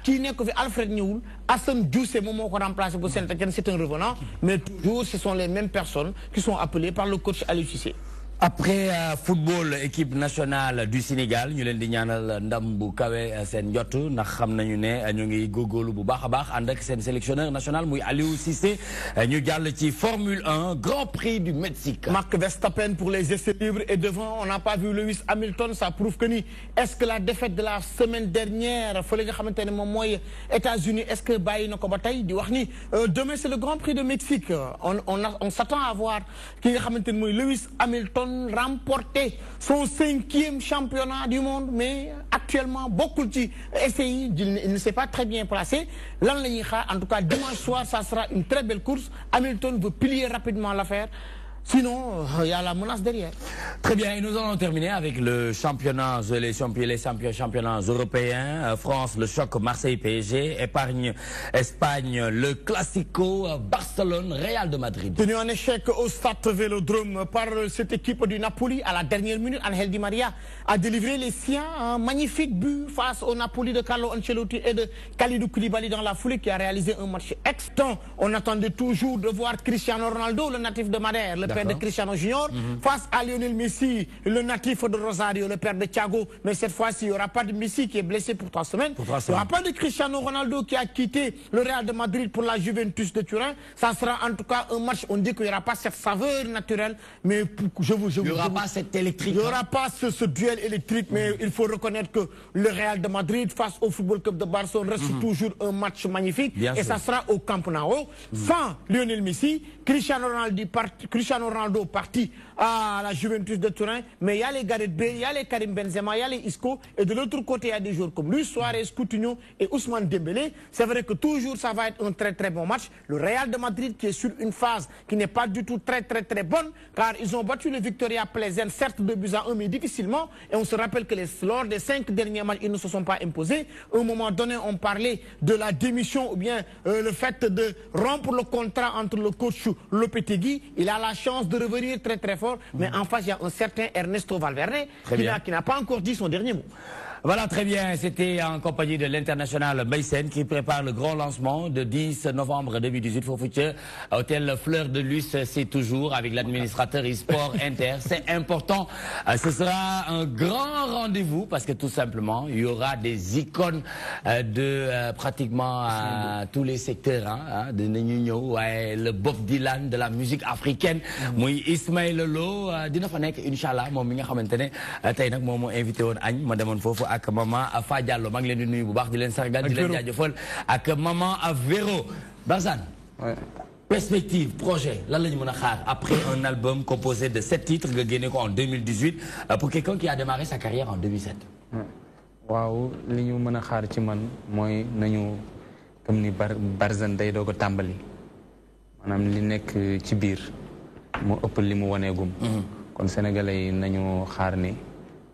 Kii nekk fi Alfred ñëwul Assane Diouf moom moo ko remplacé pour Saint-Étienne, c'est un revenant mais toujours ce sont les mêmes personnes qui sont appelées par le coach Aliou Cissé. Après football équipe nationale du Sénégal ñu leen di ñaanal ndam bu kawe seen njott ndax xam nañu ne ñu ngi góorgóorlu bu baax a baax ànd ak seen sélectionneur national muy Aliou Cissé. Ñu jàll ci Formule 1 Grand Prix du Mexique. Max Verstappen pour les essais libres et devant on n'a pas vu Lewis Hamilton. Ça prouve que ni est-ce que la défaite de la semaine dernière fële nga xamante ne moom mooy États-Unis est-ce que bàyyi na ko ba tey di wax ni demain c'est le Grand Prix de Mexique. On s'attend à voir ki nga xamante ne mooy Lewis Hamilton remporter son 5e championnat du monde mais actuellement beaucoup de essais il ne s'est pas très bien placé. Lan la ñuy xaar en tout cas dimanche soir ça sera une très belle course. Hamilton veut plier rapidement l'affaire. Sinon, il y a la menace derrière. Très bien, et nous allons terminer avec le championnat, les championnats européens. France, le choc Marseille-PSG. Épargne, Espagne, le Classico, Barcelone, Real de Madrid. Tenu en échec au stade Vélodrome par cette équipe du Napoli, à la dernière minute, Angel Di Maria a délivré les siens. Un magnifique but face au Napoli de Carlo Ancelotti et de Kalidou Koulibaly dans la foulée qui a réalisé un match extant. On attendait toujours de voir Cristiano Ronaldo, le natif de Madère, le père de Cristiano Junior, face à Lionel Messi, le natif de Rosario, le père de Thiago. Mais cette fois-ci, il n'y aura pas de Messi qui est blessé pour 3 semaines. Il n'y aura pas de Cristiano Ronaldo qui a quitté le Real de Madrid pour la Juventus de Turin. Ça sera en tout cas un match, on dit qu'il n'y aura pas cette saveur naturelle, mais il n'y aura pas cette électrique. Il n'y aura pas ce duel électrique, mais il faut reconnaître que le Real de Madrid face au Football Club de Barcelone reste toujours un match magnifique. Et ça sera au Camp Nou. Sans Lionel Messi, Cristiano Ronaldo parti à la Juventus de Turin, mais il y a les Gareth Bale, il y a les Karim Benzema, il y a les Isco, et de l'autre côté il y a des joueurs comme Luis Suarez, Coutinho et Ousmane Dembélé. C'est vrai que toujours ça va être un très très bon match. Le Real de Madrid qui est sur une phase qui n'est pas du tout très bonne, car ils ont battu le Victoria Plzen, certes 2-1, mais difficilement, et on se rappelle que lors des 5 derniers matchs ils ne se sont pas imposés. À un moment donné on parlait de la démission ou bien le fait de rompre le contrat entre le coach Lopetegui. Il a la chance de revenir très très fort, mais en face il y a un certain Ernesto Valverde qui n'a pas encore dit son dernier mot. Voilà, très bien. C'était en compagnie de l'international Mbaye qui prépare le grand lancement de 10 novembre 2018 Fofoutia, hôtel Fleur de Lys, c'est toujours avec l'administrateur e-sport Inter. C'est important. Ce sera un grand rendez-vous parce que tout simplement, il y aura des icônes de pratiquement tous les secteurs. De le Bob Dylan de la musique africaine. Muy Ismaël Lo, dina fa nek inshallah mom mi nga xamantene tay nak mom mo invité won agn ma demone fofu ak maman Afa Diallo maa ngi leen di nuyu bu baax di leen sargal di leen jaajëfal ak maman Véro. Barzane, perspective projet lan la ñu mën a xaar après un album composé de 7 titres nga génne ko en 2018 pour quelqu'un qui a démarré sa carrière en 2007. waaw li ñu mën a xaar ci man mooy nañu comme ni Barzane day doog a tàmbali maanaam li nekk ci biir moo ëpp li mu waneegum kon sénégalais yi nañu xaar ni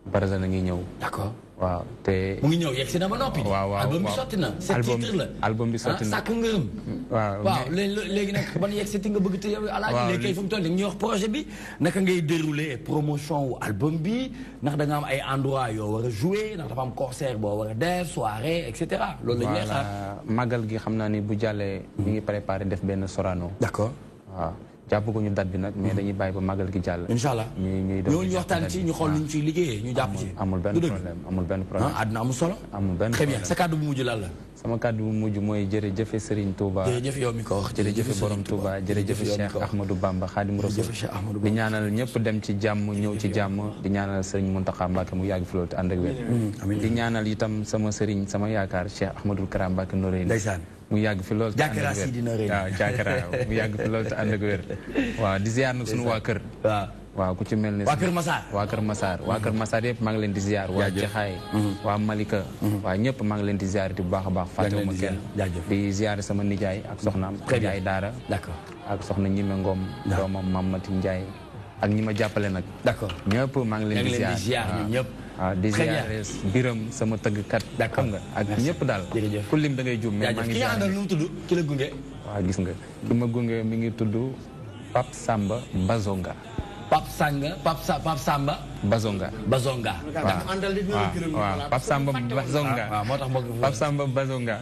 Barzane a ngi ñëw. D'accord. waaw te mu ngi ñëw yegg si na ba noppi. waaw album bi sotti na. titre la album bi sotti na sàkk ngërëm. waaw léegi nag ban yegg si nga bëgg te yow alaaji léegi kay fu mu toll nii ñuy wax projet bi naka ngay dérouler promotion wu album bi ndax da nga am ay endroit yoo war a jouer ndax dafa am concert boo war a def soirée et cetera. loolu la ñuy xaar màggal gi xam naa ni bu jàllee ñu ngi préparé def benn Sorano. d'accord waaw jàppaguñu date bi nag mais dañuy bàyyi ba màggal gi jàll. incha allah ñuy ñu waxtaan ci ñu xool ñu ciy liggéeyee ñu jàpp ci. amul benn problème amul benn problème. àdduna amul solo. amul benn très bien problème sa kàddu bu mujj lan la. sama kàddu bu mujj mooy jërëjëf Serigne Touba. jërëjëf yow mi ko wax jërëjëf borom Touba jërëjëf Cheikh Ahmadou Bamba Khadim Rasoul. di ñaanal ñëpp dem ci jàmm ñëw ci jàmm di ñaanal Serigne Mountakha Mbacké mu yàgg fi loolu te ànd ak wér. di ñaanal itam sama Serigne sama yaakaar Cheikh Ahmadou Kara Mbacké Noreyni. ndeysaan mu yàgg fi loolu te ànd ak wér waaw jàkkara mu yàgg fi loolu te ànd ak wér waaw di ziar nag suñu waa kër waaw ku ci mel ni waa Kër Massar waa Kër Massar waa Kër Massar yëpp maa ngi leen di ziar waa Jaxaay waa Malika waa ñëpp maa ngi leen di ziar bu baax a baax fàttewuma kenn di ziar sama nijaay ak soxnaam nijaay daara ak soxna Ñime Ngom doomam Mamati Ndiaye ak ñi ma jàppale nag d'accord ñëpp maa ngi leen di ziar ñëpp waaw di ziare Biram sama tëggkat xam nga ak ñëpp daal ku lim da ngay jum mais maa ngi ziar ki nga àndal nu mu tudd ki la gunge waaw gis nga ki ma gunge mi ngi tudd Pape Samba Bazonga Pape Samba Bazonga waaw Pape Samba Bazonga Pape Samba Bazonga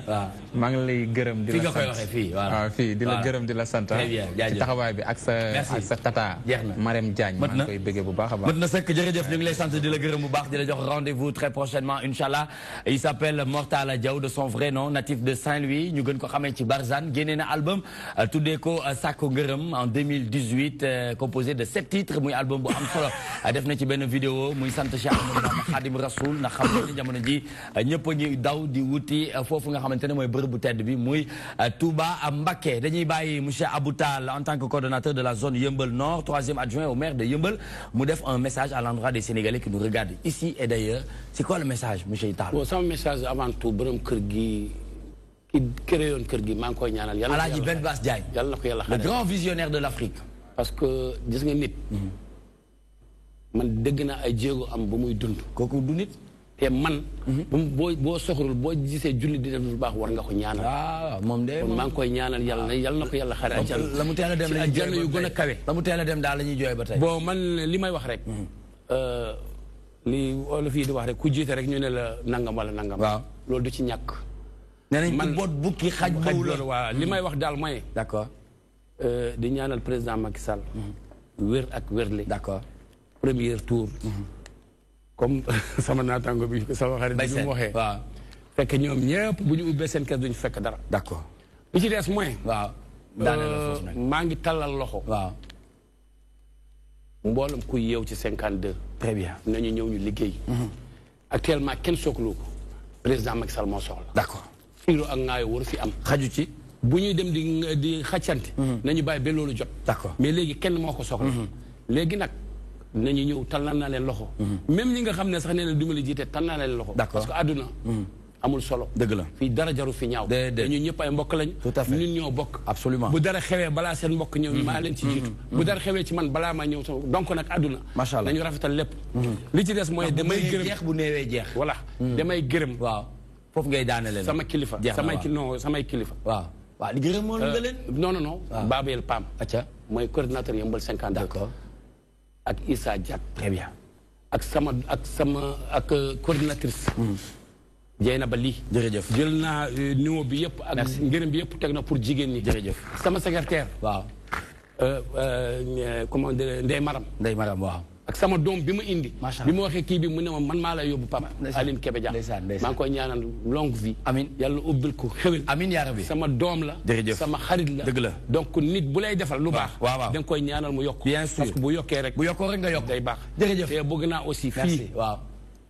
maa ngi lay gërëm di la sant waaw fii di la gërëm di la sant ci taxawaay bi ak sa tata Marème Diagne maa ngi koy bëggee bu baax a baax mët na sëkk jërëjëf ñu ngi lay sant di la gërëm bu baax di la jox rendez-vous très prochainement inchallah il s'appelle Mortala Diaw de son vrai nom natif de Saint-Louis ñu gën ko xamee ci Barzane génnee na album tuddee ko Sakko Ngërëm en 2018 composé de 7 titres muy album bu am solo def na ci benn vidéo muy sant Cheikh Ahmadou Bamba Khadim Rasoul ndax xam nga ni jamono ji ñëpp a ngi daw di wuti foofu nga xamante ne mooy bërëb bu tedd bi muy Touba Mbacké dañuy bàyyi monsieur Abou Tall en tant que coordonnateur de la zone Yeumbeul Nord 3e adjoint au maire de Yeumbeul mu def un message à l'endroit des Sénégalais qui nous regardent ici et d'ailleurs c'est quoi le message monsieur Tall. bon sama message avant tout borom kër gi ki créé woon kër gi maa ngi koy ñaanal yàlla Alaaji Ben Bass Diagne yàlla na ko yàlla le grand visionnaire de l'Afrique parce que gis nga nit man dégg naa ay jéego am ba muy dund kooku du nit te man boo soxorul boo gisee julli di def lu baax war nga ko ñaanal waaw moom de maa ngi koy ñaanal yàlla na ko yàlla xare la mu teel a dem àjjana yu gën a kawe la mu teel a dem daal la ñuy jooy ba tey bon man li may wax rek li wala fii di wax rek ku jiite rek ñu ne la nangam wala nangam waaw loolu du ci ñàkk nee nañ man boot bukki xaj loolu waaw li may wax daal mooy d'accord di ñaanal président Macky Sall wér ak wérle d'accord premier tour comme sama naataango bi sama xarit bi mu waxee waaw fekk ñoom ñëpp bu ñu ubbee seen kër duñu fekk dara d'accord li ci des mooy waaw maa ngi tallal loxo waaw mboolem kuy yeew ci 52 très bien nañu ñëw ñu liggéey actuellement kenn soxlu ko président Macky Sall moo soxla d'accord fiiro ak ngaayo waru fi am xaju ci bu ñuy dem di xaccante nañu bàyyi ba loolu jot d'accord mais léegi kenn moo ko soxla léegi nag nañu ñëw tànnal naa leen loxo même ñi nga xam ne sax nee na du ma la jiite tànnal naa leen loxo parce que àdduna amul solo dëgg la fii dara jaru fi ñaaw dañu ñëpp ay mbokk lañ tout à fait ñun ñoo bokk absolument bu dara xewee balaa seen mbokk ñëw maa leen ci jiitu bu dara xewee ci man balaa maa ñëw sama donc nag àdduna macha allah dañu rafetal lépp li ci des mooy damay gërëm jeex bu néewee jeex voilà damay gërëm waaw foofu ngay daane leen sama kilifa samay kilifa waaw waaw di gërëm moom nga leen non Babel Pam acca mooy coordinateur Yeumbeul 52 d'accord ak Issa Diak très bien ak coordinatrice Dieyna Ba lii jërëjëf jël naa niveau bi yëpp ak ngërëm bi yëpp teg na pour jigéen ñi jërëjëf sama secrétaire waaw comment dire Ndeye Maram waaw ak sama doom bi ma indi bi ma waxee kii bi mu ne ma man maa lay yóbbu Papa Aline Kébé Dia maa ngi koy ñaanal longue vie amiin yàlla ubbil ko xewel amiin yaa rabbi sama doom la jërëjëf sama xarit la dëgg la donc nit bu lay defal lu baax waaw da nga koy ñaanal mu yokk bien sûr parce que bu yokkee rek nga yokk day baax jërëjëf te bëgg naa aussi fii waaw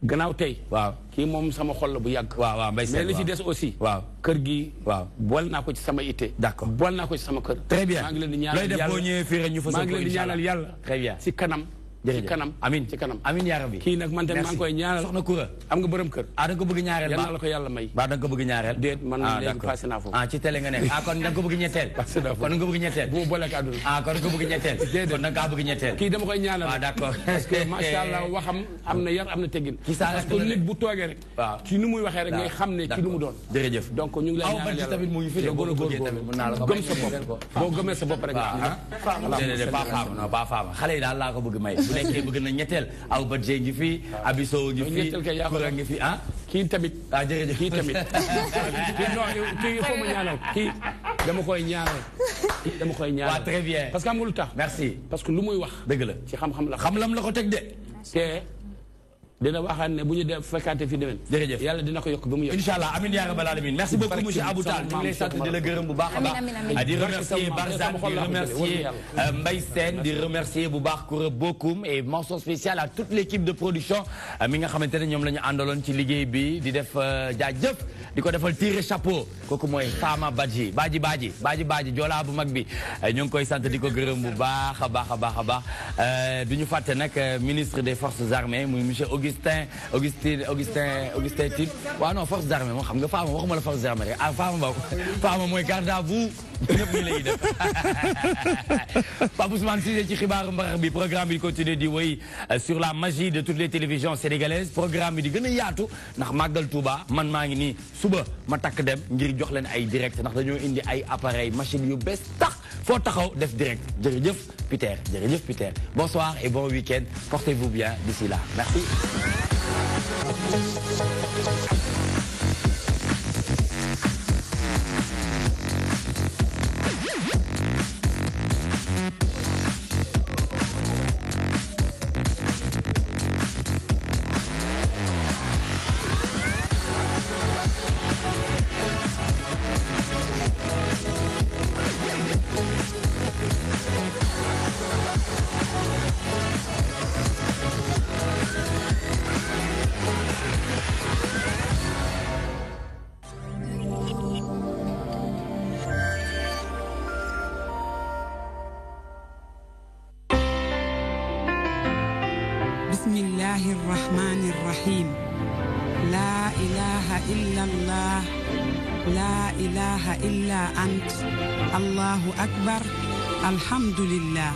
gannaaw tey waaw kii moom sama xol la bu yàgg waaw mais li ci des aussi waaw kër gi waaw bool naa ko ci sama itte d'accord bool naa ko ci sama kër très bien maa ngi leen di ñaanal looy def boo ñëwee fii rek ñu fa maa ngi leen di ñaanal yàlla très bien ci kanam ci kanam amiin ci kanam amiin yaa rabbi kii nag man tamit maa ngi koy ñaanal soxna Koura am nga borom kër da nga ko bëgg ñaareel yàlla la ko yàlla may da nga ko bëgg ñaareel déet man léegi passé naa foofu ci télé nga nekk kon da nga ko bëgg ñetteel passé naa foofu kon nga bëgg ñetteel bu ma booleeg àdduna kon da nga ko bëgg ñetteel kon da nga bëgg ñetteel kii dama koy ñaanal d'accord parce que macha allah waxam am na yar am na teggin parce que nit bu toogee rek ci nu muy waxee rek ngay xam ne ci lu mu doon jërëjëf donc ñu ngi lay ñaanal yàlla tamit mu ngi fi gëm sa bopp boo gëmee sa bopp rek pas faama xale yi daal laa ko bëgg may bu nekkee bëgg na ñetteel aw ba jee ngi fi abiso ngi fi kura ngi fi kii tamit jërëjëf kii tamit kii foo ma ñaanal kii dama koy ñaanal dama koy ñaanal. waaw très bien. parce que am nga lu tax. merci parce que lu muy wax. dëgg la ci xam-xam la. xam-lam la ko teg de. te dina waxaat ne bu ñu def fekkaate fi déwén. jërëjëf yàlla dina ko yokk ba mu yokk. incha allah amiin yaa rabbal alamin merci beaucoup monsieur Abou Tall ñu ngi lay sant di la gërëm bu baax a baax. di remercier Barzak di remercier Mbaye Sène di remercier bu baax Koura Bokoum et mention spéciale à toute l'équipe de production mi nga xamante ne ñoom la ñu àndaloon ci liggéey bi di def jaajëf di ko defal tirer chapeau kooku mooy Fama Badji Badji joolaa bu mag bi ñu ngi koy sant di ko gërëm bu baax a baax a baax a baax du ñu fàtte nag ministre des forces armées muy monsieur Augustin Tine waaw non forces armées moom xam nga Fama waxuma la forces armées rek ah Fama mooy garde à vous ñëpp ñu lay def Pape Ousmane Cissé ci xibaaru mbarax bi programme bi continue di wéy sur la magie de toutes les télévisions sénégalaises programme bi di gën a yaatu ndax màggal Touba man maa ngi nii suba ma takk dem ngir jox leen ay direct ndax dañoo indi ay appareil machine yu bees tax foo taxaw def direct jërëjëf Peter bonsoir et bon week-end portez-vous bien d'ici là merci. بسم الله الرحمن الرحيم لا إله إلا الله لا إله إلا أنت الله أكبر الحمد لله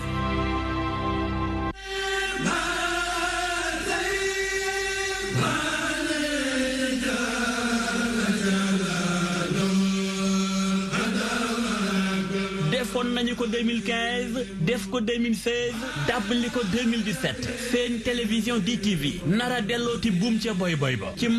defoon nañu ko 2015 def ko 2016 dàbbali ko 2017 seen télévision DTV nara dellooti buum ca boy boy ba ci